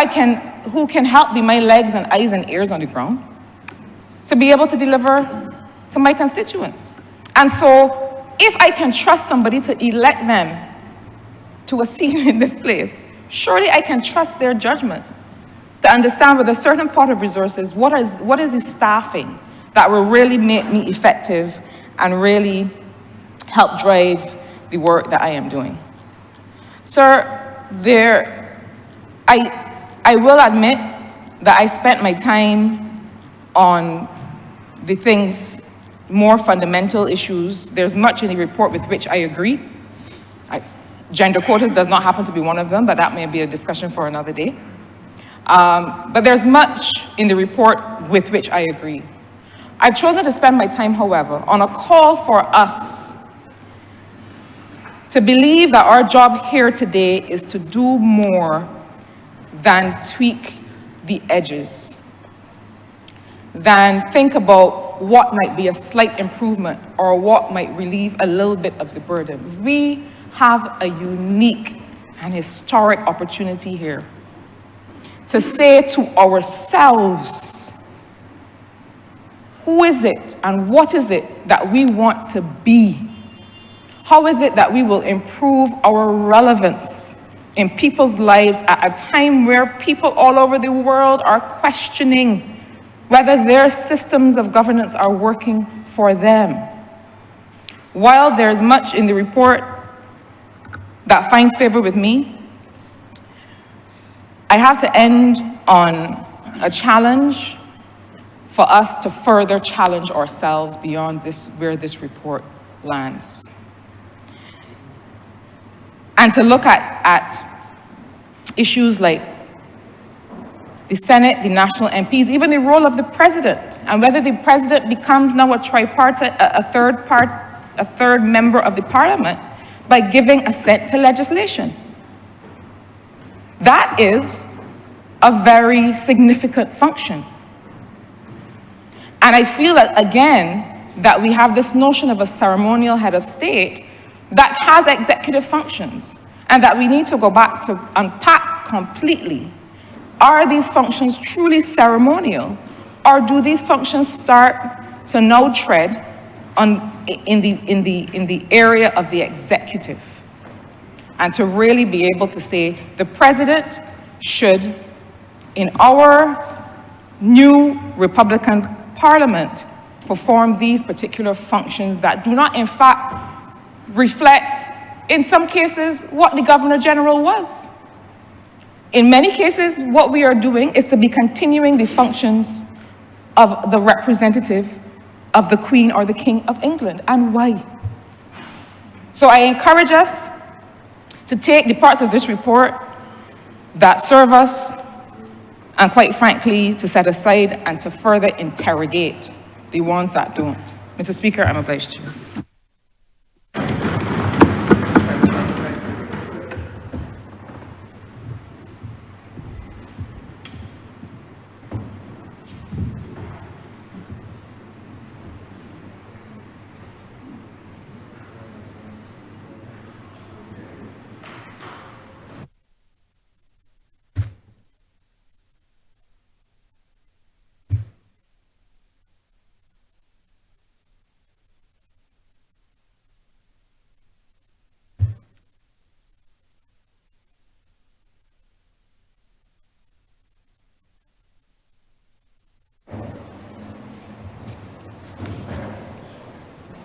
can help be my legs and eyes and ears on the ground to be able to deliver to my constituents. And so if I can trust somebody to elect them to a seat in this place, surely I can trust their judgment to understand with a certain pot of resources, what is the staffing that will really make me effective and really help drive the work that I am doing. Sir, I will admit that I spent my time on the things, more fundamental issues. There's much in the report with which I agree. Gender quotas does not happen to be one of them, but that may be a discussion for another day. But there's much in the report with which I agree. I've chosen to spend my time, however, on a call for us to believe that our job here today is to do more than tweak the edges, than think about what might be a slight improvement or what might relieve a little bit of the burden. We have a unique and historic opportunity here to say to ourselves who is it and what is it that we want to be? How is it that we will improve our relevance in people's lives at a time where people all over the world are questioning whether their systems of governance are working for them? While there's much in the report that finds favor with me, I have to end on a challenge for us to further challenge ourselves beyond this, where this report lands. And to look at issues like the Senate, the national MPs, even the role of the president, and whether the president becomes now a tripartite, a third member of the parliament by giving assent to legislation. That is a very significant function. And I feel that, again, that we have this notion of a ceremonial head of state that has executive functions, and that we need to go back to unpack completely. Are these functions truly ceremonial, or do these functions start to now tread in the area of the executive? And to really be able to say the president should, in our new Republican Parliament, perform these particular functions that do not, in fact, reflect, in some cases, what the Governor General was. In many cases, what we are doing is to be continuing the functions of the representative of the Queen or the King of England. And why? So I encourage us to take the parts of this report that serve us, and quite frankly, to set aside and to further interrogate the ones that don't. Mr. Speaker, I'm obliged to.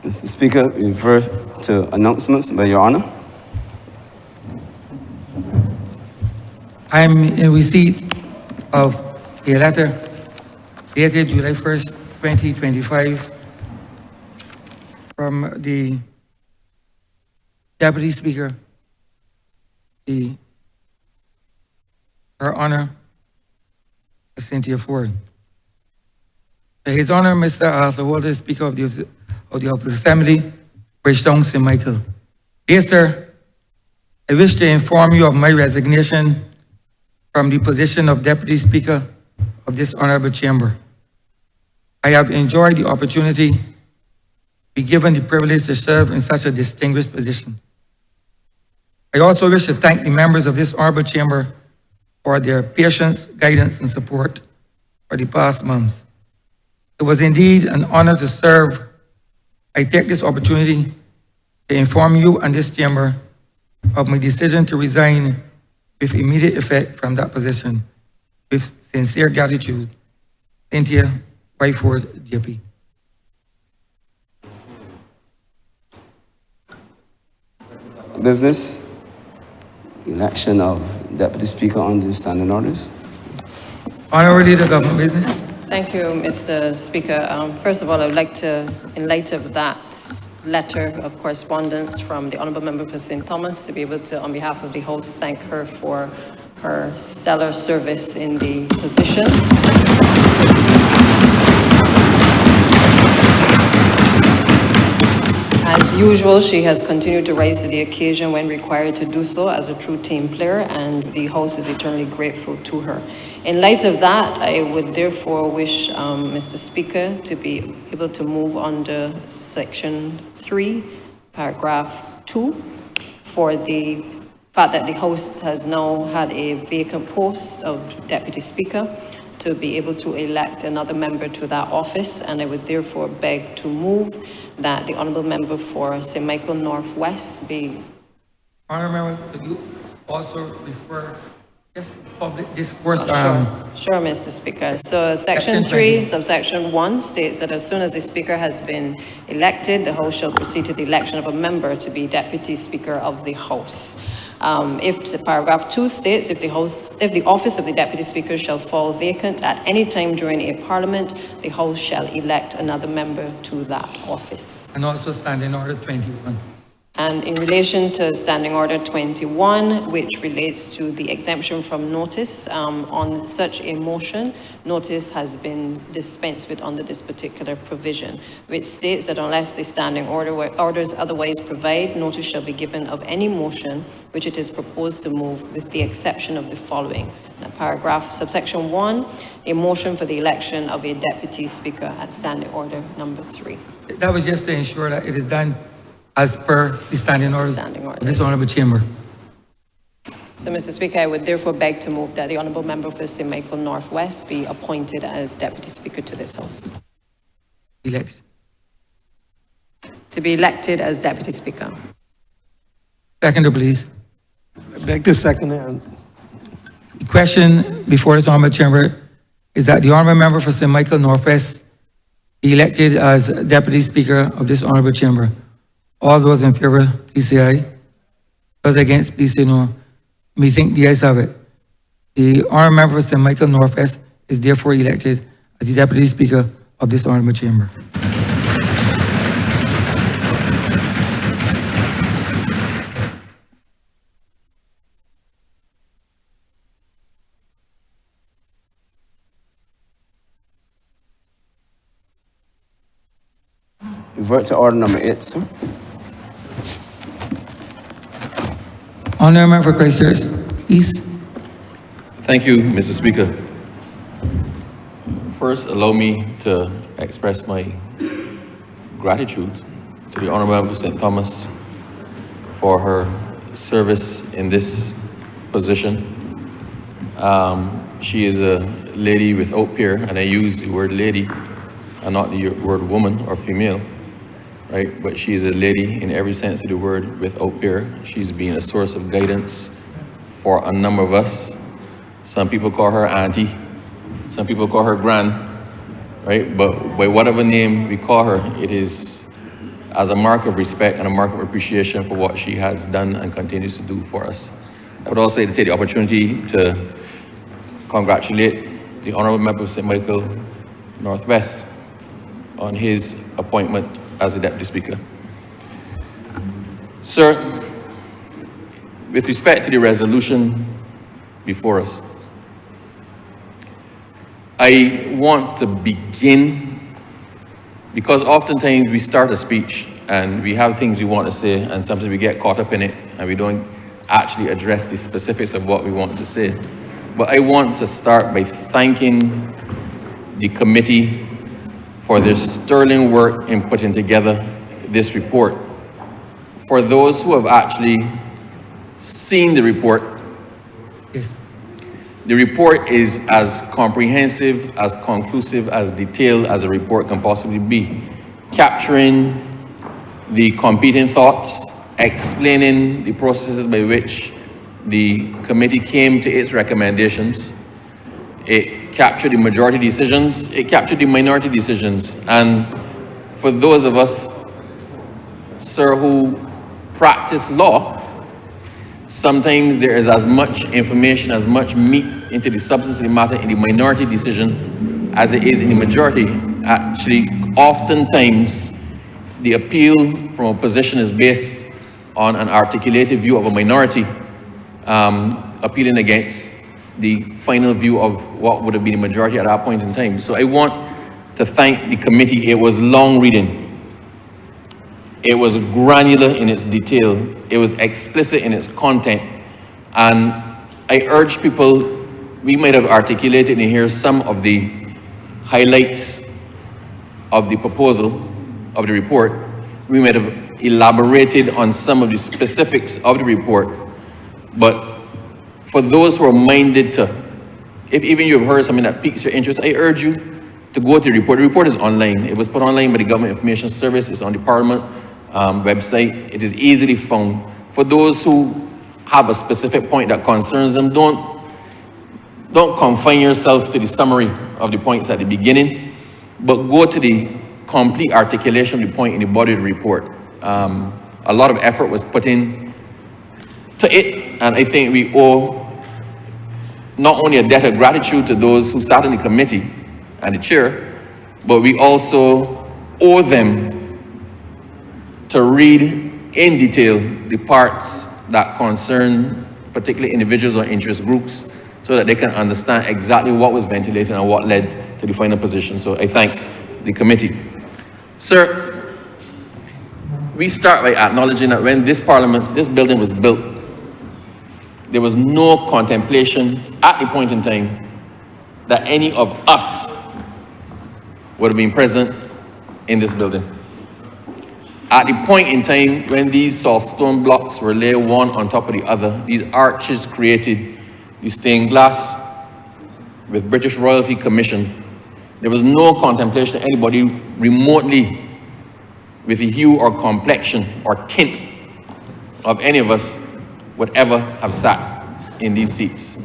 Mr. Speaker, we refer to announcements by Your Honor. I am in receipt of a letter dated July 1st, 2025, from the Deputy Speaker, Her Honor, Cynthia Ford. His Honor, Mr. Honourable Speaker of the Assembly, Bridgetown, St. Michael. Dear Sir, I wish to inform you of my resignation from the position of Deputy Speaker of this Honourable Chamber. I have enjoyed the opportunity to be given the privilege to serve in such a distinguished position. I also wish to thank the members of this Honourable Chamber for their patience, guidance, and support for the past months. It was indeed an honor to serve. I take this opportunity to inform you and this chamber of my decision to resign with immediate effect from that position. With sincere gratitude, Cynthia Ford, JP. Business, election of Deputy Speaker on the standing orders. Honourable Leader, Government Business. Thank you, Mr. Speaker. First of all, I would like to, in light of that letter of correspondence from the Honourable Member for St. Thomas, to be able to, on behalf of the House, thank her for her stellar service in the position. As usual, she has continued to rise to the occasion when required to do so as a true team player, and the House is eternally grateful to her. In light of that, I would therefore wish Mr. Speaker to be able to move under Section 3, Paragraph 2, for the fact that the House has now had a vacant post of Deputy Speaker, to be able to elect another member to that office, and I would therefore beg to move that the Honourable Member for St. Michael Northwest be... Honourable Member, could you also refer just public discourse? Sure, Mr. Speaker. So Section 3, subsection 1 states that as soon as the Speaker has been elected, the House shall proceed to the election of a member to be Deputy Speaker of the House. If the paragraph 2 states, if the office of the Deputy Speaker shall fall vacant at any time during a Parliament, the House shall elect another member to that office. And also Standing Order 21. And in relation to Standing Order 21, which relates to the exemption from notice, on such a motion, notice has been dispensed with under this particular provision, which states that unless the standing orders otherwise provide, notice shall be given of any motion which it is proposed to move, with the exception of the following. Now, paragraph subsection 1, a motion for the election of a Deputy Speaker at Standing Order number 3. That was just to ensure that it is done as per the standing orders of this Honourable Chamber. So, Mr. Speaker, I would therefore beg to move that the Honourable Member for St. Michael Northwest be appointed as Deputy Speaker to this House. Elected. To be elected as Deputy Speaker. Seconder, please. I beg to second it. The question before this Honourable Chamber is that the Honourable Member for St. Michael Northwest be elected as Deputy Speaker of this Honourable Chamber. All those in favor, please say aye. Those against, please say no. Methinks the ayes have it. The Honourable Member for St. Michael Northwest is therefore elected as the Deputy Speaker of this Honourable Chamber. Revert to order number 8, sir. Honourable Member for Christchurch, please. Thank you, Mr. Speaker. First, allow me to express my gratitude to the Honourable Member for St. Thomas for her service in this position. She is a lady without peer, and I use the word lady and not the word woman or female, right? But she is a lady in every sense of the word without peer. She's been a source of guidance for a number of us. Some people call her auntie, some people call her gran, right? But by whatever name we call her, it is as a mark of respect and a mark of appreciation for what she has done and continues to do for us. I would also like to take the opportunity to congratulate the Honourable Member of St. Michael Northwest on his appointment as a Deputy Speaker. Sir, with respect to the resolution before us, I want to begin, because oftentimes we start a speech and we have things we want to say, and sometimes we get caught up in it and we don't actually address the specifics of what we want to say. But I want to start by thanking the committee for their sterling work in putting together this report. For those who have actually seen the report, Yes. the report is as comprehensive, as conclusive, as detailed as a report can possibly be, capturing the competing thoughts, explaining the processes by which the committee came to its recommendations. It captured the majority decisions, it captured the minority decisions. And for those of us, sir, who practice law, sometimes there is as much information, as much meat into the substance of the matter in the minority decision as it is in the majority. Actually, oftentimes, the appeal from a position is based on an articulated view of a minority, appealing against the final view of what would have been the majority at that point in time. So I want to thank the committee. It was long reading. It was granular in its detail. It was explicit in its content. And I urge people, we might have articulated in here some of the highlights of the proposal, of the report. We might have elaborated on some of the specifics of the report. But for those who are minded to if even you have heard something that piques your interest, I urge you to go to the report. The report is online. It was put online by the Government Information Service. It's on the Parliament website. It is easily found. For those who have a specific point that concerns them, don't confine yourself to the summary of the points at the beginning, but go to the complete articulation of the point in the body of the report. A lot of effort was put in to it, and I think we owe not only a debt of gratitude to those who sat in the committee and the chair, but we also owe them to read in detail the parts that concern particular individuals or interest groups so that they can understand exactly what was ventilated and what led to the final position. So I thank the committee. Sir, we start by acknowledging that when this building was built, there was no contemplation at the point in time that any of us would have been present in this building. At the point in time when these soft stone blocks were laid one on top of the other, these arches created the stained glass with British royalty commissioned, there was no contemplation of anybody remotely with a hue or complexion or tint of any of us would ever have sat in these seats.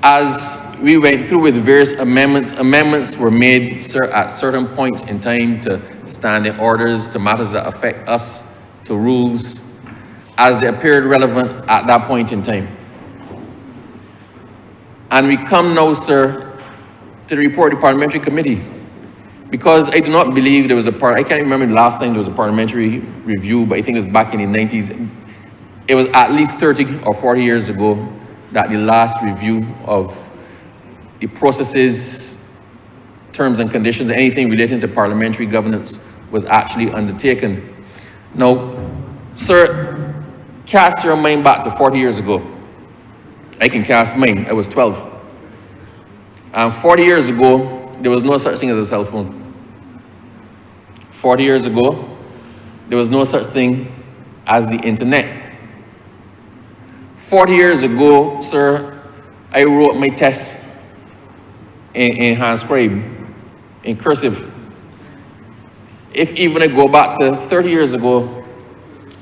As we went through with various amendments were made, sir, at certain points in time to standing orders, to matters that affect us, to rules, as they appeared relevant at that point in time. And we come now, sir, to the report of the Parliamentary Committee, because I do not believe there was I can't remember the last time there was a parliamentary review, but I think it was back in the 90s. It was at least 30 or 40 years ago that the last review of the processes, terms and conditions, anything relating to parliamentary governance was actually undertaken. Now, sir, cast your mind back to 40 years ago. I can cast mine. I was 12. And 40 years ago, there was no such thing as a cell phone. 40 years ago, there was no such thing as the internet. 40 years ago, sir, I wrote my test in hand scribe, in cursive. If even I go back to 30 years ago,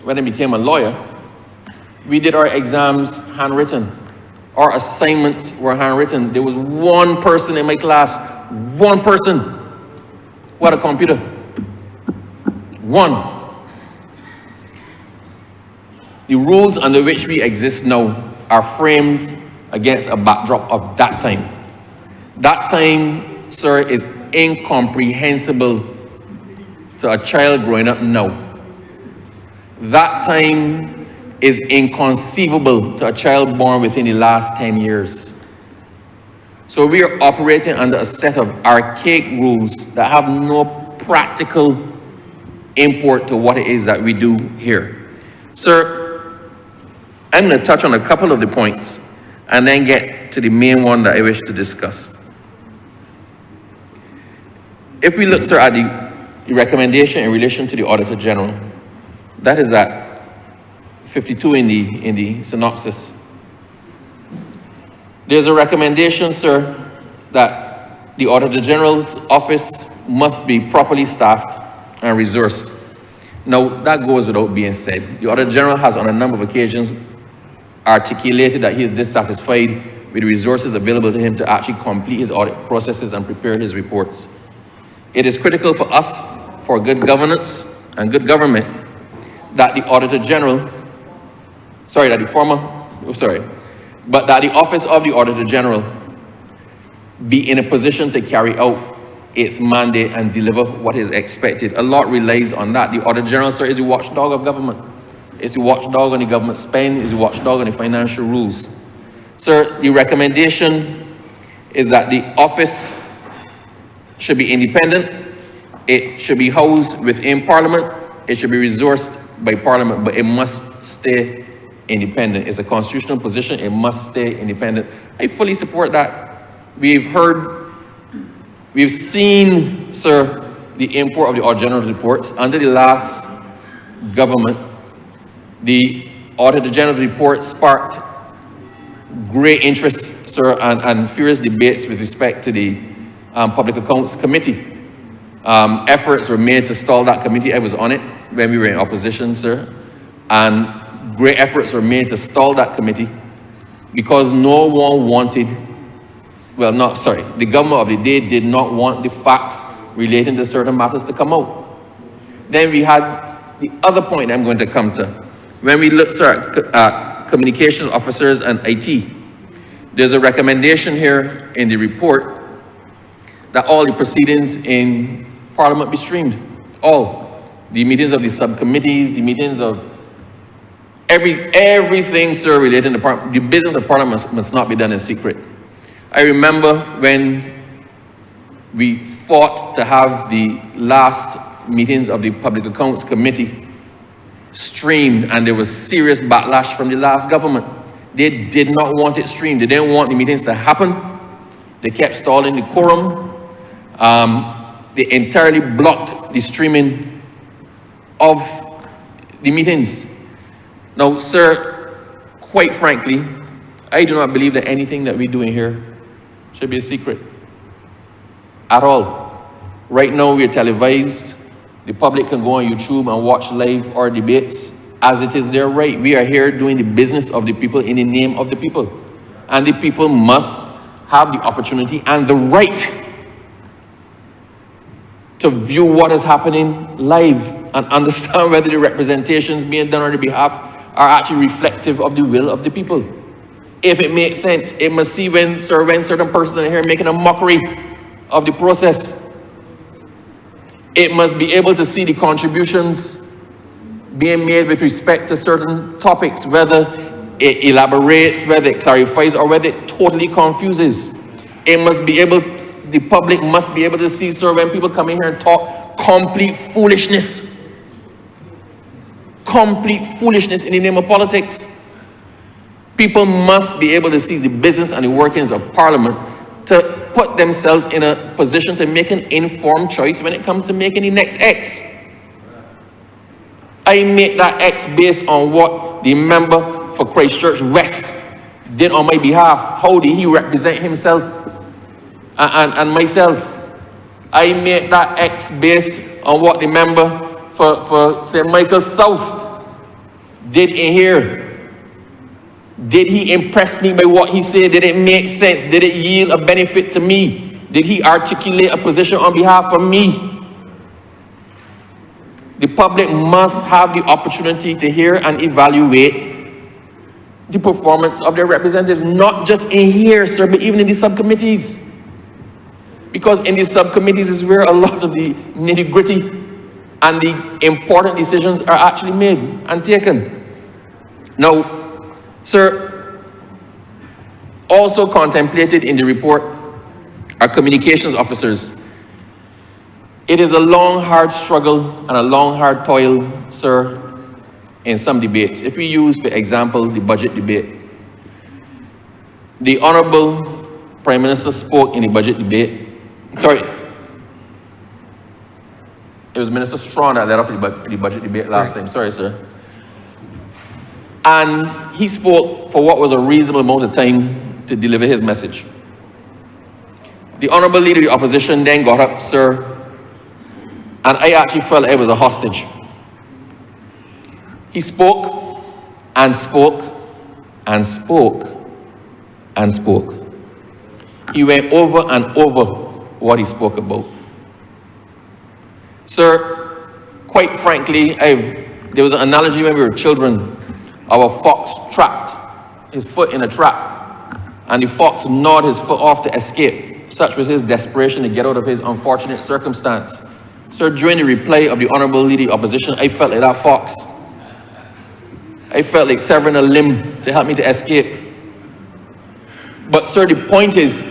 when I became a lawyer, we did our exams handwritten. Our assignments were handwritten. There was one person in my class, one person who had a computer. One. The rules under which we exist now are framed against a backdrop of that time. That time, sir, is incomprehensible to a child growing up now. That time is inconceivable to a child born within the last 10 years. So we are operating under a set of archaic rules that have no practical import to what it is that we do here. Sir, I'm going to touch on a couple of the points and then get to the main one that I wish to discuss. If we look, sir, at the recommendation in relation to the Auditor General, that is at 52 in the synopsis. There's a recommendation, sir, that the Auditor General's office must be properly staffed and resourced. Now, that goes without being said. The Auditor General has on a number of occasions articulated that he is dissatisfied with the resources available to him to actually complete his audit processes and prepare his reports. It is critical for us, for good governance and good government, that the Auditor General, that the Office of the Auditor General be in a position to carry out its mandate and deliver what is expected. A lot relies on that. The Auditor General, sir, is the watchdog of government. It's the watchdog on the government spend, it's the watchdog on the financial rules. Sir, the recommendation is that the office should be independent, it should be housed within Parliament, it should be resourced by Parliament, but it must stay independent. It's a constitutional position, it must stay independent. I fully support that. We've seen, sir, the import of the Auditor General's reports. Under the last government, the Auditor General's report sparked great interest, sir, and furious debates with respect to the Public Accounts Committee. Efforts were made to stall that committee. I was on it when we were in opposition, sir. And great efforts were made to stall that committee because no one wanted, the government of the day did not want the facts relating to certain matters to come out. Then we had the other point I'm going to come to. When we look, sir, at communications officers and IT, there's a recommendation here in the report that all the proceedings in Parliament be streamed. All. The meetings of the subcommittees, the meetings of everything, sir, relating to Parliament. The business of Parliament must not be done in secret. I remember when we fought to have the last meetings of the Public Accounts Committee streamed, and there was serious backlash from the last government. They did not want it streamed. They didn't want the meetings to happen. They kept stalling the quorum. They entirely blocked the streaming of the meetings. Now, sir, quite frankly, I do not believe that anything that we're doing here should be a secret at all. Right now, we are televised. The public can go on YouTube and watch live our debates as it is their right. We are here doing the business of the people in the name of the people. And the people must have the opportunity and the right to view what is happening live and understand whether the representations being done on their behalf are actually reflective of the will of the people. If it makes sense, it must see when certain persons are here making a mockery of the process. It must be able to see the contributions being made with respect to certain topics, whether it elaborates, whether it clarifies, or whether it totally confuses. It must be able, the public must be able to see, sir, when people come in here and talk complete foolishness. Complete foolishness in the name of politics. People must be able to see the business and the workings of Parliament to put themselves in a position to make an informed choice when it comes to making the next X. I make that X based on what the member for Christchurch West did on my behalf. How did he represent himself and myself? I make that X based on what the member for St. Michael South did in here. Did he impress me by what he said? Did it make sense? Did it yield a benefit to me? Did he articulate a position on behalf of me? The public must have the opportunity to hear and evaluate the performance of their representatives, not just in here, sir, but even in the subcommittees. Because in the subcommittees is where a lot of the nitty-gritty and the important decisions are actually made and taken. Now, sir, also contemplated in the report are communications officers. It is a long, hard struggle and a long, hard toil, sir, in some debates. If we use, for example, the budget debate, the Honourable Prime Minister spoke in the budget debate. Sorry, it was Minister Strawn that led off the budget debate last time. Sorry, sir. And he spoke for what was a reasonable amount of time to deliver his message. The Honourable Leader of the Opposition then got up, sir, and I actually felt I was a hostage. He spoke and spoke and spoke and spoke. He went over and over what he spoke about. Sir, quite frankly, there was an analogy when we were children. Our fox trapped his foot in a trap, and the fox gnawed his foot off to escape. Such was his desperation to get out of his unfortunate circumstance. Sir, during the reply of the Honourable Leader of the Opposition, I felt like that fox. I felt like severing a limb to help me to escape. But sir, the point is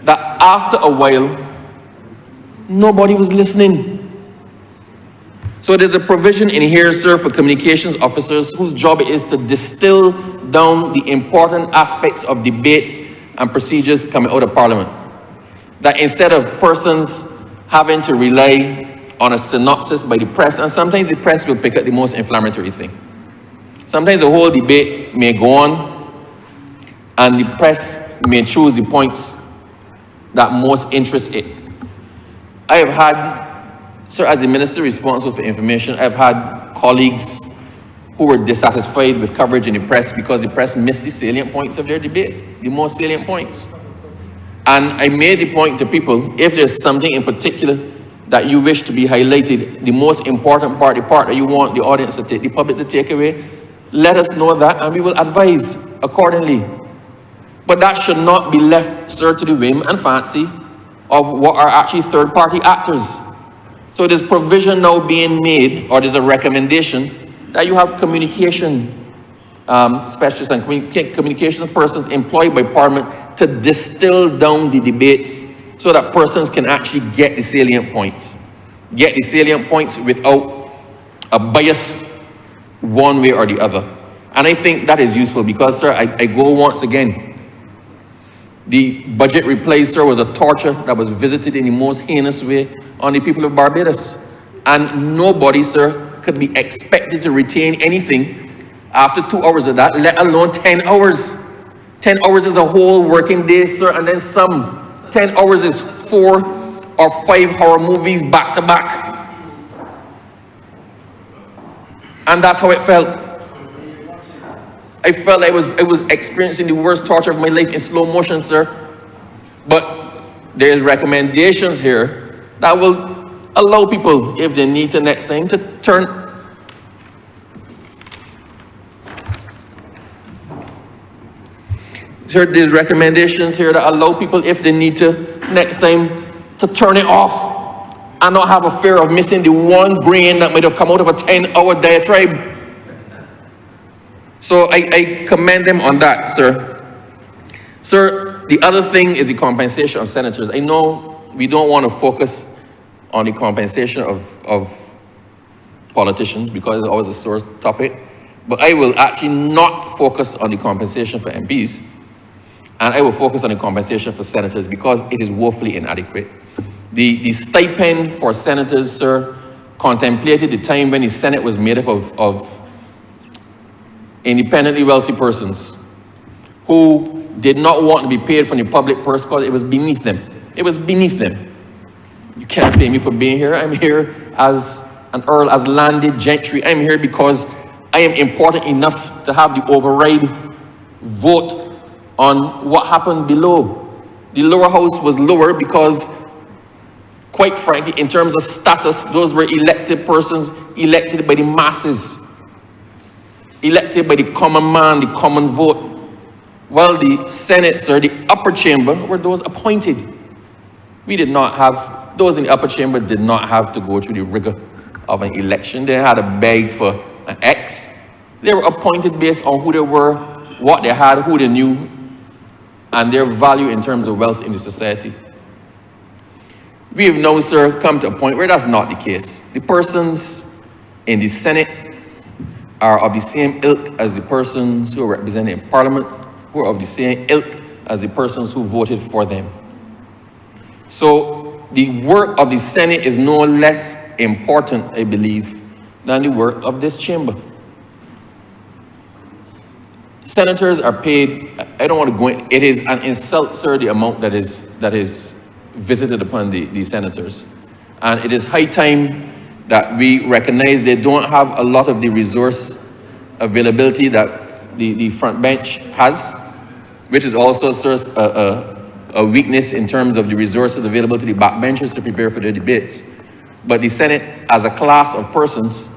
that after a while, nobody was listening. So there's a provision in here, sir, for communications officers whose job it is to distill down the important aspects of debates and procedures coming out of Parliament. That instead of persons having to rely on a synopsis by the press, and sometimes the press will pick up the most inflammatory thing. Sometimes the whole debate may go on, and the press may choose the points that most interest it. I have had, sir, as the minister responsible for information, I've had colleagues who were dissatisfied with coverage in the press because the press missed the salient points of their debate, the most salient points. And I made the point to people, if there's something in particular that you wish to be highlighted, the most important part, the part that you want the audience to take, the public to take away, let us know that and we will advise accordingly. But that should not be left, sir, to the whim and fancy of what are actually third-party actors. So there's provision now being made, or there's a recommendation that you have communication specialists and communications persons employed by Parliament to distill down the debates so that persons can actually get the salient points. Get the salient points without a bias one way or the other. And I think that is useful because, sir, I go once again. The budget replay, sir, was a torture that was visited in the most heinous way on the people of Barbados. And nobody, sir, could be expected to retain anything after 2 hours of that, let alone 10 hours. 10 hours is a whole working day, sir, and then some. 10 hours is 4 or 5 horror movies back to back. And that's how it felt. I felt I was experiencing the worst torture of my life in slow motion, sir. But there's recommendations here that will allow people, if they need to next time, to turn. Sir, there's recommendations here that allow people, if they need to next time, to turn it off and not have a fear of missing the one grain that might have come out of a 10-hour diatribe. So I commend them on that, sir. Sir, the other thing is the compensation of senators. I know we don't want to focus on the compensation of politicians because it's always a sore topic, but I will actually not focus on the compensation for MPs, and I will focus on the compensation for senators because it is woefully inadequate. The stipend for senators, sir, contemplated the time when the Senate was made up of independently wealthy persons who did not want to be paid from the public purse because it was beneath them. It was beneath them. You can't pay me for being here. I'm here as an earl, as landed gentry. I'm here because I am important enough to have the override vote on what happened below. The lower house was lower because, quite frankly, in terms of status, those were elected persons elected by the masses. Elected by the common man, the common vote. While the Senate, sir, the upper chamber, were those appointed. We did not have, those in the upper chamber did not have to go through the rigor of an election. They had to beg for an X. They were appointed based on who they were, what they had, who they knew, and their value in terms of wealth in the society. We have now, sir, come to a point where that's not the case. The persons in the Senate are of the same ilk as the persons who are represented in Parliament, who are of the same ilk as the persons who voted for them. So the work of the Senate is no less important, I believe, than the work of this chamber. Senators are paid, I don't want to go in, it is an insult, sir, the amount that is visited upon the senators. And it is high time that we recognize they don't have a lot of the resource availability that the front bench has, which is also, sir, a weakness in terms of the resources available to the backbenchers to prepare for their debates. But the Senate, as a class of persons,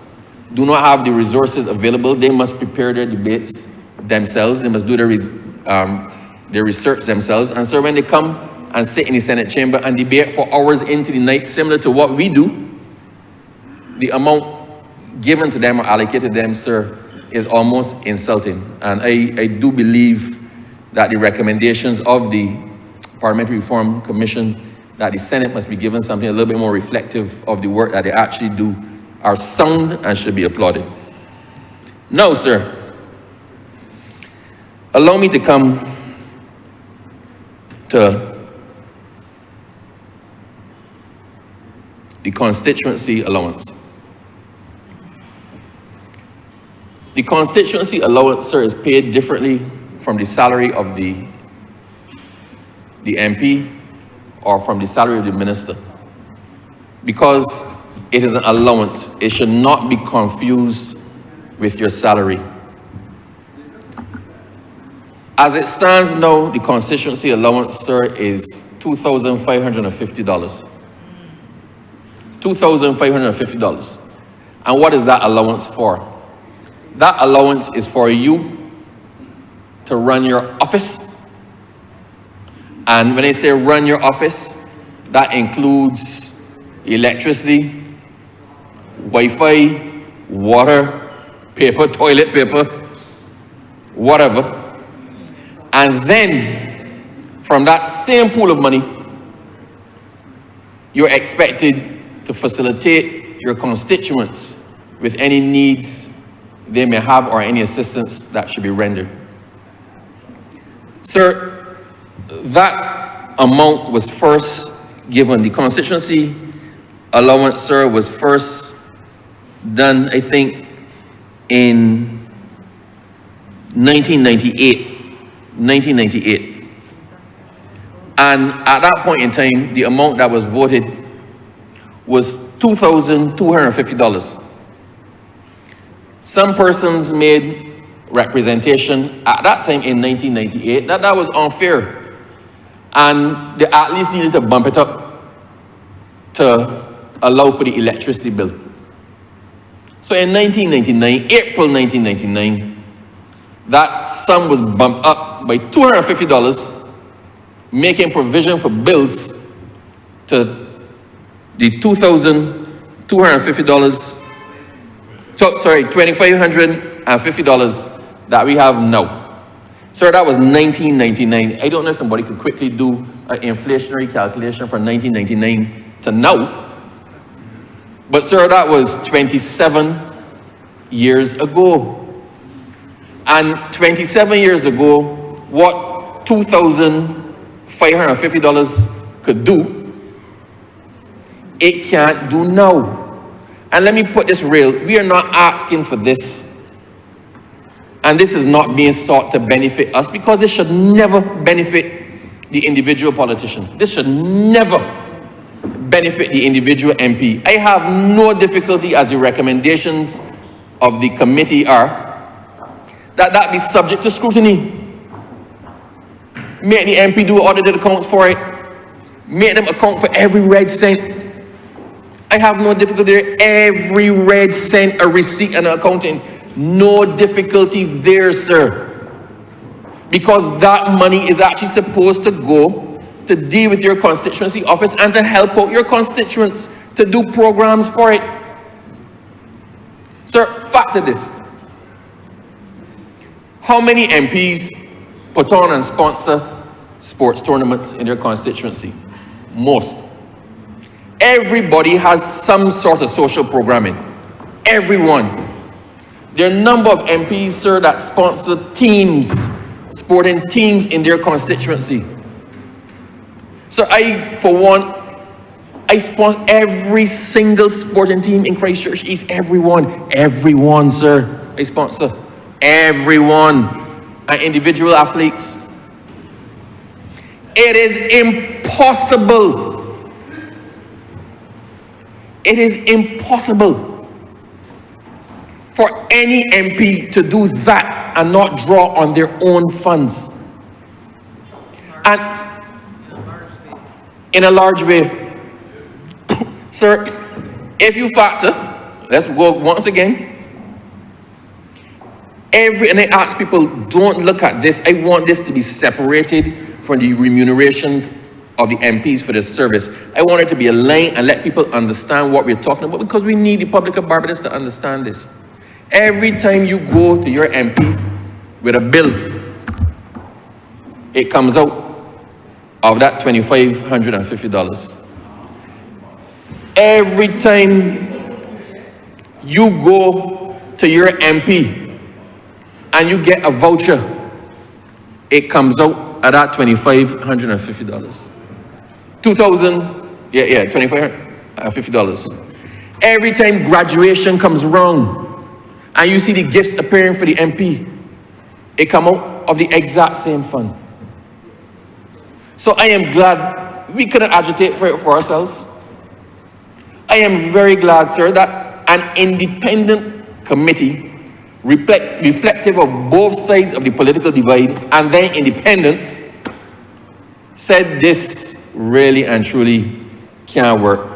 do not have the resources available. They must prepare their debates themselves. They must do their research themselves. And so when they come and sit in the Senate chamber and debate for hours into the night, similar to what we do, the amount given to them or allocated to them, sir, is almost insulting. And I do believe that the recommendations of the Parliamentary Reform Commission, that the Senate must be given something a little bit more reflective of the work that they actually do, are sound and should be applauded. Now, sir, allow me to come to the constituency allowance. The constituency allowance, sir, is paid differently from the salary of the MP or from the salary of the minister. Because it is an allowance, it should not be confused with your salary. As it stands now, the constituency allowance, sir, is $2,550. $2,550. And what is that allowance for? That allowance is for you to run your office. And when I say run your office, that includes electricity, Wi-Fi, water, paper, toilet paper, whatever. And then, from that same pool of money, you're expected to facilitate your constituents with any needs they may have or any assistance that should be rendered. Sir, that amount was first given. The constituency allowance, sir, was first done, I think, in 1998. And at that point in time, the amount that was voted was $2,250. Some persons made representation at that time in 1998 that was unfair, and they at least needed to bump it up to allow for the electricity bill. So in 1999, April 1999, that sum was bumped up by $250, making provision for bills to the $2,250, sorry, $2,550 that we have now. Sir, that was 1999. I don't know if somebody could quickly do an inflationary calculation from 1999 to now. But sir, that was 27 years ago. And 27 years ago, what $2,550 could do, it can't do now. And let me put this real, we are not asking for this. And this is not being sought to benefit us, because this should never benefit the individual politician. This should never benefit the individual MP. I have no difficulty, as the recommendations of the committee are, that be subject to scrutiny. Make the MP do audited accounts for it. Make them account for every red cent. I have no difficulty there. Every red cent, a receipt and an accounting. No difficulty there, sir. Because that money is actually supposed to go to deal with your constituency office and to help out your constituents, to do programs for it. Sir, factor this. How many MPs put on and sponsor sports tournaments in their constituency? Most. Everybody has some sort of social programming. Everyone. There are a number of MPs, sir, that sponsor teams, sporting teams in their constituency. So I, for one, I sponsor every single sporting team in Christchurch East. Everyone, sir, I sponsor. Everyone. And individual athletes. It is impossible. It is impossible for any MP to do that and not draw on their own funds. And in a large way. Sir, if you factor, let's go once again. And I ask people, don't look at this. I want this to be separated from the remunerations of the MPs for this service. I want it to be aligned and let people understand what we're talking about, because we need the public of Barbados to understand this. Every time you go to your MP with a bill, it comes out of that $2,550. Every time you go to your MP and you get a voucher, it comes out at that $2,550. $2,550. Every time graduation comes around and you see the gifts appearing for the MP, it comes out of the exact same fund. So I am glad we couldn't agitate for it for ourselves. I am very glad, sir, that an independent committee reflective of both sides of the political divide and their independence said this really and truly can't work.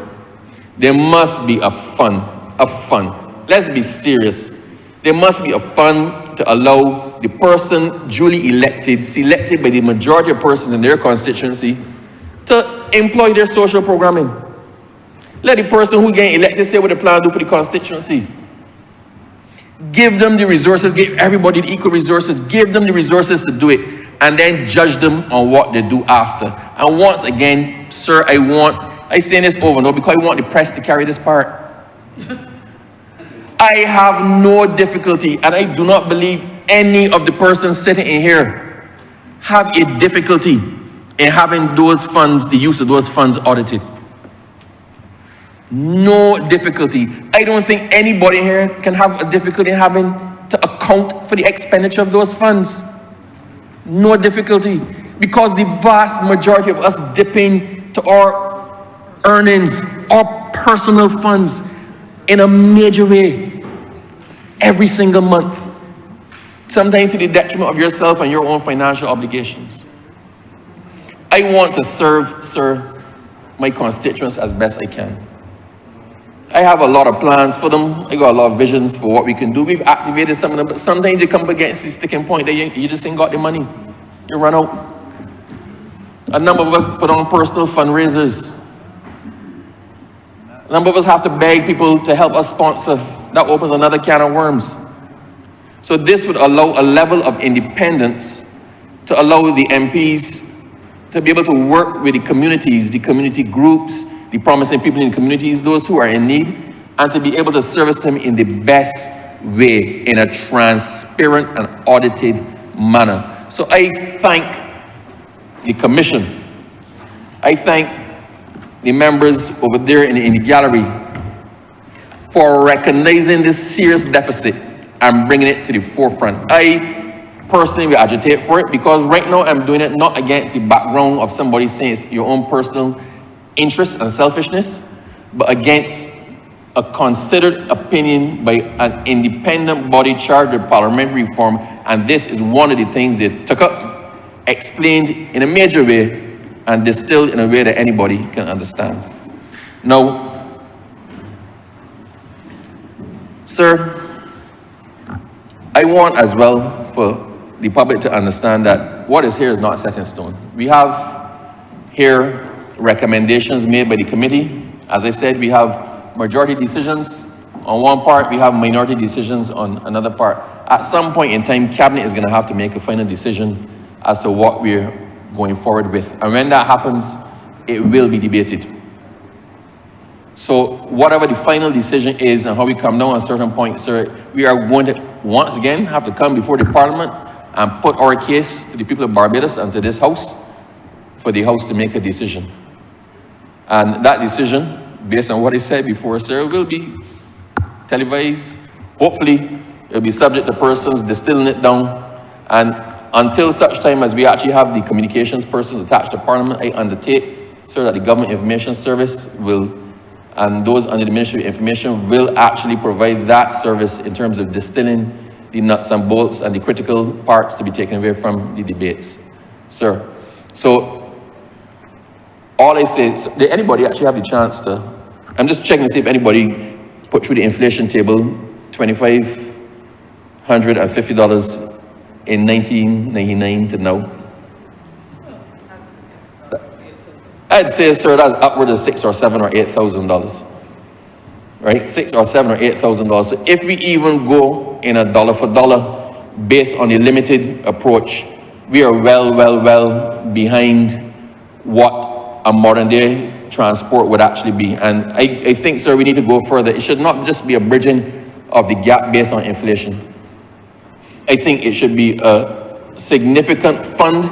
There must be a fund. Let's be serious. There must be a fund to allow the person duly elected, selected by the majority of persons in their constituency, to employ their social programming. Let the person who get elected say what they plan to do for the constituency. Give them the resources, give everybody the equal resources, give them the resources to do it, and then judge them on what they do after. And once again, sir, I say this over and over because I want the press to carry this part. I have no difficulty, and I do not believe any of the persons sitting in here have a difficulty in having those funds, the use of those funds audited. No difficulty. I don't think anybody here can have a difficulty in having to account for the expenditure of those funds. No difficulty. Because the vast majority of us dip into our earnings, our personal funds in a major way every single month. Sometimes to the detriment of yourself and your own financial obligations. I want to serve, sir, my constituents as best I can. I have a lot of plans for them. I got a lot of visions for what we can do. We've activated some of them, but sometimes you come up against the sticking point that you just ain't got the money. You run out. A number of us put on personal fundraisers. A number of us have to beg people to help us sponsor. That opens another can of worms. So this would allow a level of independence to allow the MPs to be able to work with the communities, the community groups, the promising people in the communities, those who are in need, and to be able to service them in the best way, in a transparent and audited manner. So I thank the Commission. I thank the members over there in the gallery for recognizing this serious deficit and bringing it to the forefront. I personally will agitate for it because right now I'm doing it not against the background of somebody saying it's your own personal interest and selfishness, but against a considered opinion by an independent body charged with parliamentary reform, and this is one of the things they took up, explained in a major way, and distilled in a way that anybody can understand. Now, sir, I want as well for the public to understand that what is here is not set in stone. We have here recommendations made by the committee. As I said, we have majority decisions on one part, we have minority decisions on another part. At some point in time, Cabinet is going to have to make a final decision as to what we're going forward with. And when that happens, it will be debated. So whatever the final decision is and how we come down on a certain point, sir, we are going to once again have to come before the Parliament and put our case to the people of Barbados and to this House for the House to make a decision. And that decision, based on what he said before, sir, will be televised. Hopefully, it will be subject to persons distilling it down. And until such time as we actually have the communications persons attached to Parliament, I undertake, sir, that the Government Information Service will, and those under the Ministry of Information, will actually provide that service in terms of distilling the nuts and bolts and the critical parts to be taken away from the debates, sir. So, all I say is, did anybody actually have the chance to, I'm just checking to see if anybody put through the inflation table, $2,550 in 1999 to now. I'd say, sir, that's upward of $6,000 or $7,000 or $8,000, right? $6,000 or $7,000 or $8,000. So if we even go in a dollar for dollar based on the limited approach, we are well behind what a modern day transport would actually be. And I think, sir, we need to go further. It should not just be a bridging of the gap based on inflation. I think it should be a significant fund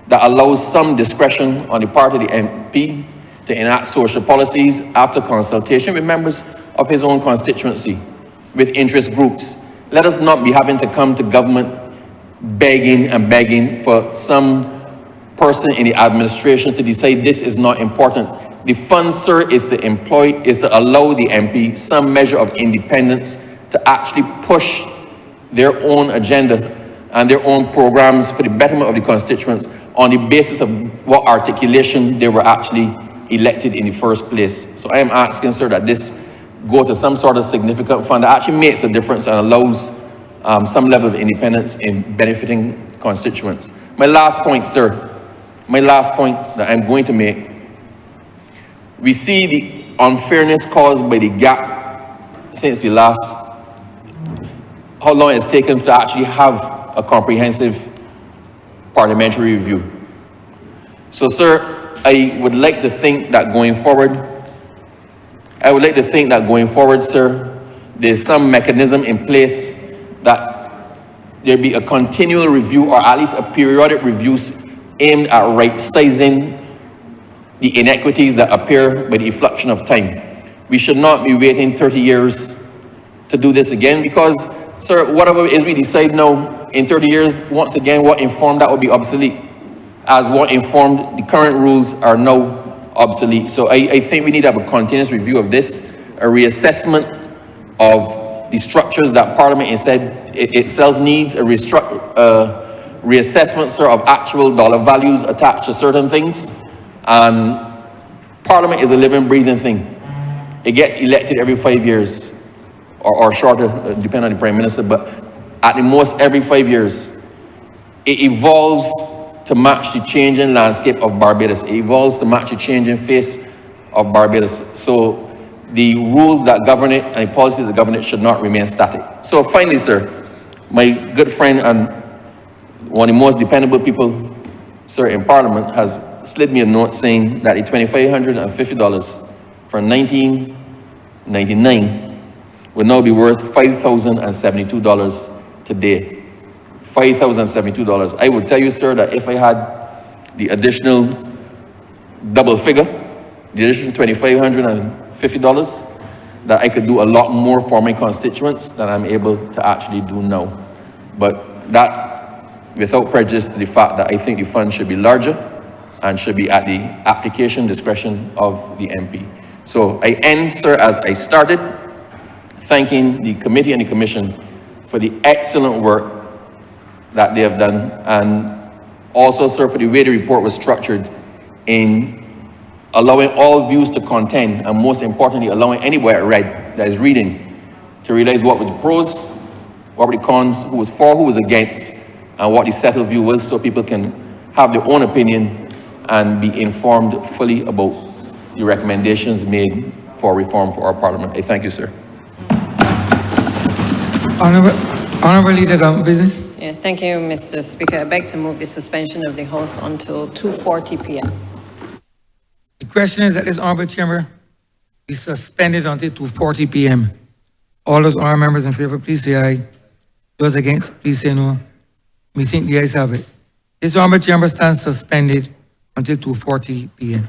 that allows some discretion on the part of the MP to enact social policies after consultation with members of his own constituency, with interest groups. Let us not be having to come to government begging and begging for some person in the administration to decide this is not important. The fund, sir, is to allow the MP some measure of independence to actually push their own agenda and their own programs for the betterment of the constituents on the basis of what articulation they were actually elected in the first place. So I am asking, sir, that this go to some sort of significant fund that actually makes a difference and allows some level of independence in benefiting constituents. My last point, sir, my last point that I'm going to make, we see the unfairness caused by the gap since the last, how long it's taken to actually have a comprehensive parliamentary review. So, sir, I would like to think that going forward, sir, there's some mechanism in place that there be a continual review or at least a periodic review aimed at right-sizing the inequities that appear by the effluxion of time. We should not be waiting 30 years to do this again because, sir, whatever it is we decide now, in 30 years, once again, what informed that will be obsolete, as what informed the current rules are now obsolete. So I think we need to have a continuous review of this, a reassessment of the structures that Parliament itself needs, a reassessment, sir, of actual dollar values attached to certain things. And Parliament is a living, breathing thing. It gets elected every 5 years, or shorter, depending on the Prime Minister, but at the most every 5 years. It evolves to match the changing landscape of Barbados. It evolves to match the changing face of Barbados. So the rules that govern it and the policies that govern it should not remain static. So finally, sir, my good friend and one of the most dependable people, sir, in Parliament has slid me a note saying that the $2,550 for 1999 would now be worth $5,072 today. $5,072. I would tell you, sir, that if I had the additional double figure, the additional $2,550, that I could do a lot more for my constituents than I'm able to actually do now. But that, without prejudice to the fact that I think the fund should be larger and should be at the application discretion of the MP. So I end, sir, as I started, thanking the committee and the commission for the excellent work that they have done, and also, sir, for the way the report was structured in allowing all views to contend, and most importantly, allowing anybody that is reading to realize what were the pros, what were the cons, who was for, who was against, and what the settled view was, so people can have their own opinion and be informed fully about the recommendations made for reform for our Parliament. I thank you, sir. Honourable Leader, Government Business. Yeah, thank you, Mr. Speaker. I beg to move the suspension of the House until 2:40 p.m. The question is that this honourable chamber be suspended until 2:40 p.m. All those honourable members in favour, please say aye. Those against, please say no. We think the ayes have it. This honourable chamber stands suspended until 2:40 p.m.